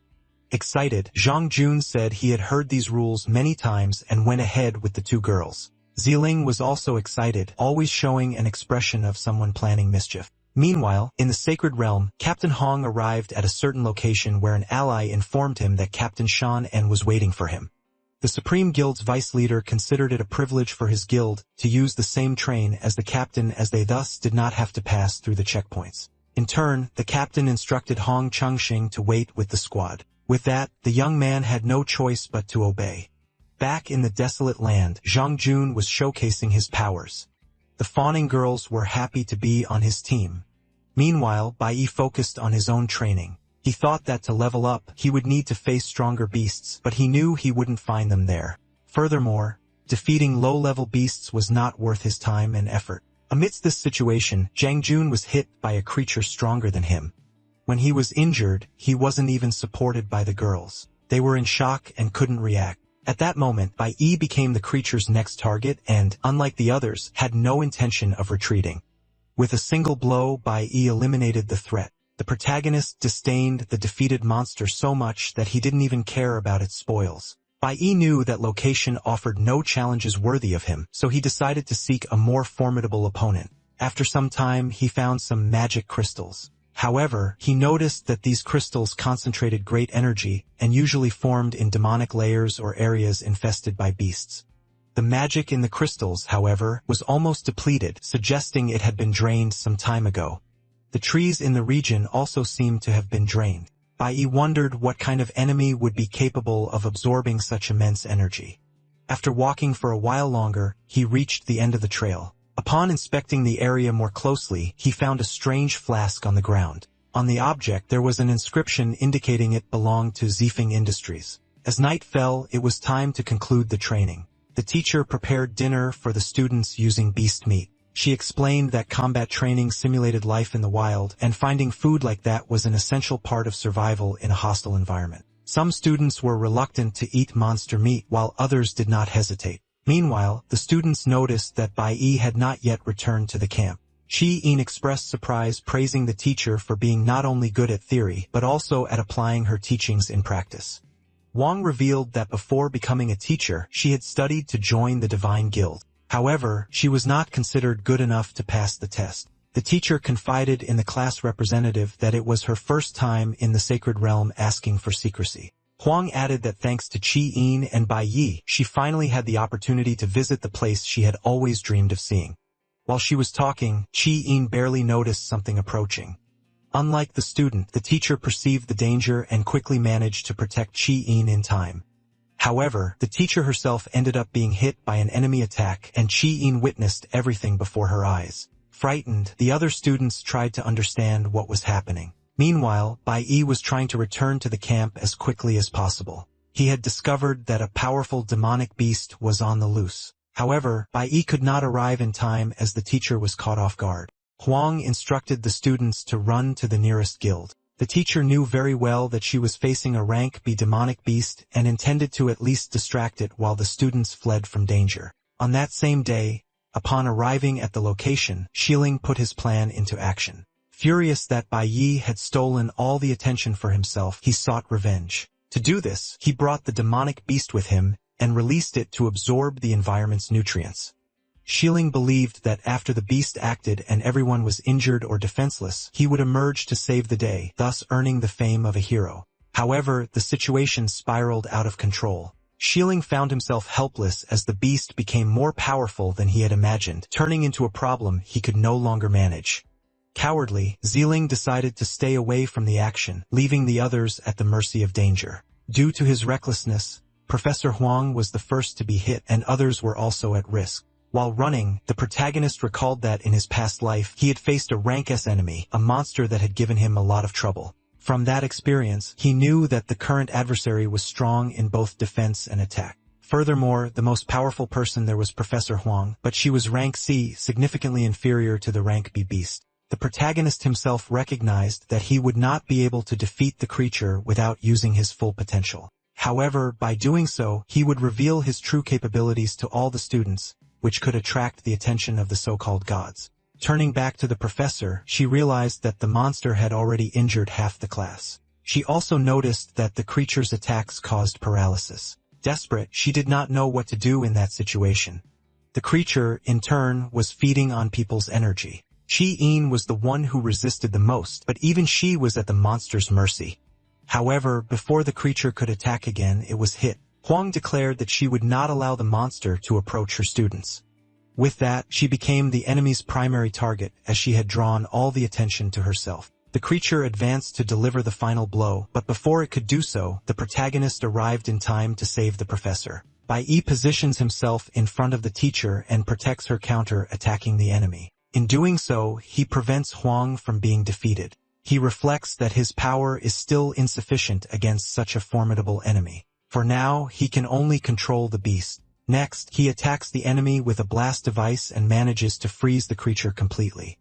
Speaker 1: Excited, Zhang Jun said he had heard these rules many times and went ahead with the 2 girls. Ziling was also excited, always showing an expression of someone planning mischief. Meanwhile, in the sacred realm, Captain Hong arrived at a certain location where an ally informed him that Captain Shan En was waiting for him. The Supreme Guild's vice leader considered it a privilege for his guild to use the same train as the captain, as they thus did not have to pass through the checkpoints. In turn, the captain instructed Hong Changxing to wait with the squad. With that, the young man had no choice but to obey. Back in the desolate land, Zhang Jun was showcasing his powers. The fawning girls were happy to be on his team. Meanwhile, Bai Yi focused on his own training. He thought that to level up, he would need to face stronger beasts, but he knew he wouldn't find them there. Furthermore, defeating low-level beasts was not worth his time and effort. Amidst this situation, Zhang Jun was hit by a creature stronger than him. When he was injured, he wasn't even supported by the girls. They were in shock and couldn't react. At that moment, Bai Yi became the creature's next target and, unlike the others, had no intention of retreating. With a single blow, Bai Yi eliminated the threat. The protagonist disdained the defeated monster so much that he didn't even care about its spoils. Bai Yi knew that location offered no challenges worthy of him, so he decided to seek a more formidable opponent. After some time, he found some magic crystals. However, he noticed that these crystals concentrated great energy and usually formed in demonic layers or areas infested by beasts. The magic in the crystals, however, was almost depleted, suggesting it had been drained some time ago. The trees in the region also seemed to have been drained. Bai Yi wondered what kind of enemy would be capable of absorbing such immense energy. After walking for a while longer, he reached the end of the trail. Upon inspecting the area more closely, he found a strange flask on the ground. On the object there was an inscription indicating it belonged to Zifeng Industries. As night fell, it was time to conclude the training. The teacher prepared dinner for the students using beast meat. She explained that combat training simulated life in the wild, and finding food like that was an essential part of survival in a hostile environment. Some students were reluctant to eat monster meat, while others did not hesitate. Meanwhile, the students noticed that Bai Yi had not yet returned to the camp. Chi-in expressed surprise, praising the teacher for being not only good at theory, but also at applying her teachings in practice. Wang revealed that before becoming a teacher, she had studied to join the Divine Guild. However, she was not considered good enough to pass the test. The teacher confided in the class representative that it was her first time in the sacred realm asking for secrecy. Huang added that thanks to Chi-in and Bai Yi, she finally had the opportunity to visit the place she had always dreamed of seeing. While she was talking, Chi-in barely noticed something approaching. Unlike the student, the teacher perceived the danger and quickly managed to protect Chi-in in time. However, the teacher herself ended up being hit by an enemy attack, and Chi-in witnessed everything before her eyes. Frightened, the other students tried to understand what was happening. Meanwhile, Bai Yi was trying to return to the camp as quickly as possible. He had discovered that a powerful demonic beast was on the loose. However, Bai Yi could not arrive in time as the teacher was caught off guard. Huang instructed the students to run to the nearest guild. The teacher knew very well that she was facing a rank B demonic beast and intended to at least distract it while the students fled from danger. On that same day, upon arriving at the location, Xiling put his plan into action. Furious that Bai Yi had stolen all the attention for himself, he sought revenge. To do this, he brought the demonic beast with him and released it to absorb the environment's nutrients. Xiling believed that after the beast acted and everyone was injured or defenseless, he would emerge to save the day, thus earning the fame of a hero. However, the situation spiraled out of control. Xiling found himself helpless as the beast became more powerful than he had imagined, turning into a problem he could no longer manage. Cowardly, Xiling decided to stay away from the action, leaving the others at the mercy of danger. Due to his recklessness, Professor Huang was the first to be hit and others were also at risk. While running, the protagonist recalled that in his past life, he had faced a rank S enemy, a monster that had given him a lot of trouble. From that experience, he knew that the current adversary was strong in both defense and attack. Furthermore, the most powerful person there was Professor Huang, but she was rank C, significantly inferior to the rank B beast. The protagonist himself recognized that he would not be able to defeat the creature without using his full potential. However, by doing so, he would reveal his true capabilities to all the students, which could attract the attention of the so-called gods. Turning back to the professor, she realized that the monster had already injured half the class. She also noticed that the creature's attacks caused paralysis. Desperate, she did not know what to do in that situation. The creature, in turn, was feeding on people's energy. Shi-In was the one who resisted the most, but even she was at the monster's mercy. However, before the creature could attack again, it was hit. Huang declared that she would not allow the monster to approach her students. With that, she became the enemy's primary target, as she had drawn all the attention to herself. The creature advanced to deliver the final blow, but before it could do so, the protagonist arrived in time to save the professor. Bai Yi positions himself in front of the teacher and protects her counter-attacking the enemy. In doing so, he prevents Huang from being defeated. He reflects that his power is still insufficient against such a formidable enemy. For now, he can only control the beast. Next, he attacks the enemy with a blast device and manages to freeze the creature completely.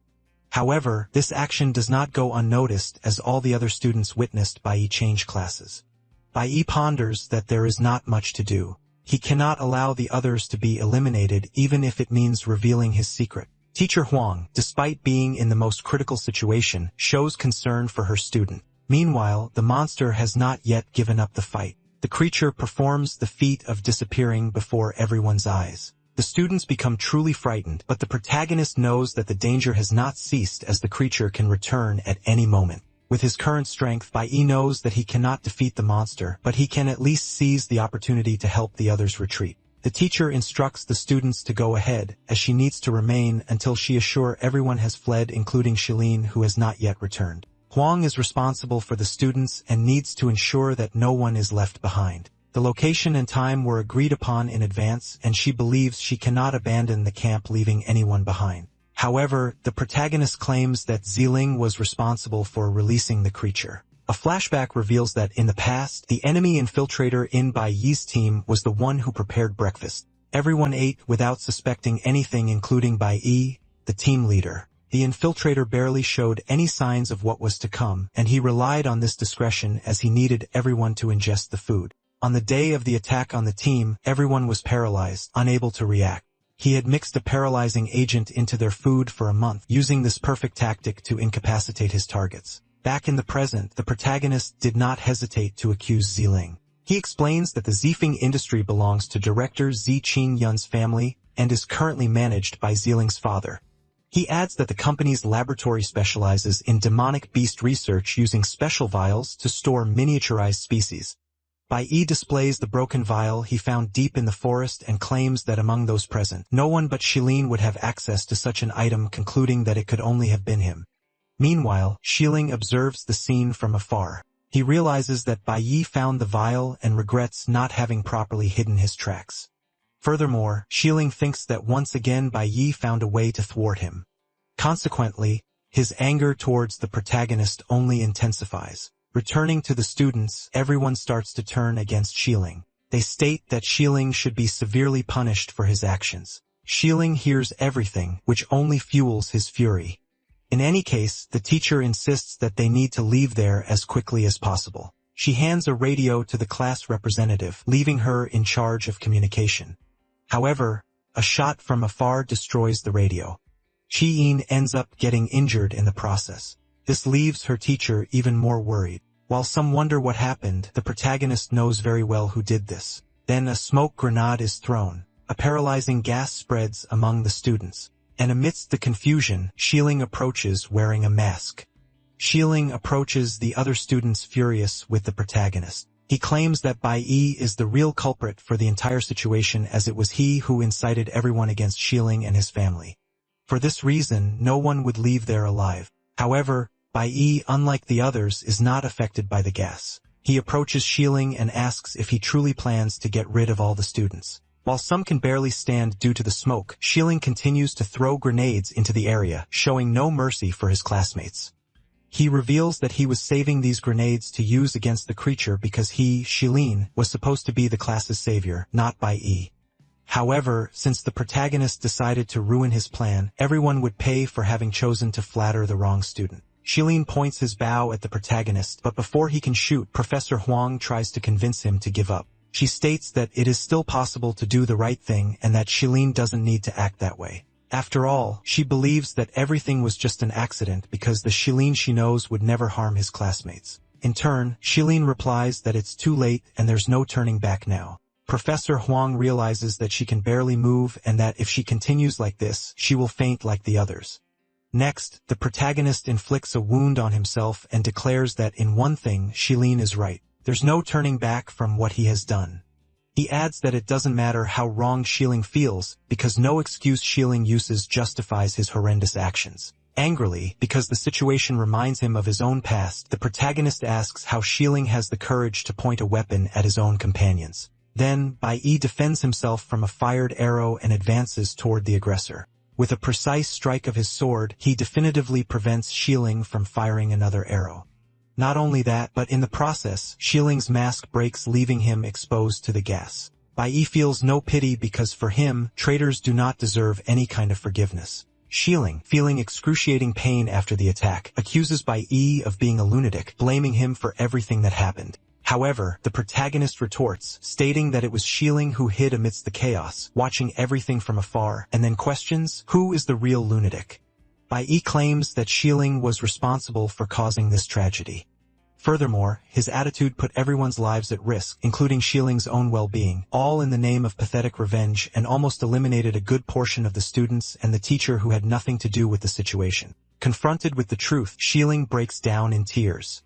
Speaker 1: However, this action does not go unnoticed as all the other students witnessed Bai Yi change classes. Bai Yi ponders that there is not much to do. He cannot allow the others to be eliminated even if it means revealing his secret. Teacher Huang, despite being in the most critical situation, shows concern for her student. Meanwhile, the monster has not yet given up the fight. The creature performs the feat of disappearing before everyone's eyes. The students become truly frightened, but the protagonist knows that the danger has not ceased as the creature can return at any moment. With his current strength, Bai Yi knows that he cannot defeat the monster, but he can at least seize the opportunity to help the others retreat. The teacher instructs the students to go ahead, as she needs to remain until she assures everyone has fled, including Xiling, who has not yet returned. Huang is responsible for the students and needs to ensure that no one is left behind. The location and time were agreed upon in advance, and she believes she cannot abandon the camp leaving anyone behind. However, the protagonist claims that Xiling was responsible for releasing the creature. A flashback reveals that in the past, the enemy infiltrator in Bai Yi's team was the one who prepared breakfast. Everyone ate without suspecting anything, including Bai Yi, the team leader. The infiltrator barely showed any signs of what was to come, and he relied on this discretion as he needed everyone to ingest the food. On the day of the attack on the team, everyone was paralyzed, unable to react. He had mixed a paralyzing agent into their food for a month, using this perfect tactic to incapacitate his targets. Back in the present, the protagonist did not hesitate to accuse Xiling. He explains that the Zifeng industry belongs to director Zi Qingyun's family and is currently managed by Xiling's father. He adds that the company's laboratory specializes in demonic beast research using special vials to store miniaturized species. Bai Yi displays the broken vial he found deep in the forest and claims that among those present, no one but Xiling would have access to such an item, concluding that it could only have been him. Meanwhile, Xiling observes the scene from afar. He realizes that Bai Yi found the vial and regrets not having properly hidden his tracks. Furthermore, Xiling thinks that once again Bai Yi found a way to thwart him. Consequently, his anger towards the protagonist only intensifies. Returning to the students, everyone starts to turn against Shilling. They state that Shilling should be severely punished for his actions. Shilling hears everything, which only fuels his fury. In any case, the teacher insists that they need to leave there as quickly as possible. She hands a radio to the class representative, leaving her in charge of communication. However, a shot from afar destroys the radio. Shi-in ends up getting injured in the process. This leaves her teacher even more worried. While some wonder what happened, the protagonist knows very well who did this. Then a smoke grenade is thrown. A paralyzing gas spreads among the students. And amidst the confusion, Shilling approaches wearing a mask. Shilling approaches the other students furious with the protagonist. He claims that Bai Yi is the real culprit for the entire situation, as it was he who incited everyone against Shilling and his family. For this reason, no one would leave there alive. However, Bai Yi, unlike the others, is not affected by the gas. He approaches Shilling and asks if he truly plans to get rid of all the students. While some can barely stand due to the smoke, Shilling continues to throw grenades into the area, showing no mercy for his classmates. He reveals that he was saving these grenades to use against the creature because he, Shilin, was supposed to be the class's savior, not Bai Yi. However, since the protagonist decided to ruin his plan, everyone would pay for having chosen to flatter the wrong student. Shilin points his bow at the protagonist, but before he can shoot, Professor Huang tries to convince him to give up. She states that it is still possible to do the right thing and that Shilin doesn't need to act that way. After all, she believes that everything was just an accident because the Shilin she knows would never harm his classmates. In turn, Shilin replies that it's too late and there's no turning back now. Professor Huang realizes that she can barely move and that if she continues like this, she will faint like the others. Next, the protagonist inflicts a wound on himself and declares that in one thing, Shilin is right. There's no turning back from what he has done. He adds that it doesn't matter how wrong Shilling feels, because no excuse Shilling uses justifies his horrendous actions. Angrily, because the situation reminds him of his own past, the protagonist asks how Shilling has the courage to point a weapon at his own companions. Then, Bai Yi defends himself from a fired arrow and advances toward the aggressor. With a precise strike of his sword, he definitively prevents Shilling from firing another arrow. Not only that, but in the process, Shilling's mask breaks, leaving him exposed to the gas. Bai Yi feels no pity because for him, traitors do not deserve any kind of forgiveness. Shilling, feeling excruciating pain after the attack, accuses Bai Yi of being a lunatic, blaming him for everything that happened. However, the protagonist retorts, stating that it was Shilling who hid amidst the chaos, watching everything from afar, and then questions, who is the real lunatic? Bai Yi claims that Shilling was responsible for causing this tragedy. Furthermore, his attitude put everyone's lives at risk, including Shilling's own well-being, all in the name of pathetic revenge, and almost eliminated a good portion of the students and the teacher who had nothing to do with the situation. Confronted with the truth, Shilling breaks down in tears.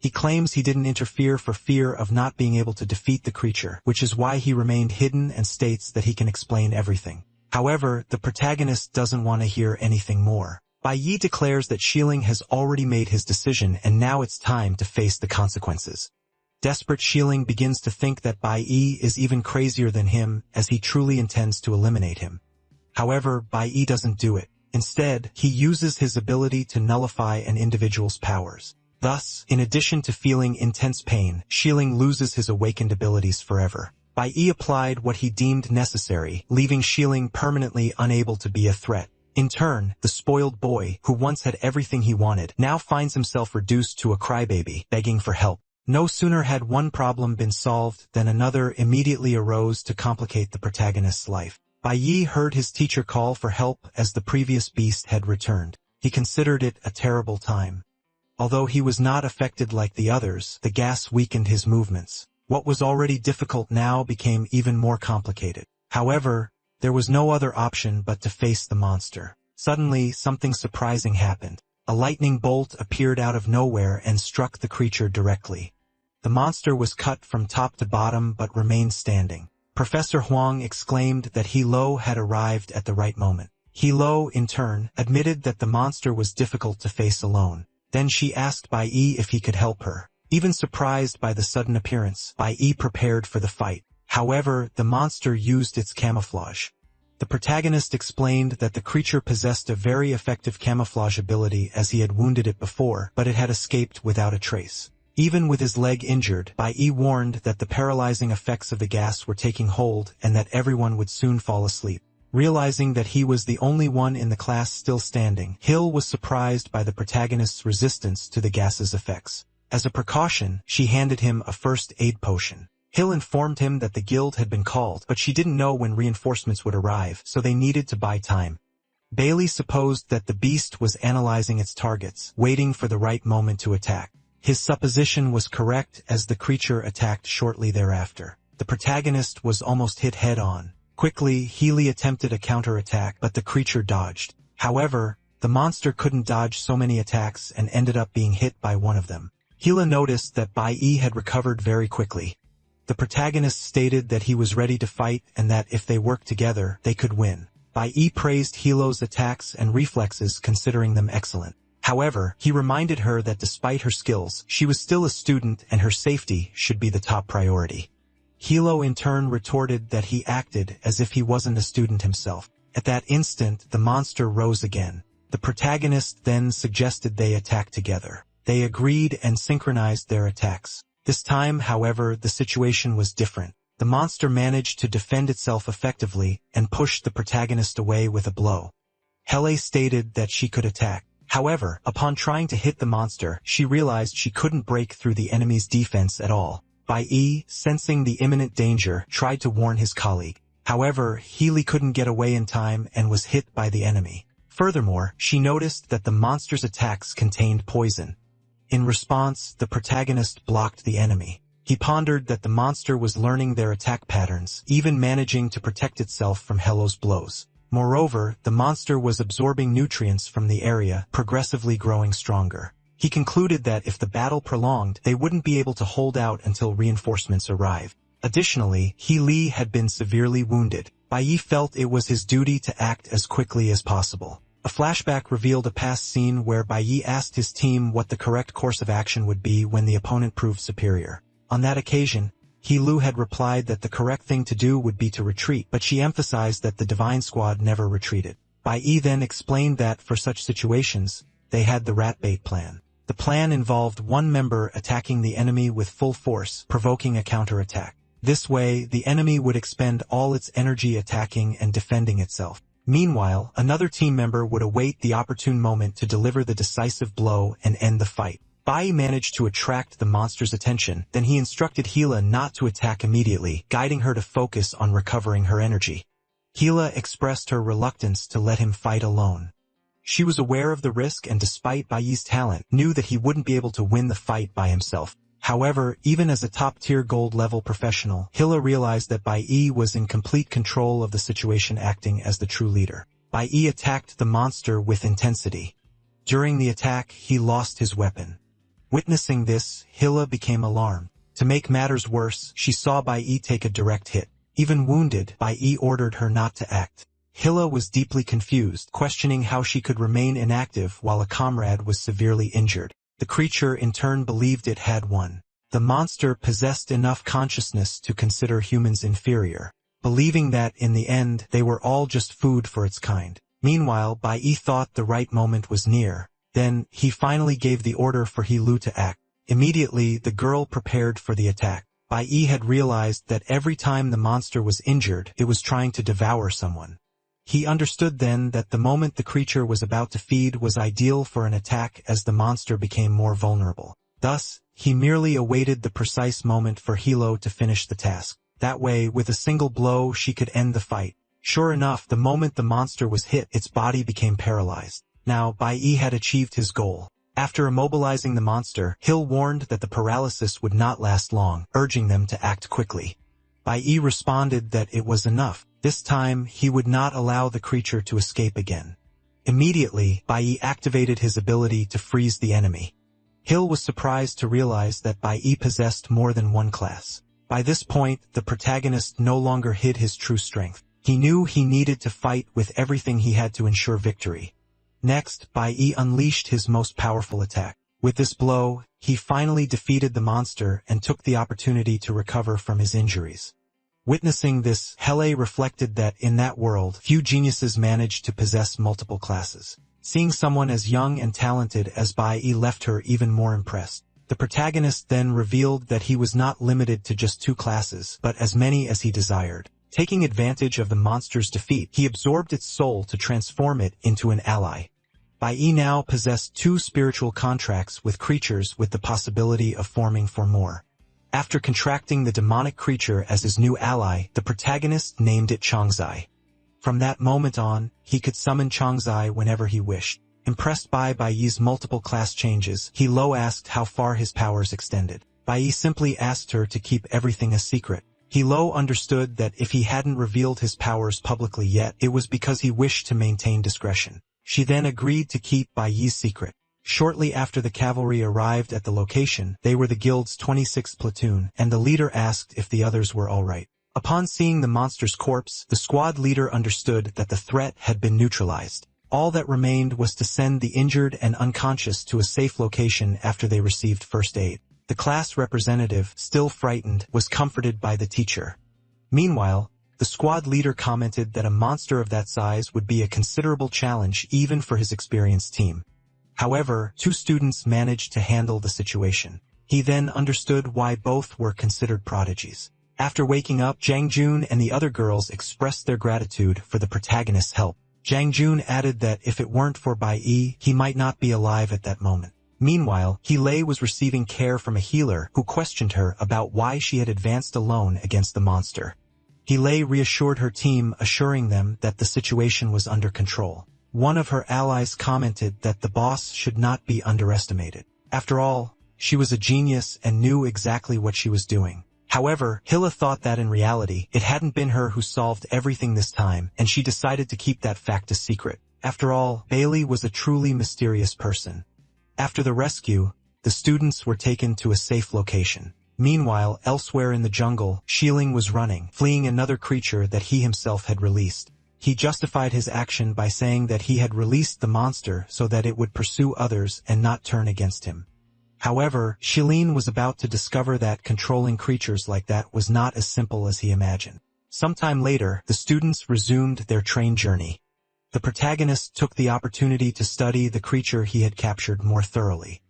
Speaker 1: He claims he didn't interfere for fear of not being able to defeat the creature, which is why he remained hidden, and states that he can explain everything. However, the protagonist doesn't want to hear anything more. Bai Yi declares that Shilling has already made his decision and now it's time to face the consequences. Desperate, Shilling begins to think that Bai Yi is even crazier than him, as he truly intends to eliminate him. However, Bai Yi doesn't do it. Instead, he uses his ability to nullify an individual's powers. Thus, in addition to feeling intense pain, Shilling loses his awakened abilities forever. Bai Yi applied what he deemed necessary, leaving Shilling permanently unable to be a threat. In turn, the spoiled boy, who once had everything he wanted, now finds himself reduced to a crybaby, begging for help. No sooner had one problem been solved than another immediately arose to complicate the protagonist's life. Bai Yi heard his teacher call for help as the previous beast had returned. He considered it a terrible time. Although he was not affected like the others, the gas weakened his movements. What was already difficult now became even more complicated. However, there was no other option but to face the monster. Suddenly, something surprising happened. A lightning bolt appeared out of nowhere and struck the creature directly. The monster was cut from top to bottom but remained standing. Professor Huang exclaimed that Yahello had arrived at the right moment. Yahello, in turn, admitted that the monster was difficult to face alone. Then she asked Bai Yi if he could help her. Even surprised by the sudden appearance, Bai Yi prepared for the fight. However, the monster used its camouflage. The protagonist explained that the creature possessed a very effective camouflage ability as he had wounded it before, but it had escaped without a trace. Even with his leg injured, Bai warned that the paralyzing effects of the gas were taking hold and that everyone would soon fall asleep. Realizing that he was the only one in the class still standing, Hill was surprised by the protagonist's resistance to the gas's effects. As a precaution, she handed him a first aid potion. Hill informed him that the guild had been called, but she didn't know when reinforcements would arrive, so they needed to buy time. Bailey supposed that the beast was analyzing its targets, waiting for the right moment to attack. His supposition was correct as the creature attacked shortly thereafter. The protagonist was almost hit head-on. Quickly, Healy attempted a counterattack, but the creature dodged. However, the monster couldn't dodge so many attacks and ended up being hit by one of them. Hila noticed that Bai had recovered very quickly. The protagonist stated that he was ready to fight and that if they worked together, they could win. Bai praised Hilo's attacks and reflexes, considering them excellent. However, he reminded her that despite her skills, she was still a student and her safety should be the top priority. Hilo in turn retorted that he acted as if he wasn't a student himself. At that instant, the monster rose again. The protagonist then suggested they attack together. They agreed and synchronized their attacks. This time, however, the situation was different. The monster managed to defend itself effectively and pushed the protagonist away with a blow. Hele stated that she could attack. However, upon trying to hit the monster, she realized she couldn't break through the enemy's defense at all. Bai, sensing the imminent danger, tried to warn his colleague. However, Healy couldn't get away in time and was hit by the enemy. Furthermore, she noticed that the monster's attacks contained poison. In response, the protagonist blocked the enemy. He pondered that the monster was learning their attack patterns, even managing to protect itself from Hello's blows. Moreover, the monster was absorbing nutrients from the area, progressively growing stronger. He concluded that if the battle prolonged, they wouldn't be able to hold out until reinforcements arrived. Additionally, He had been severely wounded. Bai felt it was his duty to act as quickly as possible. A flashback revealed a past scene where Bai asked his team what the correct course of action would be when the opponent proved superior. On that occasion, He had replied that the correct thing to do would be to retreat, but she emphasized that the Divine Squad never retreated. Bai then explained that for such situations, they had the rat bait plan. The plan involved one member attacking the enemy with full force, provoking a counterattack. This way, the enemy would expend all its energy attacking and defending itself. Meanwhile, another team member would await the opportune moment to deliver the decisive blow and end the fight. Bai managed to attract the monster's attention, then he instructed Hila not to attack immediately, guiding her to focus on recovering her energy. Hila expressed her reluctance to let him fight alone. She was aware of the risk and despite Bai's talent, knew that he wouldn't be able to win the fight by himself. However, even as a top-tier gold-level professional, Hila realized that Bai was in complete control of the situation, acting as the true leader. Bai attacked the monster with intensity. During the attack, he lost his weapon. Witnessing this, Hila became alarmed. To make matters worse, she saw Bai take a direct hit. Even wounded, Bai ordered her not to act. Hila was deeply confused, questioning how she could remain inactive while a comrade was severely injured. The creature in turn believed it had won. The monster possessed enough consciousness to consider humans inferior, believing that, in the end, they were all just food for its kind. Meanwhile, Bai thought the right moment was near. Then, he finally gave the order for Hilu to act. Immediately, the girl prepared for the attack. Bai had realized that every time the monster was injured, it was trying to devour someone. He understood then that the moment the creature was about to feed was ideal for an attack as the monster became more vulnerable. Thus, he merely awaited the precise moment for Hilo to finish the task. That way, with a single blow, she could end the fight. Sure enough, the moment the monster was hit, its body became paralyzed. Now, Bai had achieved his goal. After immobilizing the monster, Hill warned that the paralysis would not last long, urging them to act quickly. Bai responded that it was enough. This time, he would not allow the creature to escape again. Immediately, Bai activated his ability to freeze the enemy. Hill was surprised to realize that Bai possessed more than one class. By this point, the protagonist no longer hid his true strength. He knew he needed to fight with everything he had to ensure victory. Next, Bai unleashed his most powerful attack. With this blow, he finally defeated the monster and took the opportunity to recover from his injuries. Witnessing this, Yahello reflected that in that world, few geniuses managed to possess multiple classes. Seeing someone as young and talented as Bai left her even more impressed. The protagonist then revealed that he was not limited to just 2 classes, but as many as he desired. Taking advantage of the monster's defeat, he absorbed its soul to transform it into an ally. Bai now possessed 2 spiritual contracts with creatures with the possibility of forming for more. After contracting the demonic creature as his new ally, the protagonist named it Changzai. From that moment on, he could summon Changzai whenever he wished. Impressed by Bai's multiple class changes, Yahello asked how far his powers extended. Bai simply asked her to keep everything a secret. Yahello understood that if he hadn't revealed his powers publicly yet, it was because he wished to maintain discretion. She then agreed to keep Bai's secret. Shortly after the cavalry arrived at the location, they were the guild's 26th platoon, and the leader asked if the others were all right. Upon seeing the monster's corpse, the squad leader understood that the threat had been neutralized. All that remained was to send the injured and unconscious to a safe location after they received first aid. The class representative, still frightened, was comforted by the teacher. Meanwhile, the squad leader commented that a monster of that size would be a considerable challenge even for his experienced team. However, 2 students managed to handle the situation. He then understood why both were considered prodigies. After waking up, Jang Jun and the other girls expressed their gratitude for the protagonist's help. Jang Jun added that if it weren't for Bai, he might not be alive at that moment. Meanwhile, Yahello was receiving care from a healer who questioned her about why she had advanced alone against the monster. Yahello reassured her team, assuring them that the situation was under control. One of her allies commented that the boss should not be underestimated. After all, she was a genius and knew exactly what she was doing. However, Yahello thought that in reality, it hadn't been her who solved everything this time, and she decided to keep that fact a secret. After all, Bailey was a truly mysterious person. After the rescue, the students were taken to a safe location. Meanwhile, elsewhere in the jungle, Xiling was running, fleeing another creature that he himself had released. He justified his action by saying that he had released the monster so that it would pursue others and not turn against him. However, Xiling was about to discover that controlling creatures like that was not as simple as he imagined. Sometime later, the students resumed their train journey. The protagonist took the opportunity to study the creature he had captured more thoroughly.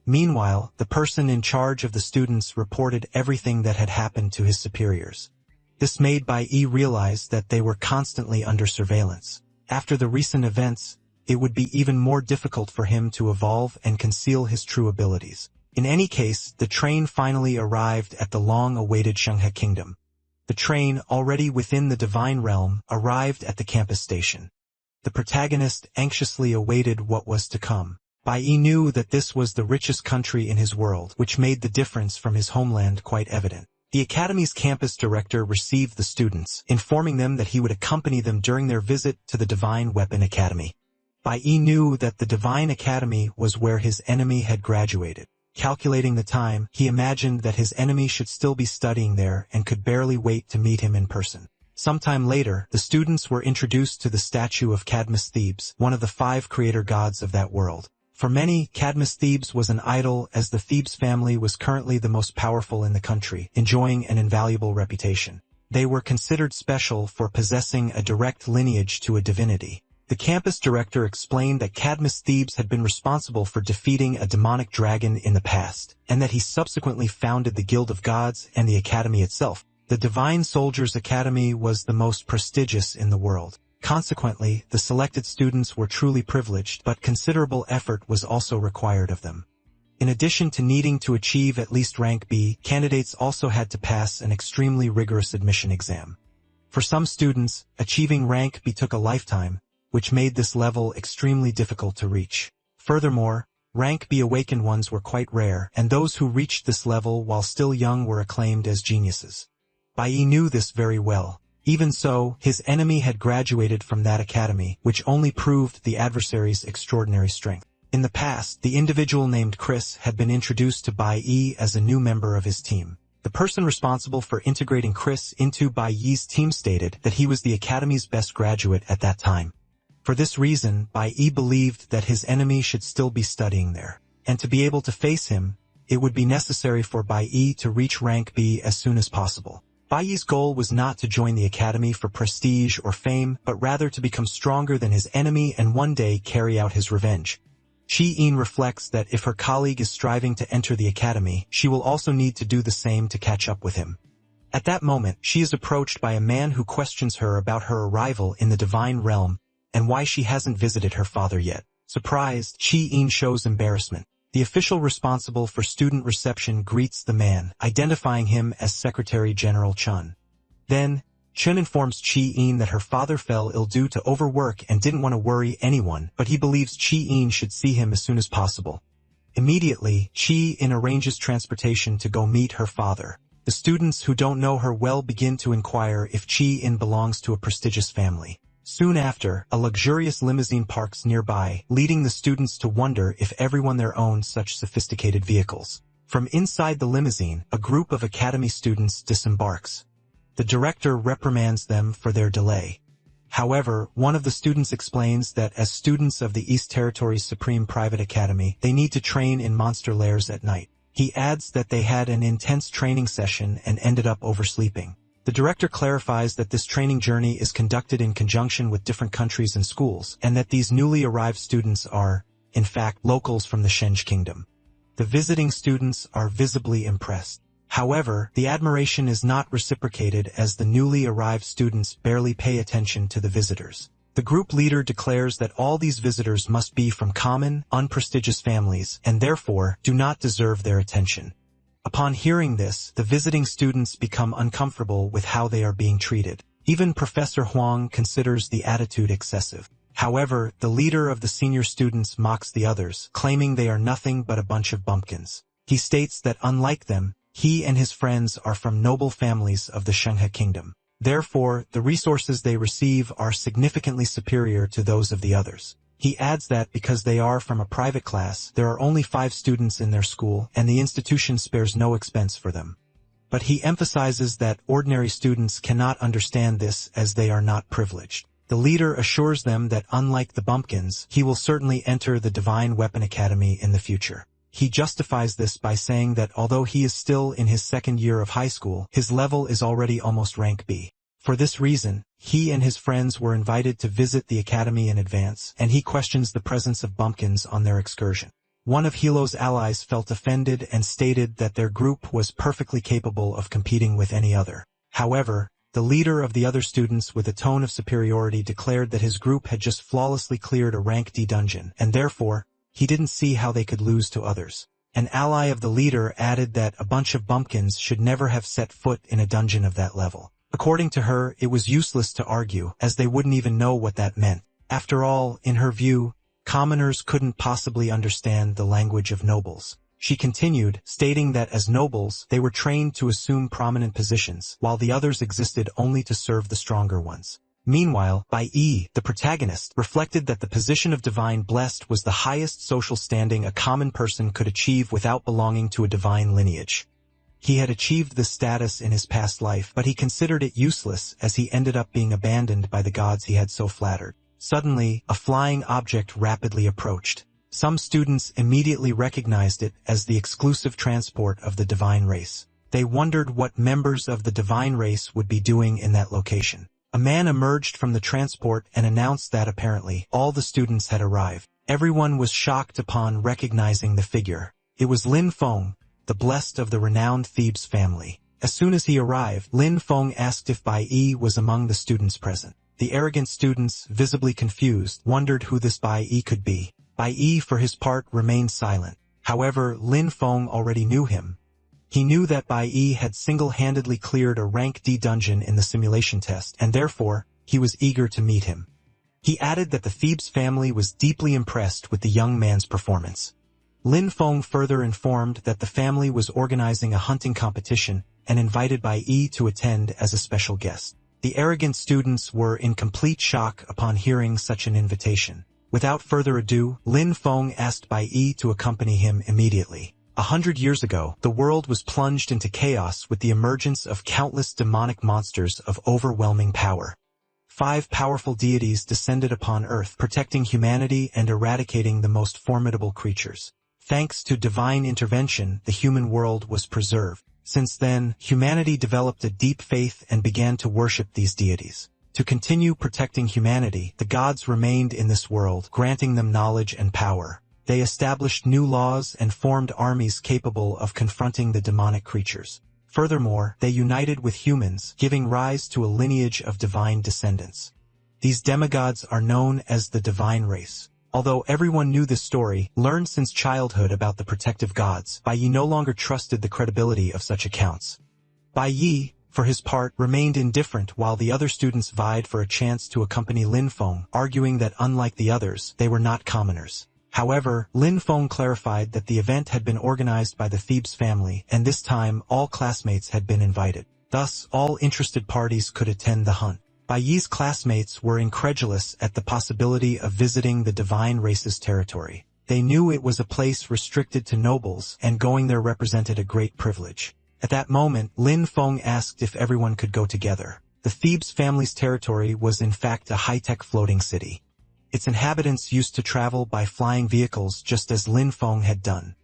Speaker 1: Meanwhile, the person in charge of the students reported everything that had happened to his superiors. This made Bai realize that they were constantly under surveillance. After the recent events, it would be even more difficult for him to evolve and conceal his true abilities. In any case, the train finally arrived at the long-awaited Shanghe Kingdom. The train, already within the divine realm, arrived at the campus station. The protagonist anxiously awaited what was to come. Bai knew that this was the richest country in his world, which made the difference from his homeland quite evident. The academy's campus director received the students, informing them that he would accompany them during their visit to the Divine Weapon Academy. Bai knew that the Divine Academy was where his enemy had graduated. Calculating the time, he imagined that his enemy should still be studying there and could barely wait to meet him in person. Sometime later, the students were introduced to the statue of Cadmus Thebes, one of the 5 creator gods of that world. For many, Cadmus Thebes was an idol, as the Thebes family was currently the most powerful in the country, enjoying an invaluable reputation. They were considered special for possessing a direct lineage to a divinity. The campus director explained that Cadmus Thebes had been responsible for defeating a demonic dragon in the past, and that he subsequently founded the Guild of Gods and the academy itself. The Divine Soldiers Academy was the most prestigious in the world. Consequently, the selected students were truly privileged, but considerable effort was also required of them. In addition to needing to achieve at least rank B, candidates also had to pass an extremely rigorous admission exam. For some students, achieving rank B took a lifetime, which made this level extremely difficult to reach. Furthermore, rank B awakened ones were quite rare, and those who reached this level while still young were acclaimed as geniuses. Bai knew this very well. Even so, his enemy had graduated from that academy, which only proved the adversary's extraordinary strength. In the past, the individual named Chris had been introduced to Bai as a new member of his team. The person responsible for integrating Chris into Bai's team stated that he was the academy's best graduate at that time. For this reason, Bai believed that his enemy should still be studying there. And to be able to face him, it would be necessary for Bai to reach rank B as soon as possible. Bai's goal was not to join the academy for prestige or fame, but rather to become stronger than his enemy and one day carry out his revenge. Chi-in reflects that if her colleague is striving to enter the academy, she will also need to do the same to catch up with him. At that moment, she is approached by a man who questions her about her arrival in the divine realm and why she hasn't visited her father yet. Surprised, Chi-in shows embarrassment. The official responsible for student reception greets the man, identifying him as Secretary General Chun. Then, Chun informs Chi-in that her father fell ill due to overwork and didn't want to worry anyone, but he believes Chi-in should see him as soon as possible. Immediately, Chi-in arranges transportation to go meet her father. The students who don't know her well begin to inquire if Chi-in belongs to a prestigious family. Soon after, a luxurious limousine parks nearby, leading the students to wonder if everyone there owns such sophisticated vehicles. From inside the limousine, a group of academy students disembarks. The director reprimands them for their delay. However, one of the students explains that as students of the East Territory's Supreme Private Academy, they need to train in monster lairs at night. He adds that they had an intense training session and ended up oversleeping. The director clarifies that this training journey is conducted in conjunction with different countries and schools, and that these newly arrived students are, in fact, locals from the Shenge Kingdom. The visiting students are visibly impressed. However, the admiration is not reciprocated as the newly arrived students barely pay attention to the visitors. The group leader declares that all these visitors must be from common, unprestigious families, and therefore do not deserve their attention. Upon hearing this, the visiting students become uncomfortable with how they are being treated. Even Professor Huang considers the attitude excessive. However, the leader of the senior students mocks the others, claiming they are nothing but a bunch of bumpkins. He states that unlike them, he and his friends are from noble families of the Shenge Kingdom. Therefore, the resources they receive are significantly superior to those of the others. He adds that because they are from a private class, there are only 5 students in their school, and the institution spares no expense for them. But he emphasizes that ordinary students cannot understand this as they are not privileged. The leader assures them that unlike the bumpkins, he will certainly enter the Divine Weapon Academy in the future. He justifies this by saying that although he is still in his 2nd year of high school, his level is already almost rank B. For this reason, he and his friends were invited to visit the academy in advance, and he questions the presence of bumpkins on their excursion. One of Hilo's allies felt offended and stated that their group was perfectly capable of competing with any other. However, the leader of the other students with a tone of superiority declared that his group had just flawlessly cleared a rank D dungeon, and therefore, he didn't see how they could lose to others. An ally of the leader added that a bunch of bumpkins should never have set foot in a dungeon of that level. According to her, it was useless to argue, as they wouldn't even know what that meant. After all, in her view, commoners couldn't possibly understand the language of nobles. She continued, stating that as nobles, they were trained to assume prominent positions, while the others existed only to serve the stronger ones. Meanwhile, Bai, the protagonist, reflected that the position of divine blessed was the highest social standing a common person could achieve without belonging to a divine lineage. He had achieved this status in his past life, but he considered it useless as he ended up being abandoned by the gods he had so flattered. Suddenly, a flying object rapidly approached. Some students immediately recognized it as the exclusive transport of the divine race. They wondered what members of the divine race would be doing in that location. A man emerged from the transport and announced that apparently all the students had arrived. Everyone was shocked upon recognizing the figure. It was Lin Feng, the blessed of the renowned Thebes family. As soon as he arrived, Lin Feng asked if Bai was among the students present. The arrogant students, visibly confused, wondered who this Bai could be. Bai, for his part, remained silent. However, Lin Feng already knew him. He knew that Bai had single-handedly cleared a rank D dungeon in the simulation test, and therefore, he was eager to meet him. He added that the Thebes family was deeply impressed with the young man's performance. Lin Feng further informed that the family was organizing a hunting competition and invited Bai to attend as a special guest. The arrogant students were in complete shock upon hearing such an invitation. Without further ado, Lin Feng asked Bai to accompany him immediately. 100 years ago, the world was plunged into chaos with the emergence of countless demonic monsters of overwhelming power. 5 powerful deities descended upon Earth, protecting humanity and eradicating the most formidable creatures. Thanks to divine intervention, the human world was preserved. Since then, humanity developed a deep faith and began to worship these deities. To continue protecting humanity, the gods remained in this world, granting them knowledge and power. They established new laws and formed armies capable of confronting the demonic creatures. Furthermore, they united with humans, giving rise to a lineage of divine descendants. These demigods are known as the divine race. Although everyone knew this story, learned since childhood about the protective gods, Bai Yi no longer trusted the credibility of such accounts. Bai Yi, for his part, remained indifferent while the other students vied for a chance to accompany Lin Feng, arguing that unlike the others, they were not commoners. However, Lin Feng clarified that the event had been organized by the Thebes family, and this time all classmates had been invited. Thus, all interested parties could attend the hunt. Bai Yi's classmates were incredulous at the possibility of visiting the divine race's territory. They knew it was a place restricted to nobles, and going there represented a great privilege. At that moment, Lin Feng asked if everyone could go together. The Thebes family's territory was in fact a high-tech floating city. Its inhabitants used to travel by flying vehicles just as Lin Feng had done.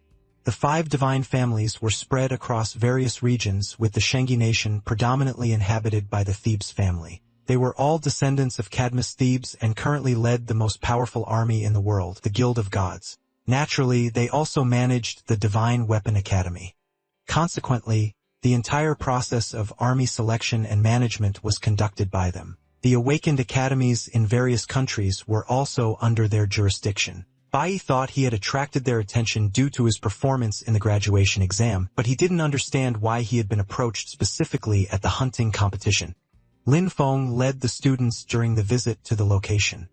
Speaker 1: The 5 divine families were spread across various regions, with the Shengi nation predominantly inhabited by the Thebes family. They were all descendants of Cadmus Thebes and currently led the most powerful army in the world, the Guild of Gods. Naturally, they also managed the Divine Weapon Academy. Consequently, the entire process of army selection and management was conducted by them. The awakened academies in various countries were also under their jurisdiction. Bai Yi thought he had attracted their attention due to his performance in the graduation exam, but he didn't understand why he had been approached specifically at the hunting competition. Lin Feng led the students during the visit to the location.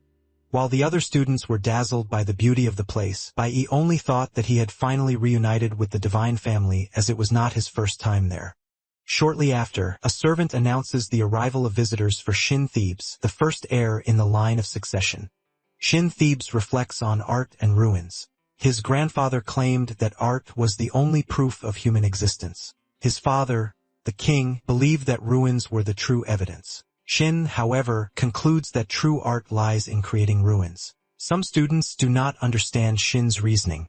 Speaker 1: While the other students were dazzled by the beauty of the place, Bai Yi only thought that he had finally reunited with the divine family, as it was not his first time there. Shortly after, a servant announces the arrival of visitors for Shin Thebes, the first heir in the line of succession. Shin Thebes reflects on art and ruins. His grandfather claimed that art was the only proof of human existence. His father, the king, believed that ruins were the true evidence. Shin, however, concludes that true art lies in creating ruins. Some students do not understand Shin's reasoning.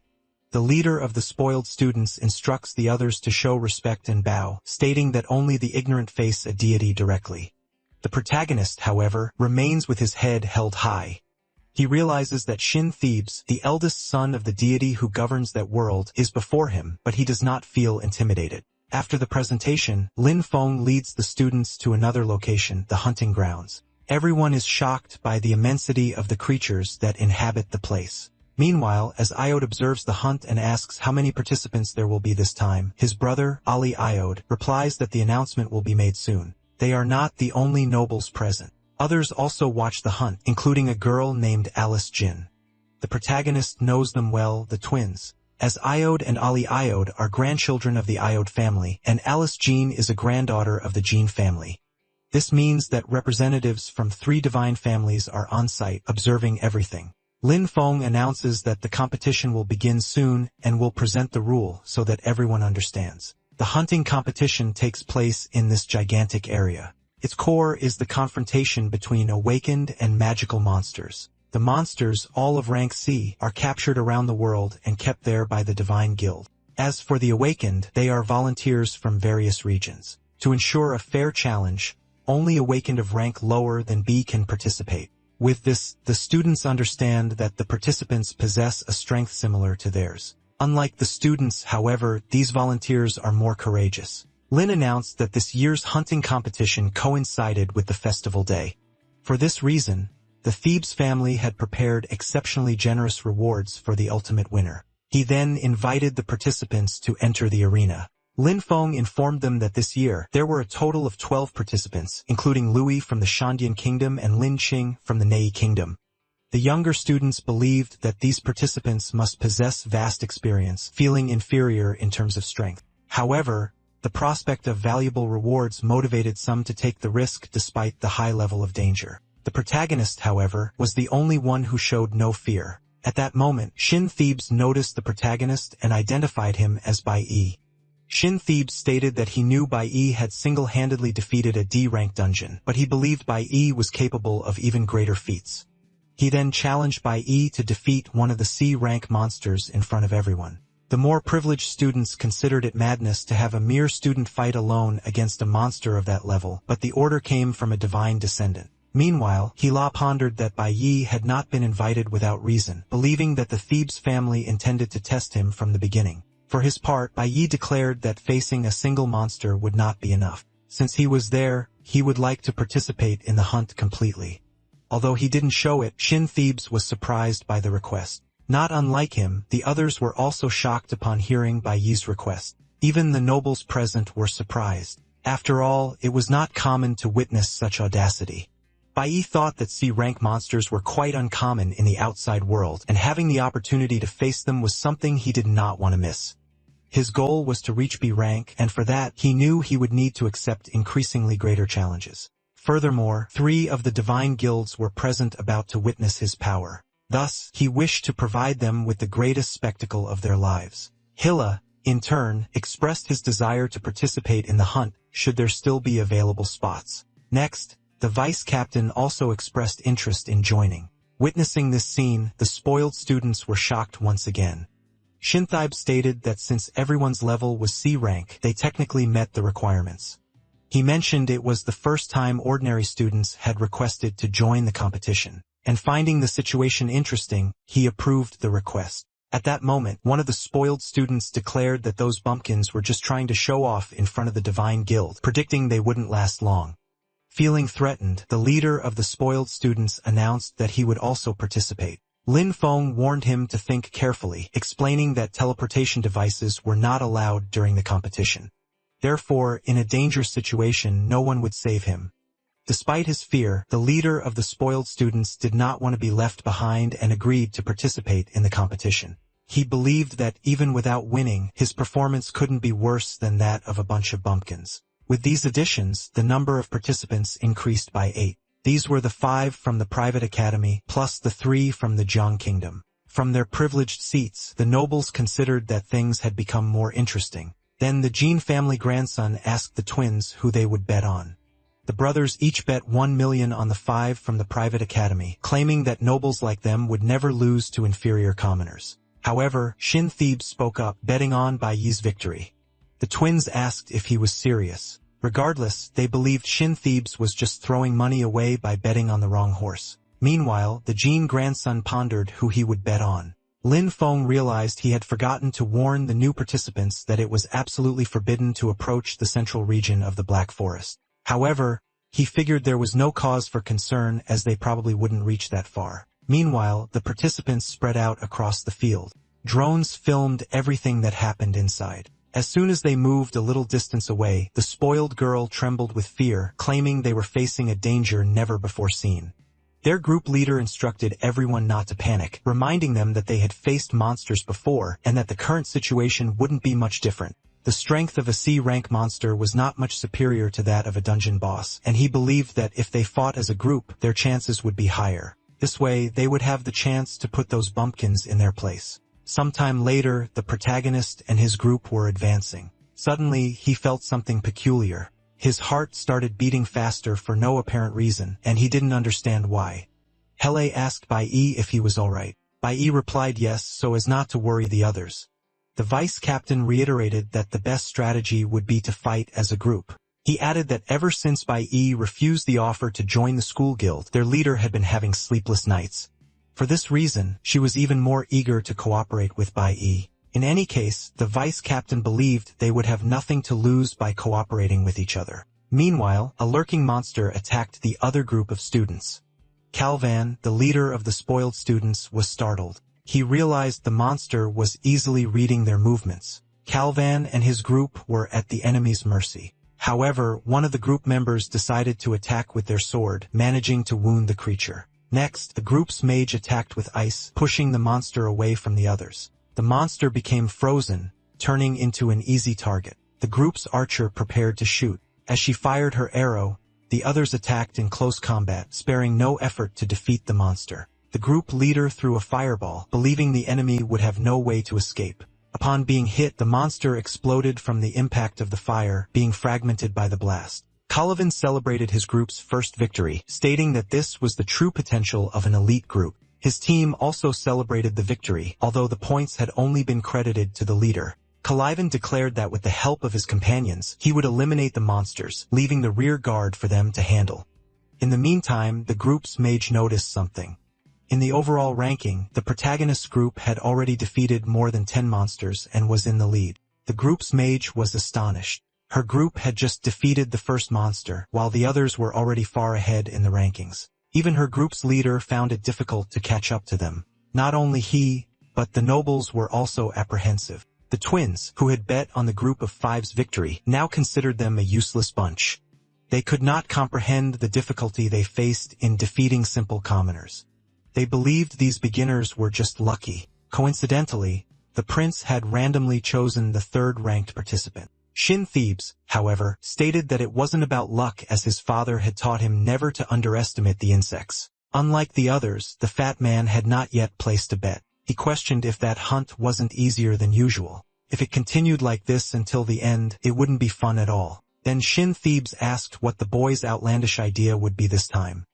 Speaker 1: The leader of the spoiled students instructs the others to show respect and bow, stating that only the ignorant face a deity directly. The protagonist, however, remains with his head held high. He realizes that Shin Thebes, the eldest son of the deity who governs that world, is before him, but he does not feel intimidated. After the presentation, Lin Feng leads the students to another location, the hunting grounds. Everyone is shocked by the immensity of the creatures that inhabit the place. Meanwhile, as Iode observes the hunt and asks how many participants there will be this time, his brother, Ali Iode, replies that the announcement will be made soon. They are not the only nobles present. Others also watch the hunt, including a girl named Alice Jin. The protagonist knows them well, the twins, as Iode and Ali Iode are grandchildren of the Iode family, and Alice Jean is a granddaughter of the Jean family. This means that representatives from 3 divine families are on site, observing everything. Lin Feng announces that the competition will begin soon and will present the rule so that everyone understands. The hunting competition takes place in this gigantic area. Its core is the confrontation between awakened and magical monsters. The monsters, all of rank C, are captured around the world and kept there by the Divine Guild. As for the awakened, they are volunteers from various regions. To ensure a fair challenge, only awakened of rank lower than B can participate. With this, the students understand that the participants possess a strength similar to theirs. Unlike the students, however, these volunteers are more courageous. Lin announced that this year's hunting competition coincided with the festival day. For this reason, the Thebes family had prepared exceptionally generous rewards for the ultimate winner. He then invited the participants to enter the arena. Lin Feng informed them that this year, there were a total of 12 participants, including Louis from the Shandian Kingdom and Lin Qing from the Nei Kingdom. The younger students believed that these participants must possess vast experience, feeling inferior in terms of strength. However, the prospect of valuable rewards motivated some to take the risk despite the high level of danger. The protagonist, however, was the only one who showed no fear. At that moment, Shin Thebes noticed the protagonist and identified him as Bai Yi. Shin Thebes stated that he knew Bai Yi had single-handedly defeated a D-rank dungeon, but he believed Bai Yi was capable of even greater feats. He then challenged Bai Yi to defeat one of the C-rank monsters in front of everyone. The more privileged students considered it madness to have a mere student fight alone against a monster of that level, but the order came from a divine descendant. Meanwhile, Hila pondered that Bai Yi had not been invited without reason, believing that the Thebes family intended to test him from the beginning. For his part, Bai Yi declared that facing a single monster would not be enough. Since he was there, he would like to participate in the hunt completely. Although he didn't show it, Shin Thebes was surprised by the request. Not unlike him, the others were also shocked upon hearing Bai Yi's request. Even the nobles present were surprised. After all, it was not common to witness such audacity. Bai Yi thought that C-rank monsters were quite uncommon in the outside world, and having the opportunity to face them was something he did not want to miss. His goal was to reach B rank, and for that, he knew he would need to accept increasingly greater challenges. Furthermore, 3 of the divine guilds were present about to witness his power. Thus, he wished to provide them with the greatest spectacle of their lives. Hila, in turn, expressed his desire to participate in the hunt, should there still be available spots. Next, the vice captain also expressed interest in joining. Witnessing this scene, the spoiled students were shocked once again. Shinthib stated that since everyone's level was C rank, they technically met the requirements. He mentioned it was the first time ordinary students had requested to join the competition. And finding the situation interesting, he approved the request. At that moment, one of the spoiled students declared that those bumpkins were just trying to show off in front of the Divine Guild, predicting they wouldn't last long. Feeling threatened, the leader of the spoiled students announced that he would also participate. Lin Feng warned him to think carefully, explaining that teleportation devices were not allowed during the competition. Therefore, in a dangerous situation, no one would save him. Despite his fear, the leader of the spoiled students did not want to be left behind and agreed to participate in the competition. He believed that even without winning, his performance couldn't be worse than that of a bunch of bumpkins. With these additions, the number of participants increased by 8. These were the 5 from the private academy, plus the 3 from the Jiang Kingdom. From their privileged seats, the nobles considered that things had become more interesting. Then the Jin family grandson asked the twins who they would bet on. The brothers each bet 1 million on the 5 from the private academy, claiming that nobles like them would never lose to inferior commoners. However, Shin Thebes spoke up, betting on Bai Yi's victory. The twins asked if he was serious. Regardless, they believed Shin Thebes was just throwing money away by betting on the wrong horse. Meanwhile, the Jin grandson pondered who he would bet on. Lin Feng realized he had forgotten to warn the new participants that it was absolutely forbidden to approach the central region of the Black Forest. However, he figured there was no cause for concern as they probably wouldn't reach that far. Meanwhile, the participants spread out across the field. Drones filmed everything that happened inside. As soon as they moved a little distance away, the spoiled girl trembled with fear, claiming they were facing a danger never before seen. Their group leader instructed everyone not to panic, reminding them that they had faced monsters before and that the current situation wouldn't be much different. The strength of a C-rank monster was not much superior to that of a dungeon boss, and he believed that if they fought as a group, their chances would be higher. This way, they would have the chance to put those bumpkins in their place. Sometime later, the protagonist and his group were advancing. Suddenly, he felt something peculiar. His heart started beating faster for no apparent reason, and he didn't understand why. Hele asked Bai Yi if he was alright. Bai Yi replied yes so as not to worry the others. The vice-captain reiterated that the best strategy would be to fight as a group. He added that ever since Bai Yi refused the offer to join the school guild, their leader had been having sleepless nights. For this reason, she was even more eager to cooperate with Bai Yi. In any case, the vice-captain believed they would have nothing to lose by cooperating with each other. Meanwhile, a lurking monster attacked the other group of students. Calvan, the leader of the spoiled students, was startled. He realized the monster was easily reading their movements. Calvan and his group were at the enemy's mercy. However, one of the group members decided to attack with their sword, managing to wound the creature. Next, the group's mage attacked with ice, pushing the monster away from the others. The monster became frozen, turning into an easy target. The group's archer prepared to shoot. As she fired her arrow, the others attacked in close combat, sparing no effort to defeat the monster. The group leader threw a fireball, believing the enemy would have no way to escape. Upon being hit, the monster exploded from the impact of the fire, being fragmented by the blast. Calavan celebrated his group's first victory, stating that this was the true potential of an elite group. His team also celebrated the victory, although the points had only been credited to the leader. Caliban declared that with the help of his companions, he would eliminate the monsters, leaving the rear guard for them to handle. In the meantime, the group's mage noticed something. In the overall ranking, the protagonist's group had already defeated more than 10 monsters and was in the lead. The group's mage was astonished. Her group had just defeated the first monster, while the others were already far ahead in the rankings. Even her group's leader found it difficult to catch up to them. Not only he, but the nobles were also apprehensive. The twins, who had bet on the group of five's victory, now considered them a useless bunch. They could not comprehend the difficulty they faced in defeating simple commoners. They believed these beginners were just lucky. Coincidentally, the prince had randomly chosen the third-ranked participant. Shin Thebes, however, stated that it wasn't about luck, as his father had taught him never to underestimate the insects. Unlike the others, the fat man had not yet placed a bet. He questioned if that hunt wasn't easier than usual. If it continued like this until the end, it wouldn't be fun at all. Then Shin Thebes asked what the boy's outlandish idea would be this time.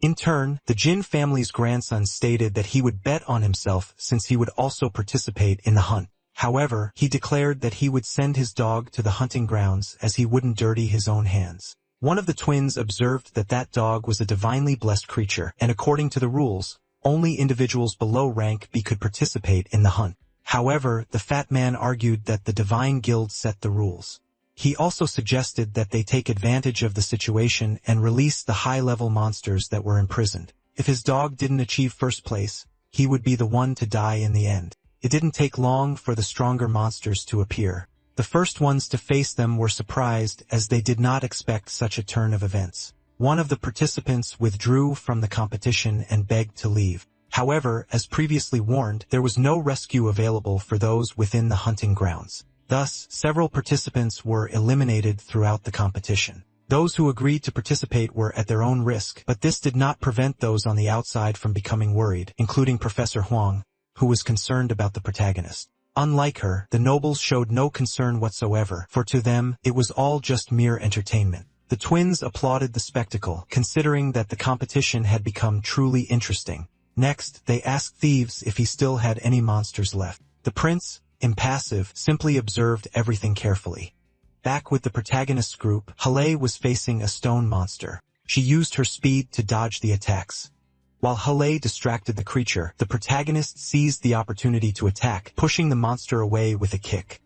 Speaker 1: In turn, the Jin family's grandson stated that he would bet on himself since he would also participate in the hunt. However, he declared that he would send his dog to the hunting grounds as he wouldn't dirty his own hands. One of the twins observed that that dog was a divinely blessed creature, and according to the rules, only individuals below rank B could participate in the hunt. However, the fat man argued that the divine guild set the rules. He also suggested that they take advantage of the situation and release the high-level monsters that were imprisoned. If his dog didn't achieve first place, he would be the one to die in the end. It didn't take long for the stronger monsters to appear. The first ones to face them were surprised, as they did not expect such a turn of events. One of the participants withdrew from the competition and begged to leave. However, as previously warned, there was no rescue available for those within the hunting grounds. Thus, several participants were eliminated throughout the competition. Those who agreed to participate were at their own risk, but this did not prevent those on the outside from becoming worried, including Professor Huang, who was concerned about the protagonist. Unlike her, the nobles showed no concern whatsoever, for to them, it was all just mere entertainment. The twins applauded the spectacle, considering that the competition had become truly interesting. Next, they asked Thebes if he still had any monsters left. The prince, impassive, simply observed everything carefully. Back with the protagonist's group, Yahello was facing a stone monster. She used her speed to dodge the attacks. While Yahello distracted the creature, the protagonist seized the opportunity to attack, pushing the monster away with a kick.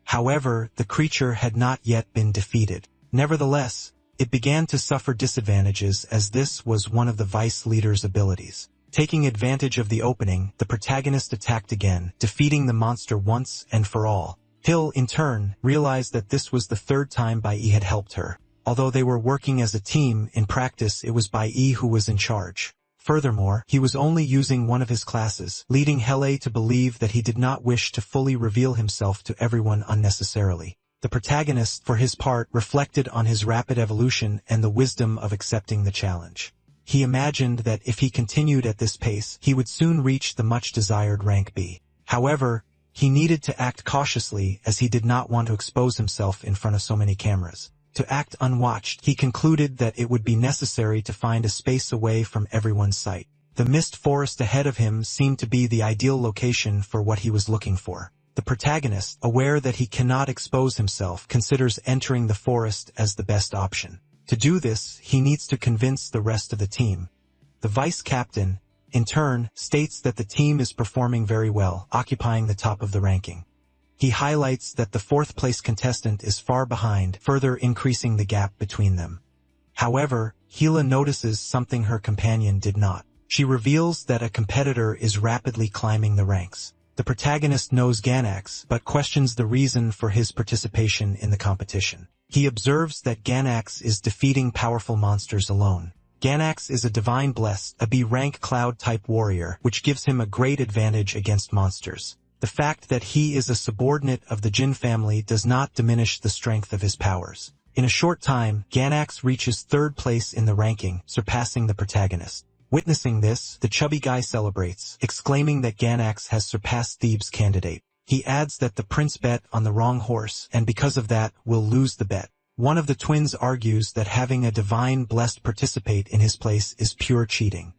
Speaker 1: However, the creature had not yet been defeated. Nevertheless, it began to suffer disadvantages, as this was one of the vice leader's abilities. Taking advantage of the opening, the protagonist attacked again, defeating the monster once and for all. Hill, in turn, realized that this was the third time Bai had helped her. Although they were working as a team, in practice it was Bai who was in charge. Furthermore, he was only using one of his classes, leading Yahello to believe that he did not wish to fully reveal himself to everyone unnecessarily. The protagonist, for his part, reflected on his rapid evolution and the wisdom of accepting the challenge. He imagined that if he continued at this pace, he would soon reach the much-desired rank B. However, he needed to act cautiously, as he did not want to expose himself in front of so many cameras. To act unwatched, he concluded that it would be necessary to find a space away from everyone's sight. The mist forest ahead of him seemed to be the ideal location for what he was looking for. The protagonist, aware that he cannot expose himself, considers entering the forest as the best option. To do this, he needs to convince the rest of the team. The vice captain, in turn, states that the team is performing very well, occupying the top of the ranking. He highlights that the fourth-place contestant is far behind, further increasing the gap between them. However, Hila notices something her companion did not. She reveals that a competitor is rapidly climbing the ranks. The protagonist knows Ganax, but questions the reason for his participation in the competition. He observes that Ganax is defeating powerful monsters alone. Ganax is a divine blessed, a B-rank cloud-type warrior, which gives him a great advantage against monsters. The fact that he is a subordinate of the Jin family does not diminish the strength of his powers. In a short time, Ganax reaches third place in the ranking, surpassing the protagonist. Witnessing this, the chubby guy celebrates, exclaiming that Ganax has surpassed Thebes' candidate. He adds that the prince bet on the wrong horse, and because of that, will lose the bet. One of the twins argues that having a divine blessed participate in his place is pure cheating.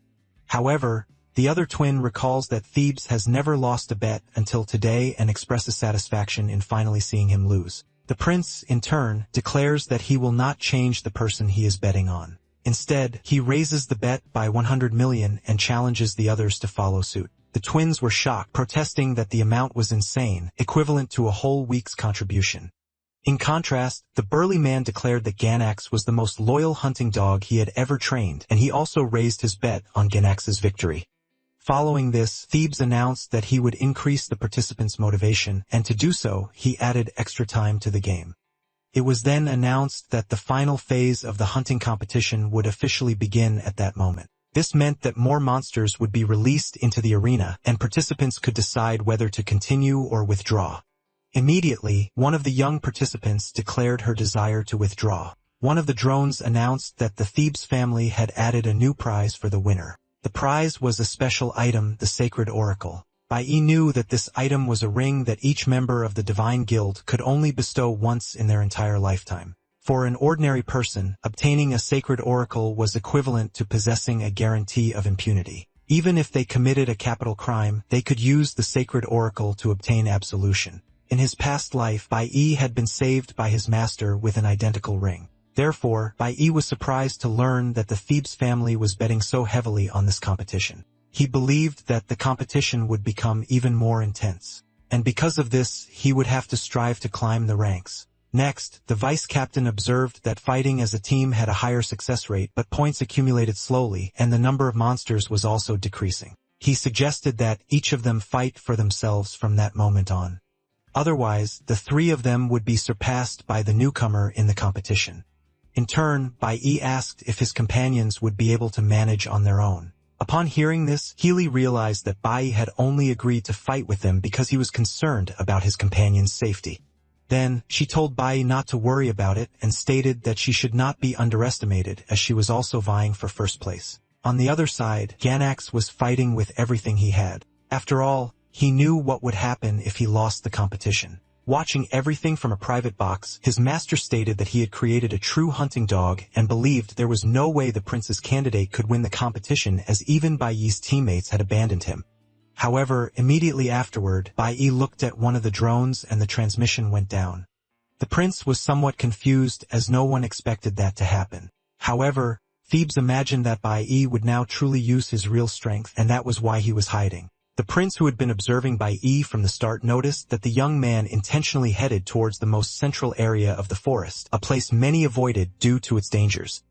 Speaker 1: However, The other twin recalls that Thebes has never lost a bet until today and expresses satisfaction in finally seeing him lose. The prince, in turn, declares that he will not change the person he is betting on. Instead, he raises the bet by 100 million and challenges the others to follow suit. The twins were shocked, protesting that the amount was insane, equivalent to a whole week's contribution. In contrast, the burly man declared that Ganax was the most loyal hunting dog he had ever trained, and he also raised his bet on Ganax's victory. Following this, Thebes announced that he would increase the participants' motivation, and to do so, he added extra time to the game. It was then announced that the final phase of the hunting competition would officially begin at that moment. This meant that more monsters would be released into the arena, and participants could decide whether to continue or withdraw. Immediately, one of the young participants declared her desire to withdraw. One of the drones announced that the Thebes family had added a new prize for the winner. The prize was a special item, the Sacred Oracle. Bai knew that this item was a ring that each member of the Divine Guild could only bestow once in their entire lifetime. For an ordinary person, obtaining a Sacred Oracle was equivalent to possessing a guarantee of impunity. Even if they committed a capital crime, they could use the Sacred Oracle to obtain absolution. In his past life, Bai had been saved by his master with an identical ring. Therefore, Bai was surprised to learn that the Thebes family was betting so heavily on this competition. He believed that the competition would become even more intense. And because of this, he would have to strive to climb the ranks. Next, the vice-captain observed that fighting as a team had a higher success rate, but points accumulated slowly, and the number of monsters was also decreasing. He suggested that each of them fight for themselves from that moment on. Otherwise, the three of them would be surpassed by the newcomer in the competition. In turn, Bai asked if his companions would be able to manage on their own. Upon hearing this, Healy realized that Bai had only agreed to fight with them because he was concerned about his companion's safety. Then, she told Bai not to worry about it and stated that she should not be underestimated as she was also vying for first place. On the other side, Ganax was fighting with everything he had. After all, he knew what would happen if he lost the competition. Watching everything from a private box, his master stated that he had created a true hunting dog and believed there was no way the prince's candidate could win the competition as even Bai's teammates had abandoned him. However, immediately afterward, Bai looked at one of the drones and the transmission went down. The prince was somewhat confused as no one expected that to happen. However, Thebes imagined that Bai would now truly use his real strength, and that was why he was hiding. The prince, who had been observing Bai from the start, noticed that the young man intentionally headed towards the most central area of the forest, a place many avoided due to its dangers.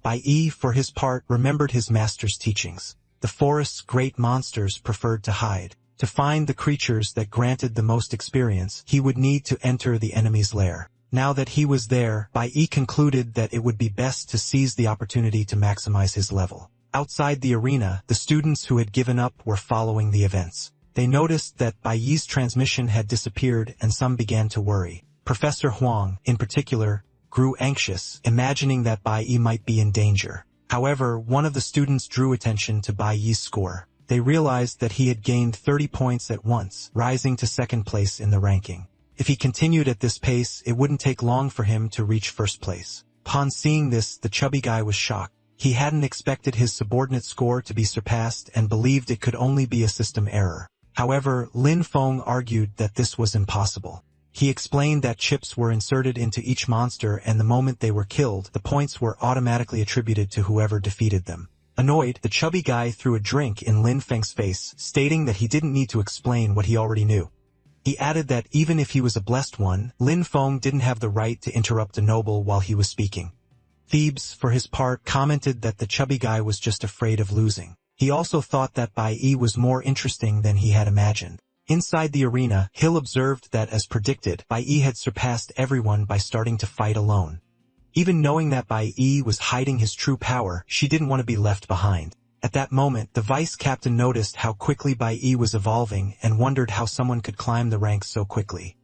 Speaker 1: Bai, for his part, remembered his master's teachings. The forest's great monsters preferred to hide. To find the creatures that granted the most experience, he would need to enter the enemy's lair. Now that he was there, Bai concluded that it would be best to seize the opportunity to maximize his level. Outside the arena, the students who had given up were following the events. They noticed that Bai's transmission had disappeared and some began to worry. Professor Huang, in particular, grew anxious, imagining that Bai might be in danger. However, one of the students drew attention to Bai's score. They realized that he had gained 30 points at once, rising to second place in the ranking. If he continued at this pace, it wouldn't take long for him to reach first place. Upon seeing this, the chubby guy was shocked. He hadn't expected his subordinate score to be surpassed and believed it could only be a system error. However, Lin Feng argued that this was impossible. He explained that chips were inserted into each monster and the moment they were killed, the points were automatically attributed to whoever defeated them. Annoyed, the chubby guy threw a drink in Lin Feng's face, stating that he didn't need to explain what he already knew. He added that even if he was a blessed one, Lin Feng didn't have the right to interrupt a noble while he was speaking. Thebes, for his part, commented that the chubby guy was just afraid of losing. He also thought that Bai was more interesting than he had imagined. Inside the arena, Hill observed that, as predicted, Bai had surpassed everyone by starting to fight alone. Even knowing that Bai was hiding his true power, she didn't want to be left behind. At that moment, the vice-captain noticed how quickly Bai was evolving and wondered how someone could climb the ranks so quickly.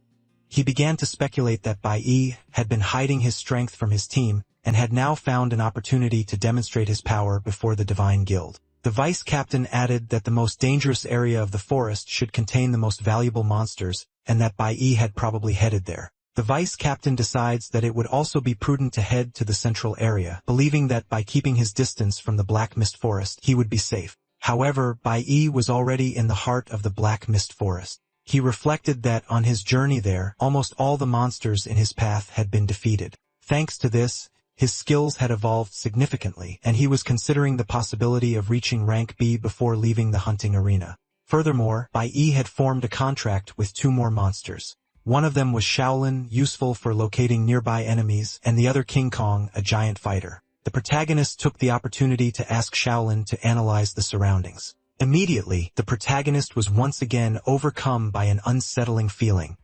Speaker 1: He began to speculate that Bai had been hiding his strength from his team, and had now found an opportunity to demonstrate his power before the Divine Guild. The vice-captain added that the most dangerous area of the forest should contain the most valuable monsters, and that Bai had probably headed there. The vice-captain decides that it would also be prudent to head to the central area, believing that by keeping his distance from the Black Mist Forest, he would be safe. However, Bai Yi was already in the heart of the Black Mist Forest. He reflected that on his journey there, almost all the monsters in his path had been defeated. Thanks to this, his skills had evolved significantly, and he was considering the possibility of reaching rank B before leaving the hunting arena. Furthermore, Bai Yi had formed a contract with 2 more monsters. One of them was Shaolin, useful for locating nearby enemies, and the other King Kong, a giant fighter. The protagonist took the opportunity to ask Shaolin to analyze the surroundings. Immediately, the protagonist was once again overcome by an unsettling feeling.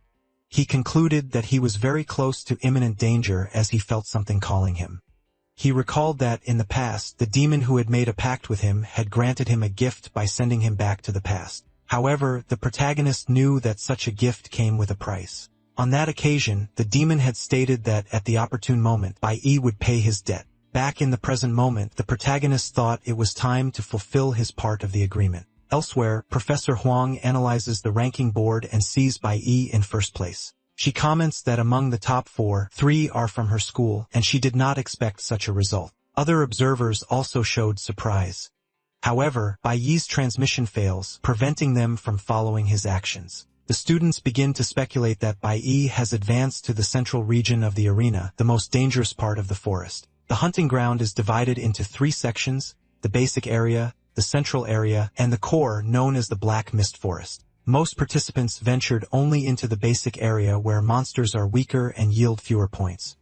Speaker 1: He concluded that he was very close to imminent danger as he felt something calling him. He recalled that, in the past, the demon who had made a pact with him had granted him a gift by sending him back to the past. However, the protagonist knew that such a gift came with a price. On that occasion, the demon had stated that at the opportune moment, Bai Yi would pay his debt. Back in the present moment, the protagonist thought it was time to fulfill his part of the agreement. Elsewhere, Professor Huang analyzes the ranking board and sees Bai Yi in first place. She comments that among the top 4, 3 are from her school, and she did not expect such a result. Other observers also showed surprise. However, Bai Yi's transmission fails, preventing them from following his actions. The students begin to speculate that Bai Yi has advanced to the central region of the arena, the most dangerous part of the forest. The hunting ground is divided into 3 sections: the basic area, the central area, and the core known as the Black Mist Forest. Most participants ventured only into the basic area where monsters are weaker and yield fewer points.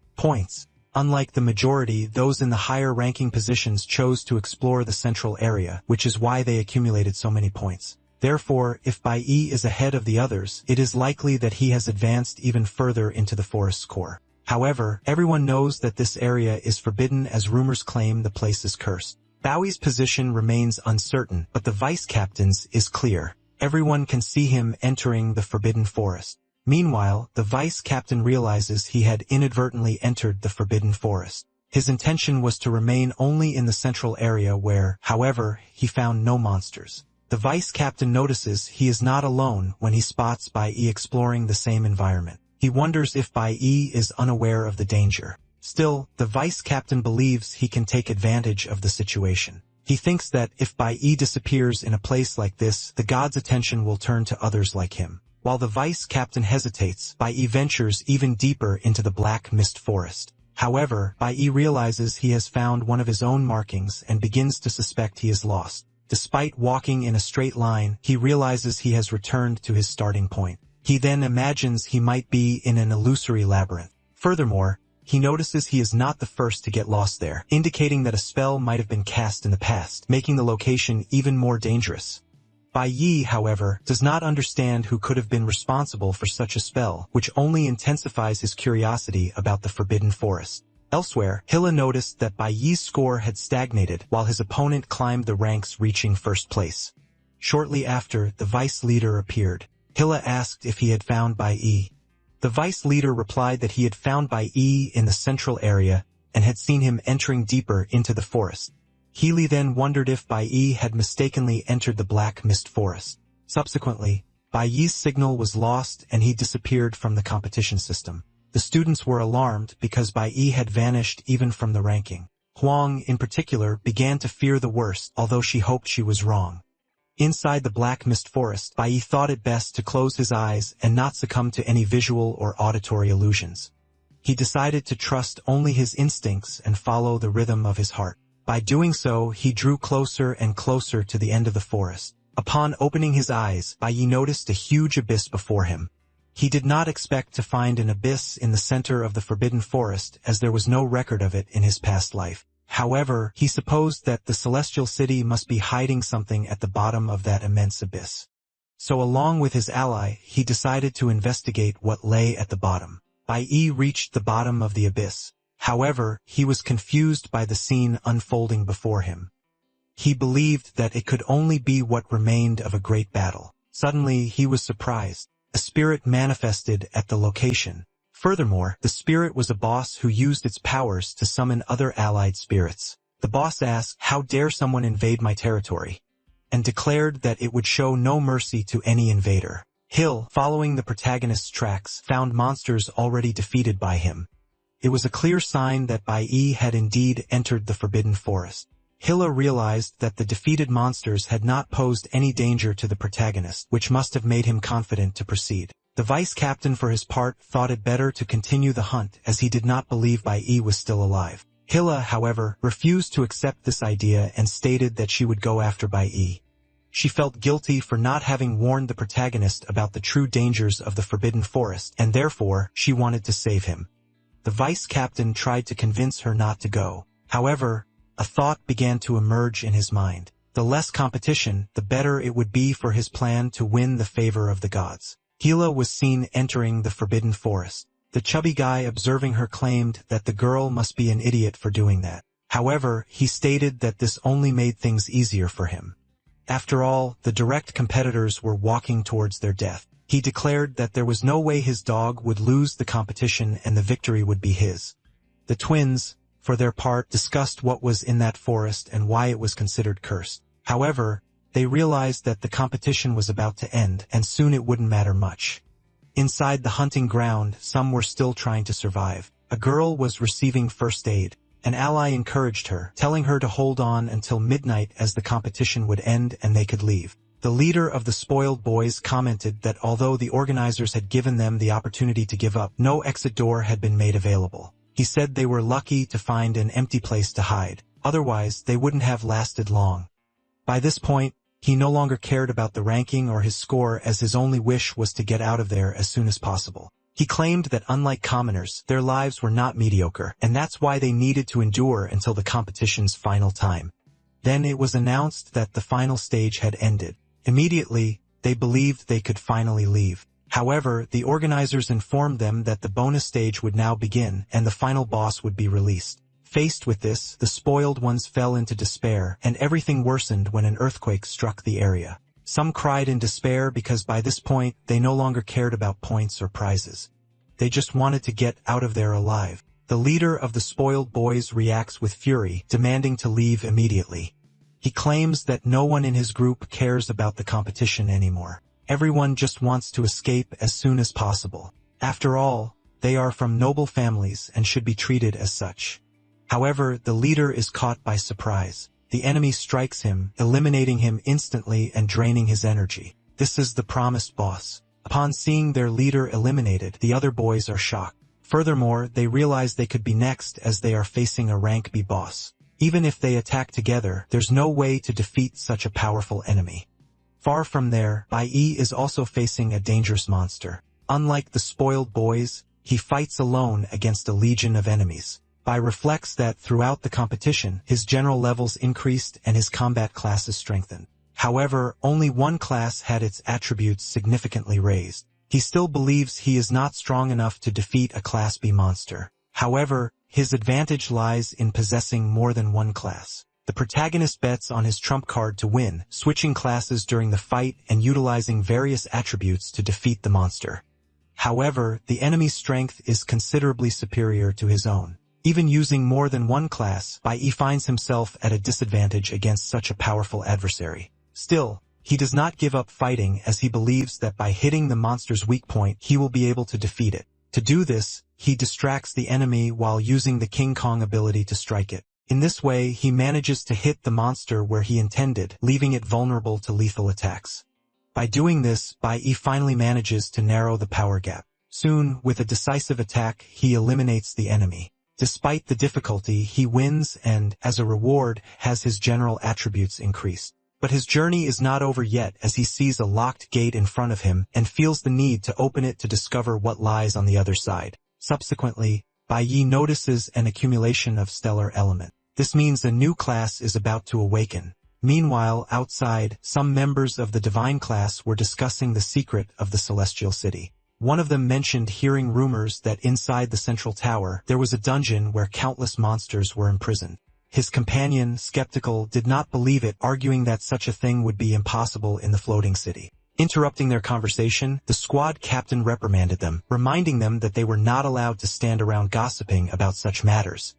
Speaker 1: Unlike the majority, those in the higher ranking positions chose to explore the central area, which is why they accumulated so many points. Therefore, if Bai Yi is ahead of the others, it is likely that he has advanced even further into the forest's core. However, everyone knows that this area is forbidden as rumors claim the place is cursed. Bowie's position remains uncertain, but the vice-captain's is clear. Everyone can see him entering the forbidden forest. Meanwhile, the vice-captain realizes he had inadvertently entered the forbidden forest. His intention was to remain only in the central area where, however, he found no monsters. The vice-captain notices he is not alone when he spots Bai Yi exploring the same environment. He wonders if Bai Yi is unaware of the danger. Still, the vice-captain believes he can take advantage of the situation. He thinks that if Bai Yi disappears in a place like this, the god's attention will turn to others like him. While the vice-captain hesitates, Bai Yi ventures even deeper into the Black Mist Forest. However, Bai Yi realizes he has found one of his own markings and begins to suspect he is lost. Despite walking in a straight line, he realizes he has returned to his starting point. He then imagines he might be in an illusory labyrinth. Furthermore, he notices he is not the first to get lost there, indicating that a spell might have been cast in the past, making the location even more dangerous. Bai Yi, however, does not understand who could have been responsible for such a spell, which only intensifies his curiosity about the Forbidden Forest. Elsewhere, Hilla noticed that Bai Yi's score had stagnated while his opponent climbed the ranks, reaching first place. Shortly after, the vice leader appeared. Hilla asked if he had found Bai Yi. The vice leader replied that he had found Bai Yi in the central area and had seen him entering deeper into the forest. Healy then wondered if Bai Yi had mistakenly entered the Black Mist Forest. Subsequently, Bai Yi's signal was lost and he disappeared from the competition system. The students were alarmed because Bai Yi had vanished even from the ranking. Huang, in particular, began to fear the worst, although she hoped she was wrong. Inside the Black Mist Forest, Bai Yi thought it best to close his eyes and not succumb to any visual or auditory illusions. He decided to trust only his instincts and follow the rhythm of his heart. By doing so, he drew closer and closer to the end of the forest. Upon opening his eyes, Bai Yi noticed a huge abyss before him. He did not expect to find an abyss in the center of the Forbidden Forest, as there was no record of it in his past life. However, he supposed that the Celestial City must be hiding something at the bottom of that immense abyss. So along with his ally, he decided to investigate what lay at the bottom. Bai Yi reached the bottom of the abyss. However, he was confused by the scene unfolding before him. He believed that it could only be what remained of a great battle. Suddenly, he was surprised. A spirit manifested at the location. Furthermore, the spirit was a boss who used its powers to summon other allied spirits. The boss asked, "How dare someone invade my territory?" and declared that it would show no mercy to any invader. Hill, following the protagonist's tracks, found monsters already defeated by him. It was a clear sign that Bai Yi had indeed entered the Forbidden Forest. Hilla realized that the defeated monsters had not posed any danger to the protagonist, which must have made him confident to proceed. The vice captain for his part thought it better to continue the hunt as he did not believe Bai Yi was still alive. Hilla, however, refused to accept this idea and stated that she would go after Bai Yi. She felt guilty for not having warned the protagonist about the true dangers of the Forbidden Forest, and therefore, she wanted to save him. The vice captain tried to convince her not to go. However, a thought began to emerge in his mind. The less competition, the better it would be for his plan to win the favor of the gods. Hilla was seen entering the Forbidden Forest. The chubby guy observing her claimed that the girl must be an idiot for doing that. However, he stated that this only made things easier for him. After all, the direct competitors were walking towards their death. He declared that there was no way his dog would lose the competition and the victory would be his. The twins, for their part, discussed what was in that forest and why it was considered cursed. However, they realized that the competition was about to end and soon it wouldn't matter much. Inside the hunting ground, some were still trying to survive. A girl was receiving first aid. An ally encouraged her, telling her to hold on until midnight as the competition would end and they could leave. The leader of the spoiled boys commented that although the organizers had given them the opportunity to give up, no exit door had been made available. He said they were lucky to find an empty place to hide. Otherwise, they wouldn't have lasted long. By this point, he no longer cared about the ranking or his score as his only wish was to get out of there as soon as possible. He claimed that unlike commoners, their lives were not mediocre, and that's why they needed to endure until the competition's final time. Then it was announced that the final stage had ended. Immediately, they believed they could finally leave. However, the organizers informed them that the bonus stage would now begin and the final boss would be released. Faced with this, the spoiled ones fell into despair, and everything worsened when an earthquake struck the area. Some cried in despair because by this point, they no longer cared about points or prizes. They just wanted to get out of there alive. The leader of the spoiled boys reacts with fury, demanding to leave immediately. He claims that no one in his group cares about the competition anymore. Everyone just wants to escape as soon as possible. After all, they are from noble families and should be treated as such. However, the leader is caught by surprise. The enemy strikes him, eliminating him instantly and draining his energy. This is the promised boss. Upon seeing their leader eliminated, the other boys are shocked. Furthermore, they realize they could be next as they are facing a rank B boss. Even if they attack together, there's no way to defeat such a powerful enemy. Far from there, Bai Yi is also facing a dangerous monster. Unlike the spoiled boys, he fights alone against a legion of enemies. Bai reflects that throughout the competition, his general levels increased and his combat classes strengthened. However, only one class had its attributes significantly raised. He still believes he is not strong enough to defeat a Class B monster. However, his advantage lies in possessing more than one class. The protagonist bets on his trump card to win, switching classes during the fight and utilizing various attributes to defeat the monster. However, the enemy's strength is considerably superior to his own. Even using more than one class, Bai Yi finds himself at a disadvantage against such a powerful adversary. Still, he does not give up fighting as he believes that by hitting the monster's weak point, he will be able to defeat it. To do this, he distracts the enemy while using the King Kong ability to strike it. In this way, he manages to hit the monster where he intended, leaving it vulnerable to lethal attacks. By doing this, Bai Yi finally manages to narrow the power gap. Soon, with a decisive attack, he eliminates the enemy. Despite the difficulty, he wins and, as a reward, has his general attributes increased. But his journey is not over yet as he sees a locked gate in front of him and feels the need to open it to discover what lies on the other side. Subsequently, Bai Yi notices an accumulation of stellar element. This means a new class is about to awaken. Meanwhile, outside, some members of the divine class were discussing the secret of the celestial city. One of them mentioned hearing rumors that inside the central tower, there was a dungeon where countless monsters were imprisoned. His companion, skeptical, did not believe it, arguing that such a thing would be impossible in the floating city. Interrupting their conversation, the squad captain reprimanded them, reminding them that they were not allowed to stand around gossiping about such matters.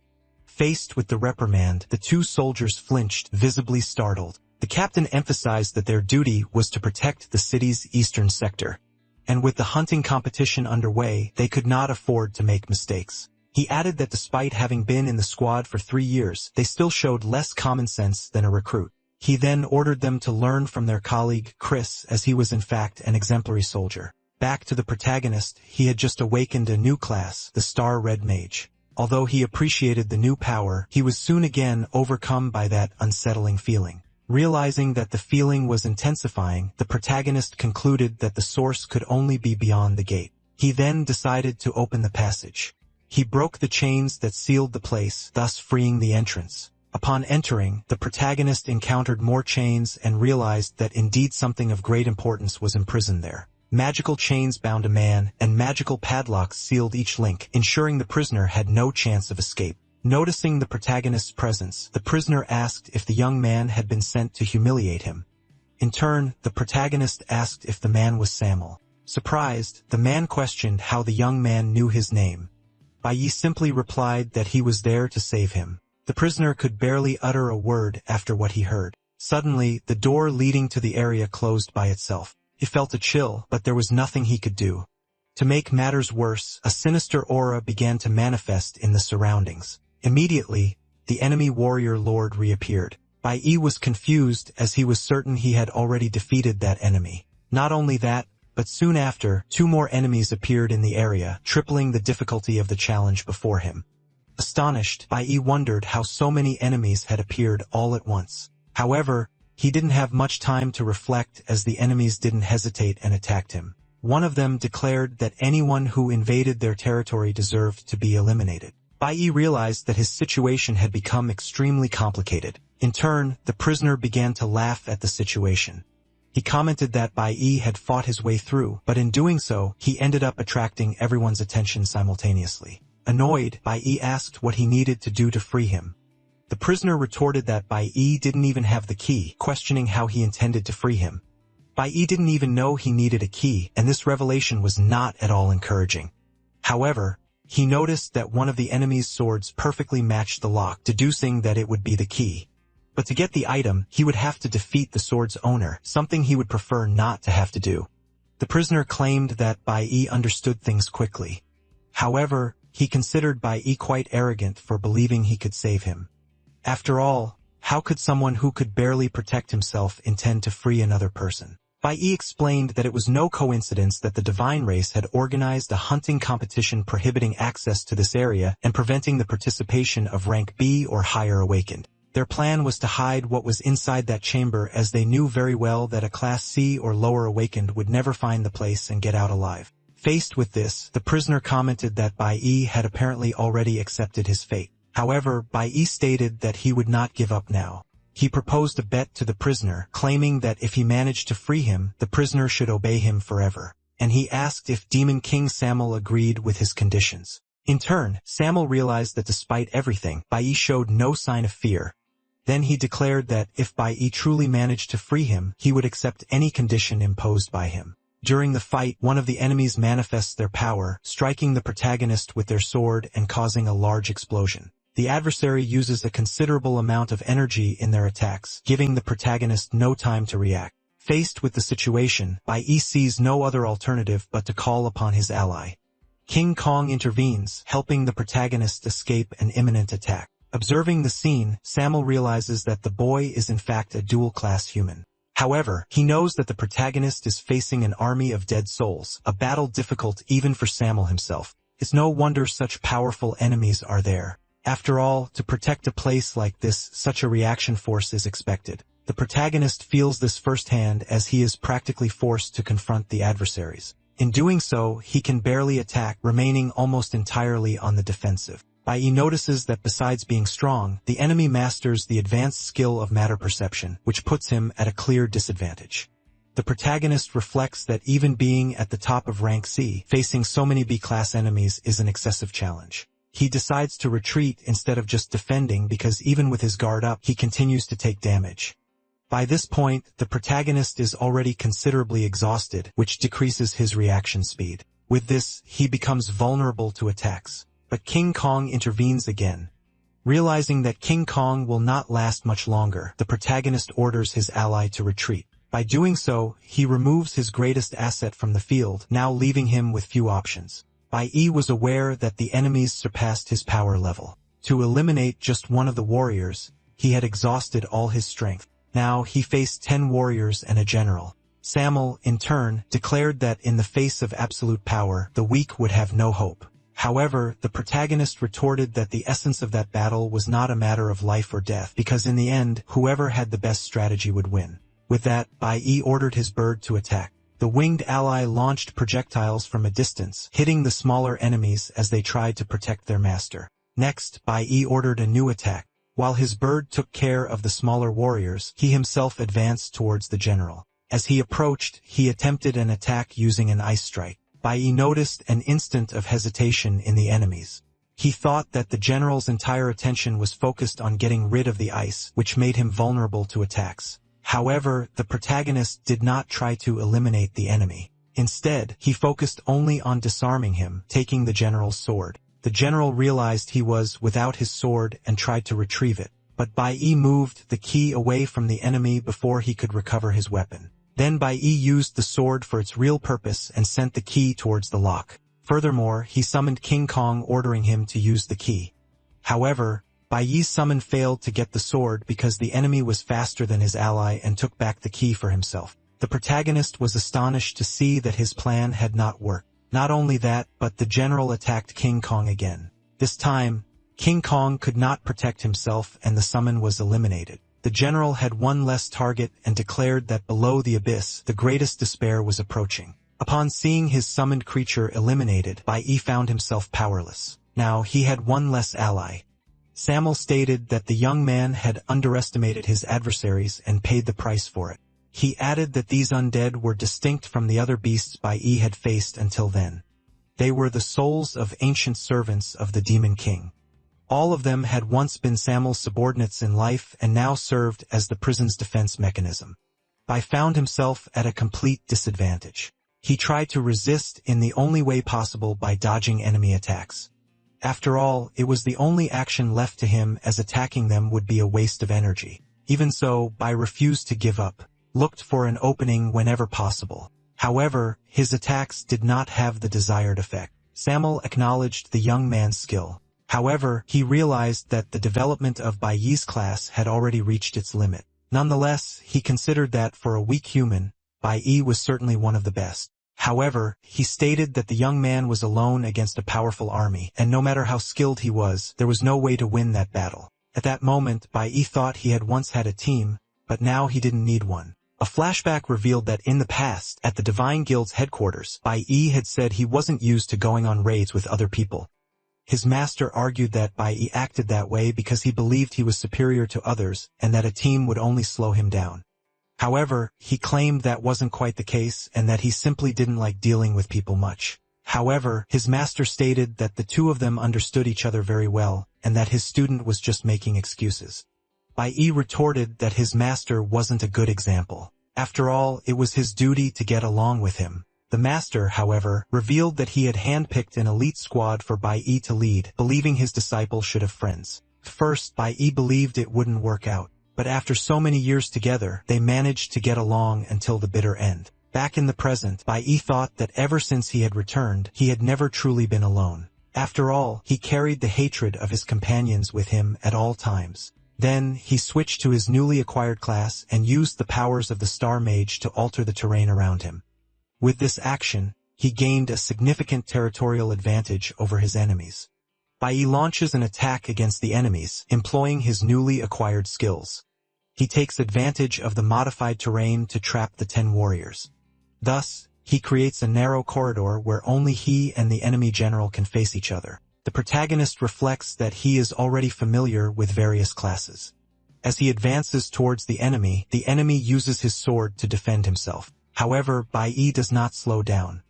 Speaker 1: Faced with the reprimand, the two soldiers flinched, visibly startled. The captain emphasized that their duty was to protect the city's eastern sector. And with the hunting competition underway, they could not afford to make mistakes. He added that despite having been in the squad for 3 years, they still showed less common sense than a recruit. He then ordered them to learn from their colleague, Chris, as he was in fact an exemplary soldier. Back to the protagonist, he had just awakened a new class, the Star Red Mage. Although he appreciated the new power, he was soon again overcome by that unsettling feeling. Realizing that the feeling was intensifying, the protagonist concluded that the source could only be beyond the gate. He then decided to open the passage. He broke the chains that sealed the place, thus freeing the entrance. Upon entering, the protagonist encountered more chains and realized that indeed something of great importance was imprisoned there. Magical chains bound a man, and magical padlocks sealed each link, ensuring the prisoner had no chance of escape. Noticing the protagonist's presence, the prisoner asked if the young man had been sent to humiliate him. In turn, the protagonist asked if the man was Samuel. Surprised, the man questioned how the young man knew his name. Bai simply replied that he was there to save him. The prisoner could barely utter a word after what he heard. Suddenly, the door leading to the area closed by itself. He felt a chill, but there was nothing he could do. To make matters worse, a sinister aura began to manifest in the surroundings. Immediately, the enemy warrior lord reappeared. Bai was confused as he was certain he had already defeated that enemy. Not only that, but soon after, 2 more enemies appeared in the area, tripling the difficulty of the challenge before him. Astonished, Bai wondered how so many enemies had appeared all at once. However, he didn't have much time to reflect as the enemies didn't hesitate and attacked him. One of them declared that anyone who invaded their territory deserved to be eliminated. Bai realized that his situation had become extremely complicated. In turn, the prisoner began to laugh at the situation. He commented that Bai had fought his way through, but in doing so, he ended up attracting everyone's attention simultaneously. Annoyed, Bai asked what he needed to do to free him. The prisoner retorted that Bai didn't even have the key, questioning how he intended to free him. Bai didn't even know he needed a key, and this revelation was not at all encouraging. However, he noticed that one of the enemy's swords perfectly matched the lock, deducing that it would be the key. But to get the item, he would have to defeat the sword's owner, something he would prefer not to have to do. The prisoner claimed that Bai understood things quickly. However, he considered Bai quite arrogant for believing he could save him. After all, how could someone who could barely protect himself intend to free another person? Bai explained that it was no coincidence that the divine race had organized a hunting competition prohibiting access to this area and preventing the participation of rank B or higher awakened. Their plan was to hide what was inside that chamber, as they knew very well that a class C or lower awakened would never find the place and get out alive. Faced with this, the prisoner commented that Bai had apparently already accepted his fate. However, Bai stated that he would not give up now. He proposed a bet to the prisoner, claiming that if he managed to free him, the prisoner should obey him forever. And he asked if Demon King Samuel agreed with his conditions. In turn, Samuel realized that despite everything, Bai showed no sign of fear. Then he declared that if Bai truly managed to free him, he would accept any condition imposed by him. During the fight, one of the enemies manifests their power, striking the protagonist with their sword and causing a large explosion. The adversary uses a considerable amount of energy in their attacks, giving the protagonist no time to react. Faced with the situation, Bai sees no other alternative but to call upon his ally. King Kong intervenes, helping the protagonist escape an imminent attack. Observing the scene, Samuel realizes that the boy is in fact a dual-class human. However, he knows that the protagonist is facing an army of dead souls, a battle difficult even for Samuel himself. It's no wonder such powerful enemies are there. After all, to protect a place like this, such a reaction force is expected. The protagonist feels this firsthand as he is practically forced to confront the adversaries. In doing so, he can barely attack, remaining almost entirely on the defensive. Bai notices that besides being strong, the enemy masters the advanced skill of matter perception, which puts him at a clear disadvantage. The protagonist reflects that even being at the top of rank C, facing so many B-class enemies is an excessive challenge. He decides to retreat instead of just defending because even with his guard up, he continues to take damage. By this point, the protagonist is already considerably exhausted, which decreases his reaction speed. With this, he becomes vulnerable to attacks. But King Kong intervenes again. Realizing that King Kong will not last much longer, the protagonist orders his ally to retreat. By doing so, he removes his greatest asset from the field, now leaving him with few options. Bai Yi was aware that the enemies surpassed his power level. To eliminate just one of the warriors, he had exhausted all his strength. Now he faced 10 warriors and a general. Samuel, in turn, declared that in the face of absolute power, the weak would have no hope. However, the protagonist retorted that the essence of that battle was not a matter of life or death, because in the end, whoever had the best strategy would win. With that, Bai Yi ordered his bird to attack. The winged ally launched projectiles from a distance, hitting the smaller enemies as they tried to protect their master. Next, Bai Yi ordered a new attack. While his bird took care of the smaller warriors, he himself advanced towards the general. As he approached, he attempted an attack using an ice strike. Bai Yi noticed an instant of hesitation in the enemies. He thought that the general's entire attention was focused on getting rid of the ice, which made him vulnerable to attacks. However, the protagonist did not try to eliminate the enemy. Instead, he focused only on disarming him, taking the general's sword. The general realized he was without his sword and tried to retrieve it, but Bai Yi moved the key away from the enemy before he could recover his weapon. Then Bai Yi used the sword for its real purpose and sent the key towards the lock. Furthermore, he summoned King Kong, ordering him to use the key. However, Bai Yi's summon failed to get the sword because the enemy was faster than his ally and took back the key for himself. The protagonist was astonished to see that his plan had not worked. Not only that, but the general attacked King Kong again. This time, King Kong could not protect himself and the summon was eliminated. The general had one less target and declared that below the abyss, the greatest despair was approaching. Upon seeing his summoned creature eliminated, Bai Yi found himself powerless. Now he had one less ally. Samuel stated that the young man had underestimated his adversaries and paid the price for it. He added that these undead were distinct from the other beasts Bai Yi had faced until then. They were the souls of ancient servants of the Demon King. All of them had once been Samuel's subordinates in life and now served as the prison's defense mechanism. Bai found himself at a complete disadvantage. He tried to resist in the only way possible by dodging enemy attacks. After all, it was the only action left to him, as attacking them would be a waste of energy. Even so, Bai refused to give up, looked for an opening whenever possible. However, his attacks did not have the desired effect. Samuel acknowledged the young man's skill. However, he realized that the development of Bai Yi's class had already reached its limit. Nonetheless, he considered that for a weak human, Bai Yi was certainly one of the best. However, he stated that the young man was alone against a powerful army, and no matter how skilled he was, there was no way to win that battle. At that moment, Bai Yi thought he had once had a team, but now he didn't need one. A flashback revealed that in the past, at the Divine Guild's headquarters, Bai Yi had said he wasn't used to going on raids with other people. His master argued that Bai Yi acted that way because he believed he was superior to others and that a team would only slow him down. However, he claimed that wasn't quite the case and that he simply didn't like dealing with people much. However, his master stated that the two of them understood each other very well and that his student was just making excuses. Bai Yi retorted that his master wasn't a good example. After all, it was his duty to get along with him. The master, however, revealed that he had handpicked an elite squad for Bai Yi to lead, believing his disciple should have friends. First, Bai Yi believed it wouldn't work out. But after so many years together, they managed to get along until the bitter end. Back in the present, Bai Yi thought that ever since he had returned, he had never truly been alone. After all, he carried the hatred of his companions with him at all times. Then, he switched to his newly acquired class and used the powers of the Star Mage to alter the terrain around him. With this action, he gained a significant territorial advantage over his enemies. Bai Yi launches an attack against the enemies, employing his newly acquired skills. He takes advantage of the modified terrain to trap the 10 warriors. Thus, he creates a narrow corridor where only he and the enemy general can face each other. The protagonist reflects that he is already familiar with various classes. As he advances towards the enemy uses his sword to defend himself. However, Bai Yi does not slow down.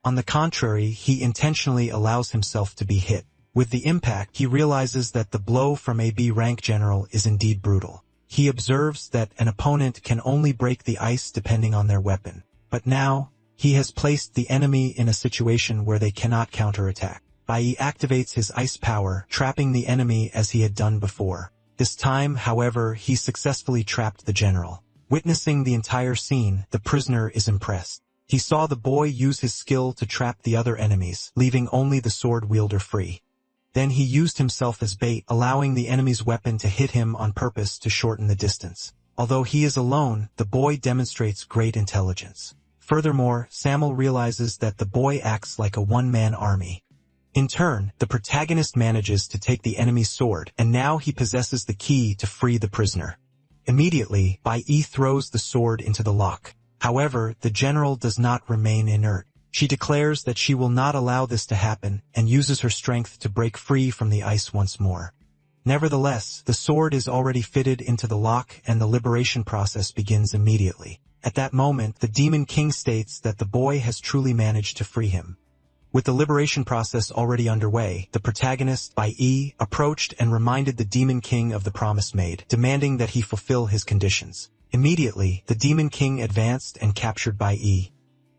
Speaker 1: On the contrary, he intentionally allows himself to be hit. With the impact, he realizes that the blow from a B rank general is indeed brutal. He observes that an opponent can only break the ice depending on their weapon. But now, he has placed the enemy in a situation where they cannot counterattack. Bai Yi activates his ice power, trapping the enemy as he had done before. This time, however, he successfully trapped the general. Witnessing the entire scene, the prisoner is impressed. He saw the boy use his skill to trap the other enemies, leaving only the sword wielder free. Then he used himself as bait, allowing the enemy's weapon to hit him on purpose to shorten the distance. Although he is alone, the boy demonstrates great intelligence. Furthermore, Samuel realizes that the boy acts like a one-man army. In turn, the protagonist manages to take the enemy's sword, and now he possesses the key to free the prisoner. Immediately, Bai Yi throws the sword into the lock. However, the general does not remain inert. She declares that she will not allow this to happen, and uses her strength to break free from the ice once more. Nevertheless, the sword is already fitted into the lock and the liberation process begins immediately. At that moment, the Demon King states that the boy has truly managed to free him. With the liberation process already underway, the protagonist, Bai Yi, approached and reminded the Demon King of the promise made, demanding that he fulfill his conditions. Immediately, the Demon King advanced and captured Bai Yi.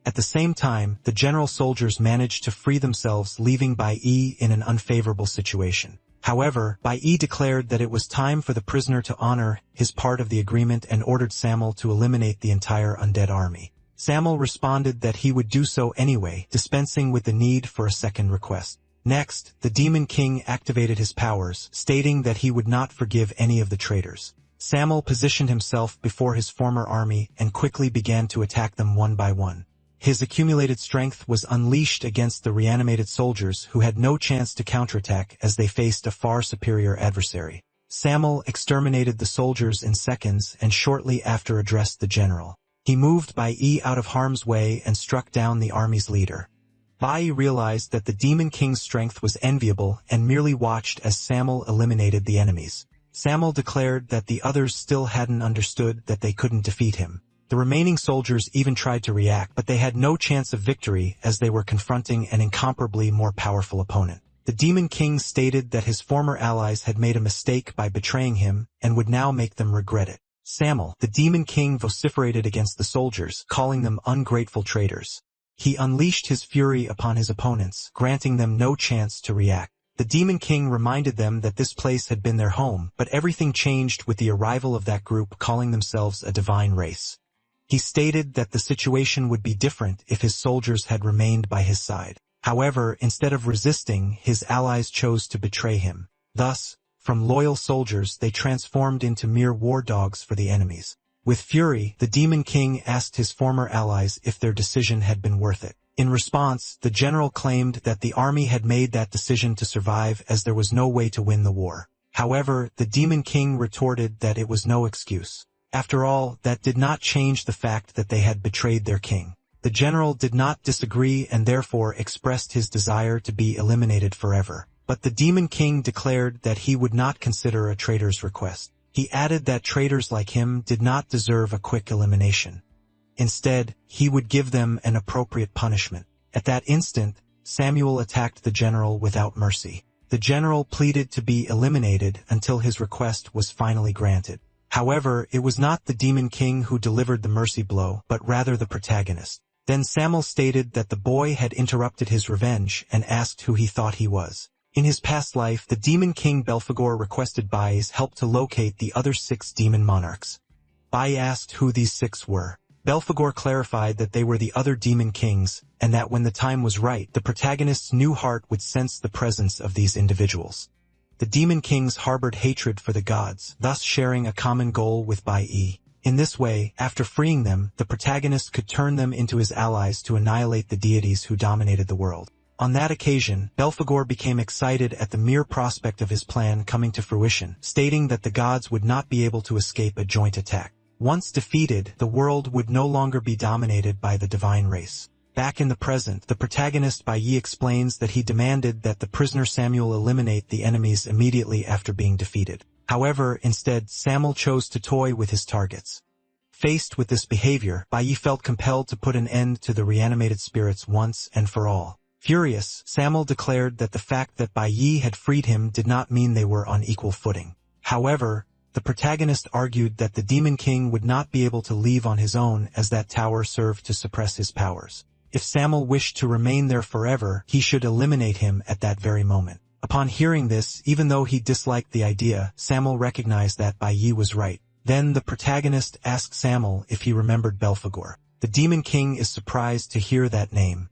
Speaker 1: At the same time, the general soldiers managed to free themselves, leaving Bai Yi in an unfavorable situation. However, Bai Yi declared that it was time for the prisoner to honor his part of the agreement and ordered Samuel to eliminate the entire undead army. Samuel responded that he would do so anyway, dispensing with the need for a second request. Next, the Demon King activated his powers, stating that he would not forgive any of the traitors. Samuel positioned himself before his former army and quickly began to attack them one by one. His accumulated strength was unleashed against the reanimated soldiers who had no chance to counterattack as they faced a far superior adversary. Samuel exterminated the soldiers in seconds and shortly after addressed the general. He moved Bai Yi out of harm's way and struck down the army's leader. Bai Yi realized that the Demon King's strength was enviable and merely watched as Samuel eliminated the enemies. Samuel declared that the others still hadn't understood that they couldn't defeat him. The remaining soldiers even tried to react, but they had no chance of victory as they were confronting an incomparably more powerful opponent. The Demon King stated that his former allies had made a mistake by betraying him and would now make them regret it. Samuel, the Demon King, vociferated against the soldiers, calling them ungrateful traitors. He unleashed his fury upon his opponents, granting them no chance to react. The Demon King reminded them that this place had been their home, but everything changed with the arrival of that group calling themselves a divine race. He stated that the situation would be different if his soldiers had remained by his side. However, instead of resisting, his allies chose to betray him. Thus, from loyal soldiers they transformed into mere war dogs for the enemies. With fury, the Demon King asked his former allies if their decision had been worth it. In response, the general claimed that the army had made that decision to survive as there was no way to win the war. However, the Demon King retorted that it was no excuse. After all, that did not change the fact that they had betrayed their king. The general did not disagree and therefore expressed his desire to be eliminated forever. But the Demon King declared that he would not consider a traitor's request. He added that traitors like him did not deserve a quick elimination. Instead, he would give them an appropriate punishment. At that instant, Samuel attacked the general without mercy. The general pleaded to be eliminated until his request was finally granted. However, it was not the Demon King who delivered the mercy blow, but rather the protagonist. Then Samuel stated that the boy had interrupted his revenge and asked who he thought he was. In his past life, the Demon King Belphegor requested Bai's help to locate the other 6 demon monarchs. Bai asked who these 6 were. Belphegor clarified that they were the other demon kings, and that when the time was right, the protagonist's new heart would sense the presence of these individuals. The demon kings harbored hatred for the gods, thus sharing a common goal with Bai Yi. In this way, after freeing them, the protagonist could turn them into his allies to annihilate the deities who dominated the world. On that occasion, Belphegor became excited at the mere prospect of his plan coming to fruition, stating that the gods would not be able to escape a joint attack. Once defeated, the world would no longer be dominated by the divine race. Back in the present, the protagonist Bai Yi explains that he demanded that the prisoner Samuel eliminate the enemies immediately after being defeated. However, instead, Samuel chose to toy with his targets. Faced with this behavior, Bai Yi felt compelled to put an end to the reanimated spirits once and for all. Furious, Samuel declared that the fact that Bai Yi had freed him did not mean they were on equal footing. However, the protagonist argued that the Demon King would not be able to leave on his own as that tower served to suppress his powers. If Samuel wished to remain there forever, he should eliminate him at that very moment. Upon hearing this, even though he disliked the idea, Samuel recognized that Bai Yi was right. Then the protagonist asked Samuel if he remembered Belphegor. The Demon King is surprised to hear that name.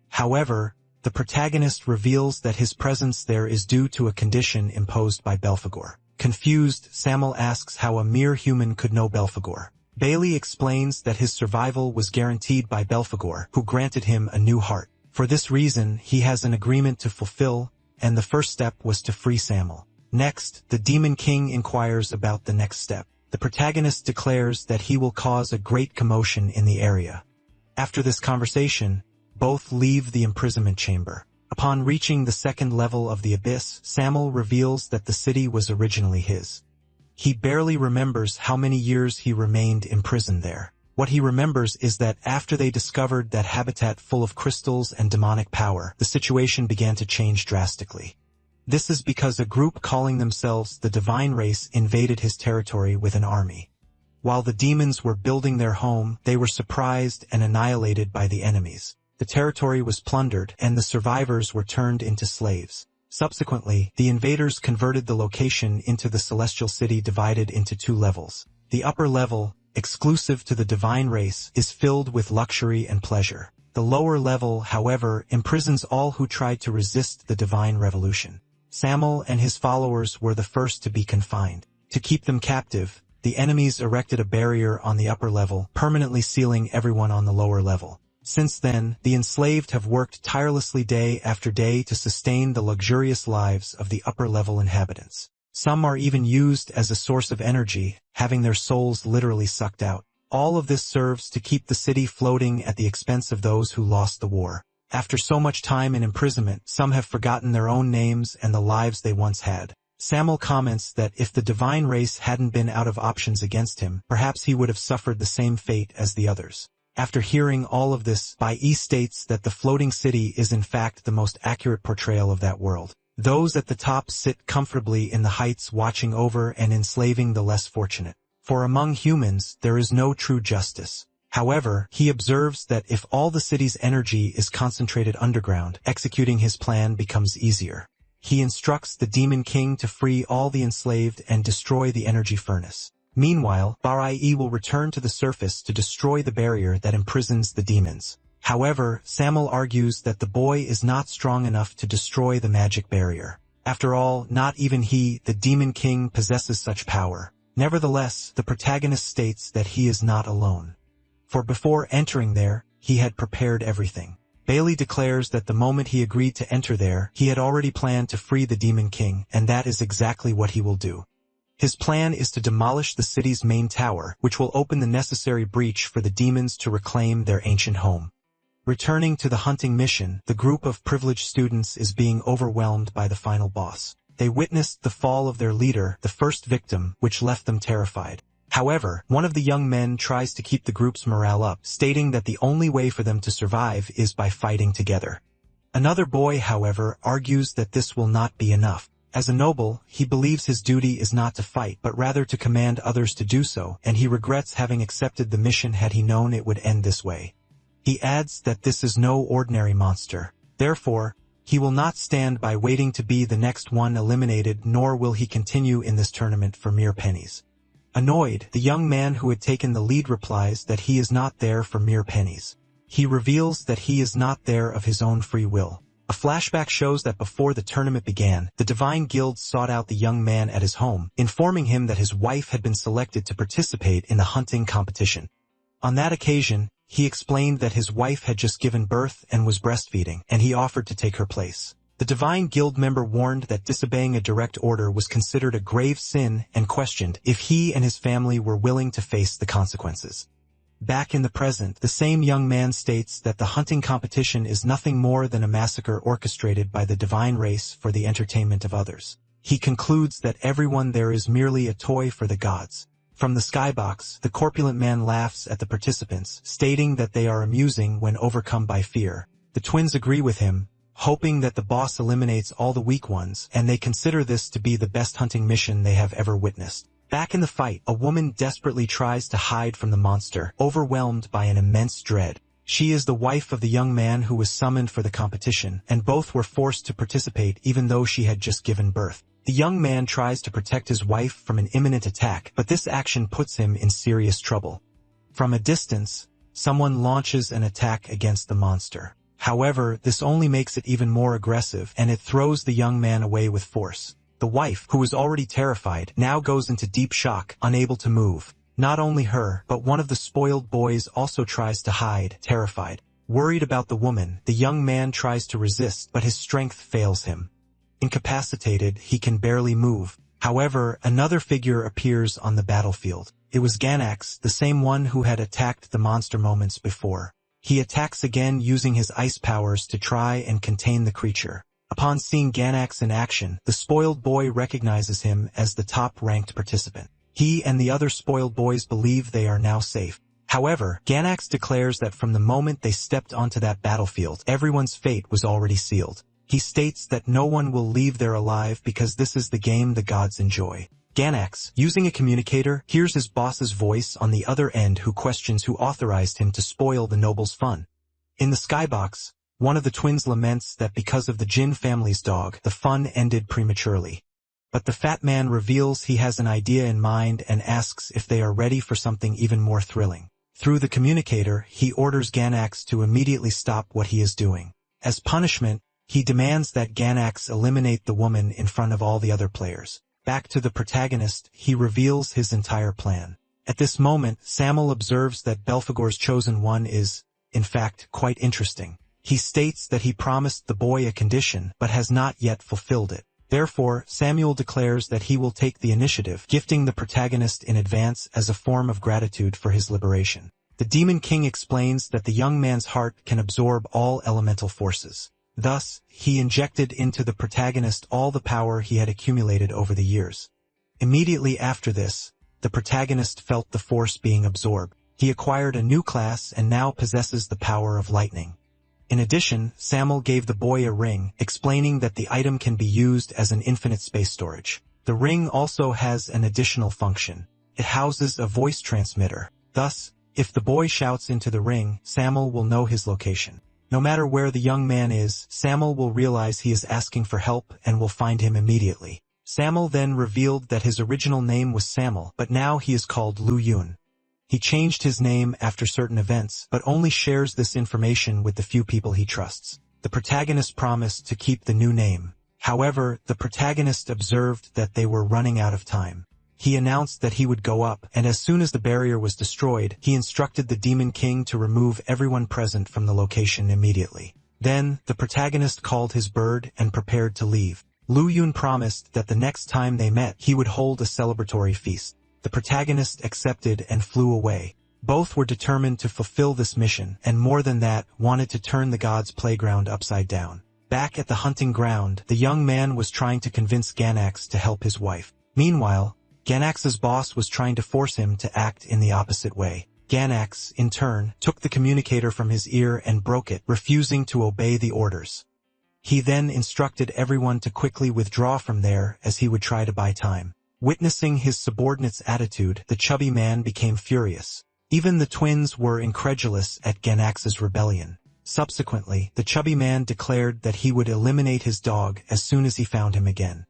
Speaker 1: However, the protagonist reveals that his presence there is due to a condition imposed by Belphegor. Confused, Samuel asks how a mere human could know Belphegor. Bailey explains that his survival was guaranteed by Belphegor, who granted him a new heart. For this reason, he has an agreement to fulfill, and the first step was to free Samuel. Next, the Demon King inquires about the next step. The protagonist declares that he will cause a great commotion in the area. After this conversation, both leave the imprisonment chamber. Upon reaching the second level of the abyss, Samuel reveals that the city was originally his. He barely remembers how many years he remained imprisoned there. What he remembers is that after they discovered that habitat full of crystals and demonic power, the situation began to change drastically. This is because a group calling themselves the Divine Race invaded his territory with an army. While the demons were building their home, they were surprised and annihilated by the enemies. The territory was plundered, and the survivors were turned into slaves. Subsequently, the invaders converted the location into the Celestial City, divided into two levels. The upper level, exclusive to the Divine Race, is filled with luxury and pleasure. The lower level, however, imprisons all who tried to resist the Divine Revolution. Samuel and his followers were the first to be confined. To keep them captive, the enemies erected a barrier on the upper level, permanently sealing everyone on the lower level. Since then, the enslaved have worked tirelessly day after day to sustain the luxurious lives of the upper-level inhabitants. Some are even used as a source of energy, having their souls literally sucked out. All of this serves to keep the city floating at the expense of those who lost the war. After so much time in imprisonment, some have forgotten their own names and the lives they once had. Samuel comments that if the Divine Race hadn't been out of options against him, perhaps he would have suffered the same fate as the others. After hearing all of this, Bai states that the floating city is in fact the most accurate portrayal of that world. Those at the top sit comfortably in the heights, watching over and enslaving the less fortunate. For among humans, there is no true justice. However, he observes that if all the city's energy is concentrated underground, executing his plan becomes easier. He instructs the Demon King to free all the enslaved and destroy the energy furnace. Meanwhile, Bai will return to the surface to destroy the barrier that imprisons the demons. However, Samuel argues that the boy is not strong enough to destroy the magic barrier. After all, not even he, the Demon King, possesses such power. Nevertheless, the protagonist states that he is not alone. For before entering there, he had prepared everything. Bailey declares that the moment he agreed to enter there, he had already planned to free the Demon King, and that is exactly what he will do. His plan is to demolish the city's main tower, which will open the necessary breach for the demons to reclaim their ancient home. Returning to the hunting mission, the group of privileged students is being overwhelmed by the final boss. They witnessed the fall of their leader, the first victim, which left them terrified. However, one of the young men tries to keep the group's morale up, stating that the only way for them to survive is by fighting together. Another boy, however, argues that this will not be enough. As a noble, he believes his duty is not to fight, but rather to command others to do so, and he regrets having accepted the mission had he known it would end this way. He adds that this is no ordinary monster. Therefore, he will not stand by waiting to be the next one eliminated, nor will he continue in this tournament for mere pennies. Annoyed, the young man who had taken the lead replies that he is not there for mere pennies. He reveals that he is not there of his own free will. A flashback shows that before the tournament began, the Divine Guild sought out the young man at his home, informing him that his wife had been selected to participate in the hunting competition. On that occasion, he explained that his wife had just given birth and was breastfeeding, and he offered to take her place. The Divine Guild member warned that disobeying a direct order was considered a grave sin and questioned if he and his family were willing to face the consequences. Back in the present, the same young man states that the hunting competition is nothing more than a massacre orchestrated by the Divine Race for the entertainment of others. He concludes that everyone there is merely a toy for the gods. From the skybox, the corpulent man laughs at the participants, stating that they are amusing when overcome by fear. The twins agree with him, hoping that the boss eliminates all the weak ones, and they consider this to be the best hunting mission they have ever witnessed. Back in the fight, a woman desperately tries to hide from the monster, overwhelmed by an immense dread. She is the wife of the young man who was summoned for the competition, and both were forced to participate even though she had just given birth. The young man tries to protect his wife from an imminent attack, but this action puts him in serious trouble. From a distance, someone launches an attack against the monster. However, this only makes it even more aggressive, and it throws the young man away with force. The wife, who was already terrified, now goes into deep shock, unable to move. Not only her, but one of the spoiled boys also tries to hide, terrified. Worried about the woman, the young man tries to resist, but his strength fails him. Incapacitated, he can barely move. However, another figure appears on the battlefield. It was Gainax, the same one who had attacked the monster moments before. He attacks again using his ice powers to try and contain the creature. Upon seeing Gainax in action, the spoiled boy recognizes him as the top-ranked participant. He and the other spoiled boys believe they are now safe. However, Gainax declares that from the moment they stepped onto that battlefield, everyone's fate was already sealed. He states that no one will leave there alive because this is the game the gods enjoy. Gainax, using a communicator, hears his boss's voice on the other end who questions who authorized him to spoil the noble's fun. In the skybox, one of the twins laments that because of the Jin family's dog, the fun ended prematurely. But the fat man reveals he has an idea in mind and asks if they are ready for something even more thrilling. Through the communicator, he orders Gainax to immediately stop what he is doing. As punishment, he demands that Gainax eliminate the woman in front of all the other players. Back to the protagonist, he reveals his entire plan. At this moment, Samuel observes that Belphegor's chosen one is, in fact, quite interesting. He states that he promised the boy a condition, but has not yet fulfilled it. Therefore, Samuel declares that he will take the initiative, gifting the protagonist in advance as a form of gratitude for his liberation. The Demon King explains that the young man's heart can absorb all elemental forces. Thus, he injected into the protagonist all the power he had accumulated over the years. Immediately after this, the protagonist felt the force being absorbed. He acquired a new class and now possesses the power of lightning. In addition, Samuel gave the boy a ring, explaining that the item can be used as an infinite space storage. The ring also has an additional function. It houses a voice transmitter. Thus, if the boy shouts into the ring, Samuel will know his location. No matter where the young man is, Samuel will realize he is asking for help and will find him immediately. Samuel then revealed that his original name was Samuel, but now he is called Lu Yun. He changed his name after certain events, but only shares this information with the few people he trusts. The protagonist promised to keep the new name. However, the protagonist observed that they were running out of time. He announced that he would go up, and as soon as the barrier was destroyed, he instructed the Demon King to remove everyone present from the location immediately. Then, the protagonist called his bird and prepared to leave. Lu Yun promised that the next time they met, he would hold a celebratory feast. The protagonist accepted and flew away. Both were determined to fulfill this mission, and more than that, wanted to turn the gods' playground upside down. Back at the hunting ground, the young man was trying to convince Gainax to help his wife. Meanwhile, Gainax's boss was trying to force him to act in the opposite way. Gainax, in turn, took the communicator from his ear and broke it, refusing to obey the orders. He then instructed everyone to quickly withdraw from there as he would try to buy time. Witnessing his subordinate's attitude, the chubby man became furious. Even the twins were incredulous at Gainax's rebellion. Subsequently, the chubby man declared that he would eliminate his dog as soon as he found him again.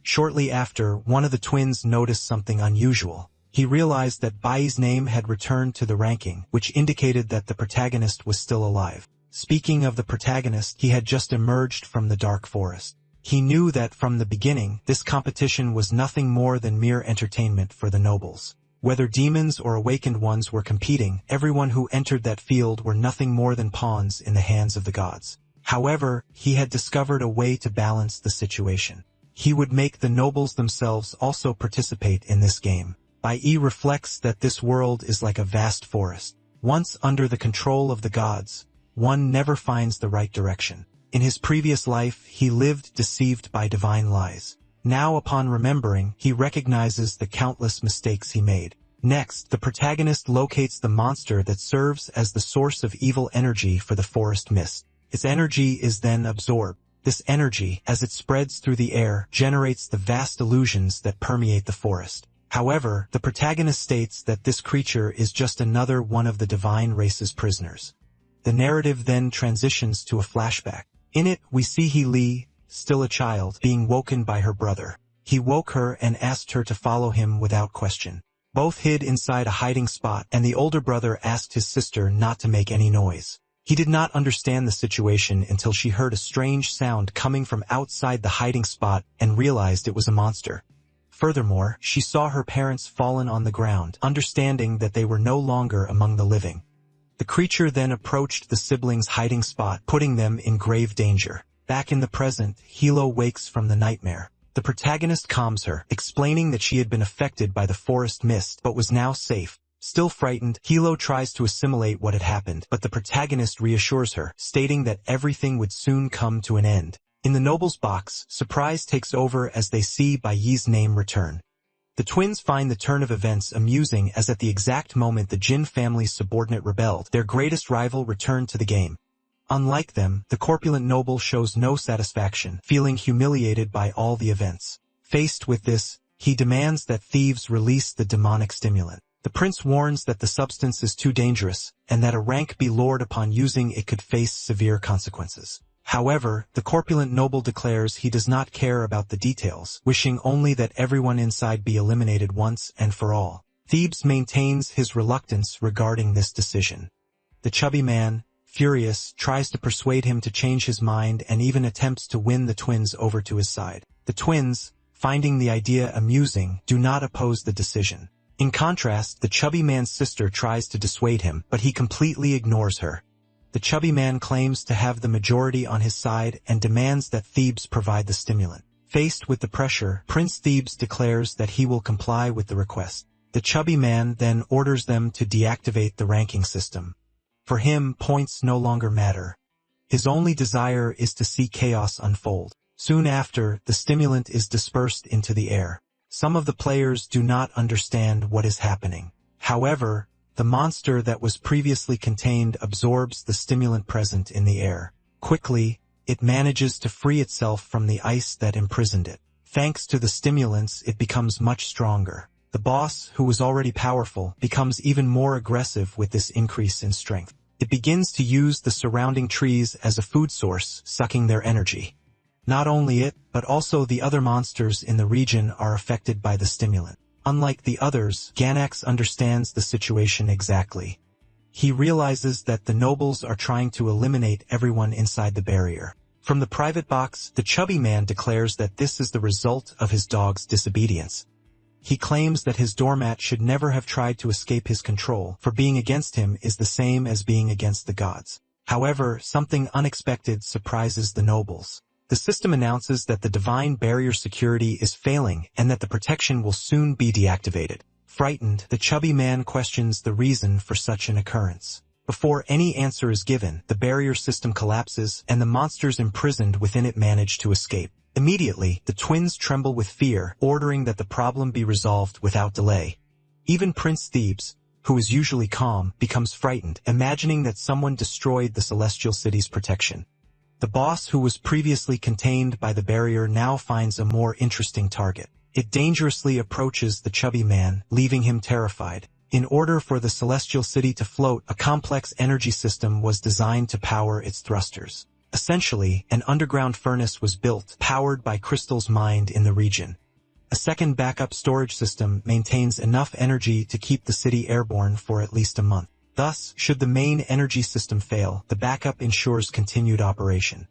Speaker 1: Shortly after, one of the twins noticed something unusual. He realized that Bai's name had returned to the ranking, which indicated that the protagonist was still alive. Speaking of the protagonist, he had just emerged from the dark forest. He knew that from the beginning, this competition was nothing more than mere entertainment for the nobles. Whether demons or awakened ones were competing, everyone who entered that field were nothing more than pawns in the hands of the gods. However, he had discovered a way to balance the situation. He would make the nobles themselves also participate in this game. Bai reflects that this world is like a vast forest. Once under the control of the gods, one never finds the right direction. In his previous life, he lived deceived by divine lies. Now upon remembering, he recognizes the countless mistakes he made. Next, the protagonist locates the monster that serves as the source of evil energy for the forest mist. Its energy is then absorbed. This energy, as it spreads through the air, generates the vast illusions that permeate the forest. However, the protagonist states that this creature is just another one of the divine race's prisoners. The narrative then transitions to a flashback. In it, we see He Li, still a child, being woken by her brother. He woke her and asked her to follow him without question. Both hid inside a hiding spot, and the older brother asked his sister not to make any noise. He did not understand the situation until she heard a strange sound coming from outside the hiding spot and realized it was a monster. Furthermore, she saw her parents fallen on the ground, understanding that they were no longer among the living. The creature then approached the siblings' hiding spot, putting them in grave danger. Back in the present, Yahello wakes from the nightmare. The protagonist calms her, explaining that she had been affected by the forest mist but was now safe. Still frightened, Yahello tries to assimilate what had happened, but the protagonist reassures her, stating that everything would soon come to an end. In the noble's box, surprise takes over as they see Bai Yi's name return. The twins find the turn of events amusing as at the exact moment the Jin family's subordinate rebelled, their greatest rival returned to the game. Unlike them, the corpulent noble shows no satisfaction, feeling humiliated by all the events. Faced with this, he demands that thieves release the demonic stimulant. The prince warns that the substance is too dangerous, and that a rank be lowered upon using it could face severe consequences. However, the corpulent noble declares he does not care about the details, wishing only that everyone inside be eliminated once and for all. Thebes maintains his reluctance regarding this decision. The chubby man, furious, tries to persuade him to change his mind and even attempts to win the twins over to his side. The twins, finding the idea amusing, do not oppose the decision. In contrast, the chubby man's sister tries to dissuade him, but he completely ignores her. The chubby man claims to have the majority on his side and demands that Thebes provide the stimulant. Faced with the pressure, Prince Thebes declares that he will comply with the request. The chubby man then orders them to deactivate the ranking system. For him, points no longer matter. His only desire is to see chaos unfold. Soon after, the stimulant is dispersed into the air. Some of the players do not understand what is happening. However, the monster that was previously contained absorbs the stimulant present in the air. Quickly, it manages to free itself from the ice that imprisoned it. Thanks to the stimulants, it becomes much stronger. The boss, who was already powerful, becomes even more aggressive with this increase in strength. It begins to use the surrounding trees as a food source, sucking their energy. Not only it, but also the other monsters in the region are affected by the stimulant. Unlike the others, Gainax understands the situation exactly. He realizes that the nobles are trying to eliminate everyone inside the barrier. From the private box, the chubby man declares that this is the result of his dog's disobedience. He claims that his doormat should never have tried to escape his control, for being against him is the same as being against the gods. However, something unexpected surprises the nobles. The system announces that the divine barrier security is failing and that the protection will soon be deactivated. Frightened, the chubby man questions the reason for such an occurrence. Before any answer is given, the barrier system collapses and the monsters imprisoned within it manage to escape. Immediately, the twins tremble with fear, ordering that the problem be resolved without delay. Even Prince Thebes, who is usually calm, becomes frightened, imagining that someone destroyed the celestial city's protection. The boss, who was previously contained by the barrier, now finds a more interesting target. It dangerously approaches the chubby man, leaving him terrified. In order for the celestial city to float, a complex energy system was designed to power its thrusters. Essentially, an underground furnace was built, powered by crystals mined in the region. A second backup storage system maintains enough energy to keep the city airborne for at least a month. Thus, should the main energy system fail, the backup ensures continued operation.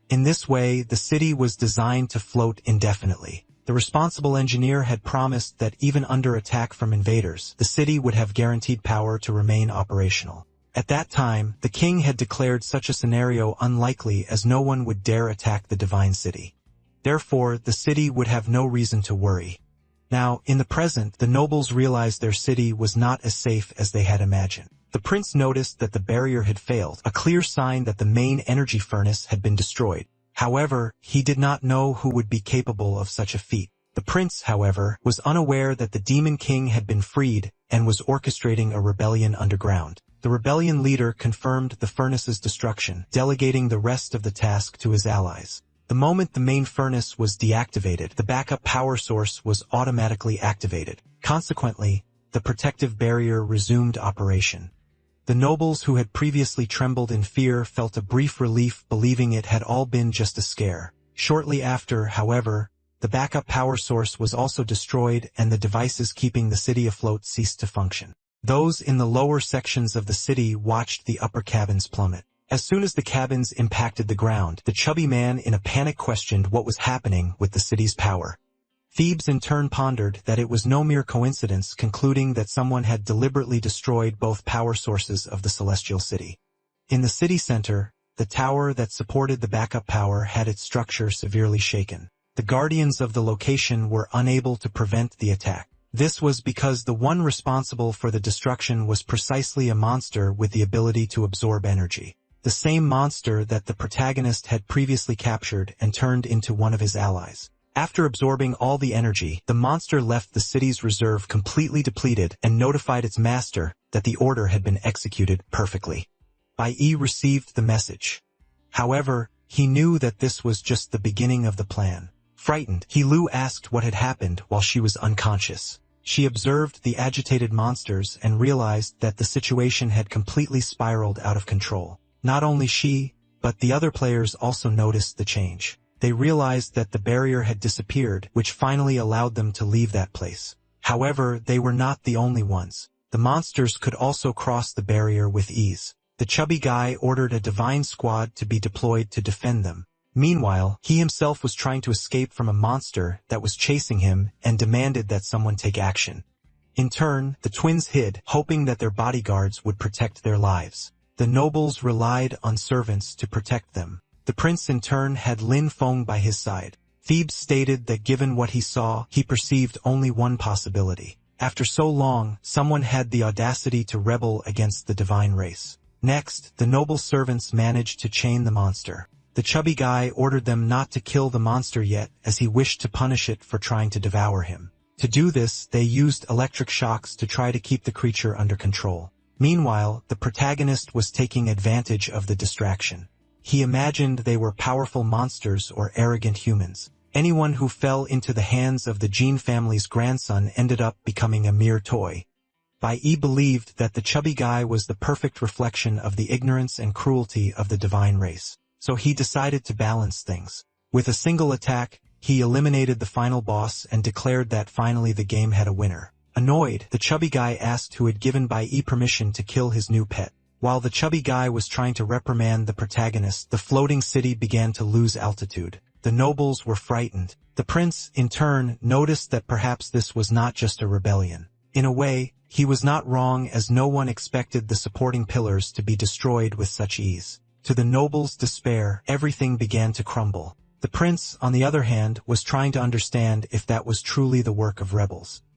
Speaker 1: In this way, the city was designed to float indefinitely. The responsible engineer had promised that even under attack from invaders, the city would have guaranteed power to remain operational. At that time, the king had declared such a scenario unlikely as no one would dare attack the divine city. Therefore, the city would have no reason to worry. Now, in the present, the nobles realized their city was not as safe as they had imagined. The prince noticed that the barrier had failed, a clear sign that the main energy furnace had been destroyed. However, he did not know who would be capable of such a feat. The prince, however, was unaware that the demon king had been freed and was orchestrating a rebellion underground. The rebellion leader confirmed the furnace's destruction, delegating the rest of the task to his allies. The moment the main furnace was deactivated, the backup power source was automatically activated. Consequently, the protective barrier resumed operation. The nobles who had previously trembled in fear felt a brief relief, believing it had all been just a scare. Shortly after, however, The backup power source was also destroyed and the devices keeping the city afloat ceased to function. Those in the lower sections of the city watched the upper cabins plummet. As soon as the cabins impacted the ground, the chubby man in a panic questioned what was happening with the city's power. Thebes in turn pondered that it was no mere coincidence, concluding that someone had deliberately destroyed both power sources of the celestial city. In the city center, the tower that supported the backup power had its structure severely shaken. The guardians of the location were unable to prevent the attack. This was because the one responsible for the destruction was precisely a monster with the ability to absorb energy. The same monster that the protagonist had previously captured and turned into one of his allies. After absorbing all the energy, the monster left the city's reserve completely depleted and notified its master that the order had been executed perfectly. Bai received the message. However, he knew that this was just the beginning of the plan. Frightened, Lu asked what had happened while she was unconscious. She observed the agitated monsters and realized that the situation had completely spiraled out of control. Not only she, but the other players also noticed the change. They realized that the barrier had disappeared, which finally allowed them to leave that place. However, they were not the only ones. The monsters could also cross the barrier with ease. The chubby guy ordered a divine squad to be deployed to defend them. Meanwhile, he himself was trying to escape from a monster that was chasing him and demanded that someone take action. In turn, the twins hid, hoping that their bodyguards would protect their lives. The nobles relied on servants to protect them. The prince in turn had Lin Feng by his side. Thebes stated that given what he saw, he perceived only one possibility. After so long, someone had the audacity to rebel against the divine race. Next, the noble servants managed to chain the monster. The chubby guy ordered them not to kill the monster yet, as he wished to punish it for trying to devour him. To do this, they used electric shocks to try to keep the creature under control. Meanwhile, the protagonist was taking advantage of the distraction. He imagined they were powerful monsters or arrogant humans. Anyone who fell into the hands of the Jean family's grandson ended up becoming a mere toy. Bai believed that the chubby guy was the perfect reflection of the ignorance and cruelty of the divine race. So he decided to balance things. With a single attack, he eliminated the final boss and declared that finally the game had a winner. Annoyed, the chubby guy asked who had given Bai permission to kill his new pet. While the chubby guy was trying to reprimand the protagonist, the floating city began to lose altitude. The nobles were frightened. The prince, in turn, noticed that perhaps this was not just a rebellion. In a way, he was not wrong, as no one expected the supporting pillars to be destroyed with such ease. To the nobles' despair, everything began to crumble. The prince, on the other hand, was trying to understand if that was truly the work of rebels.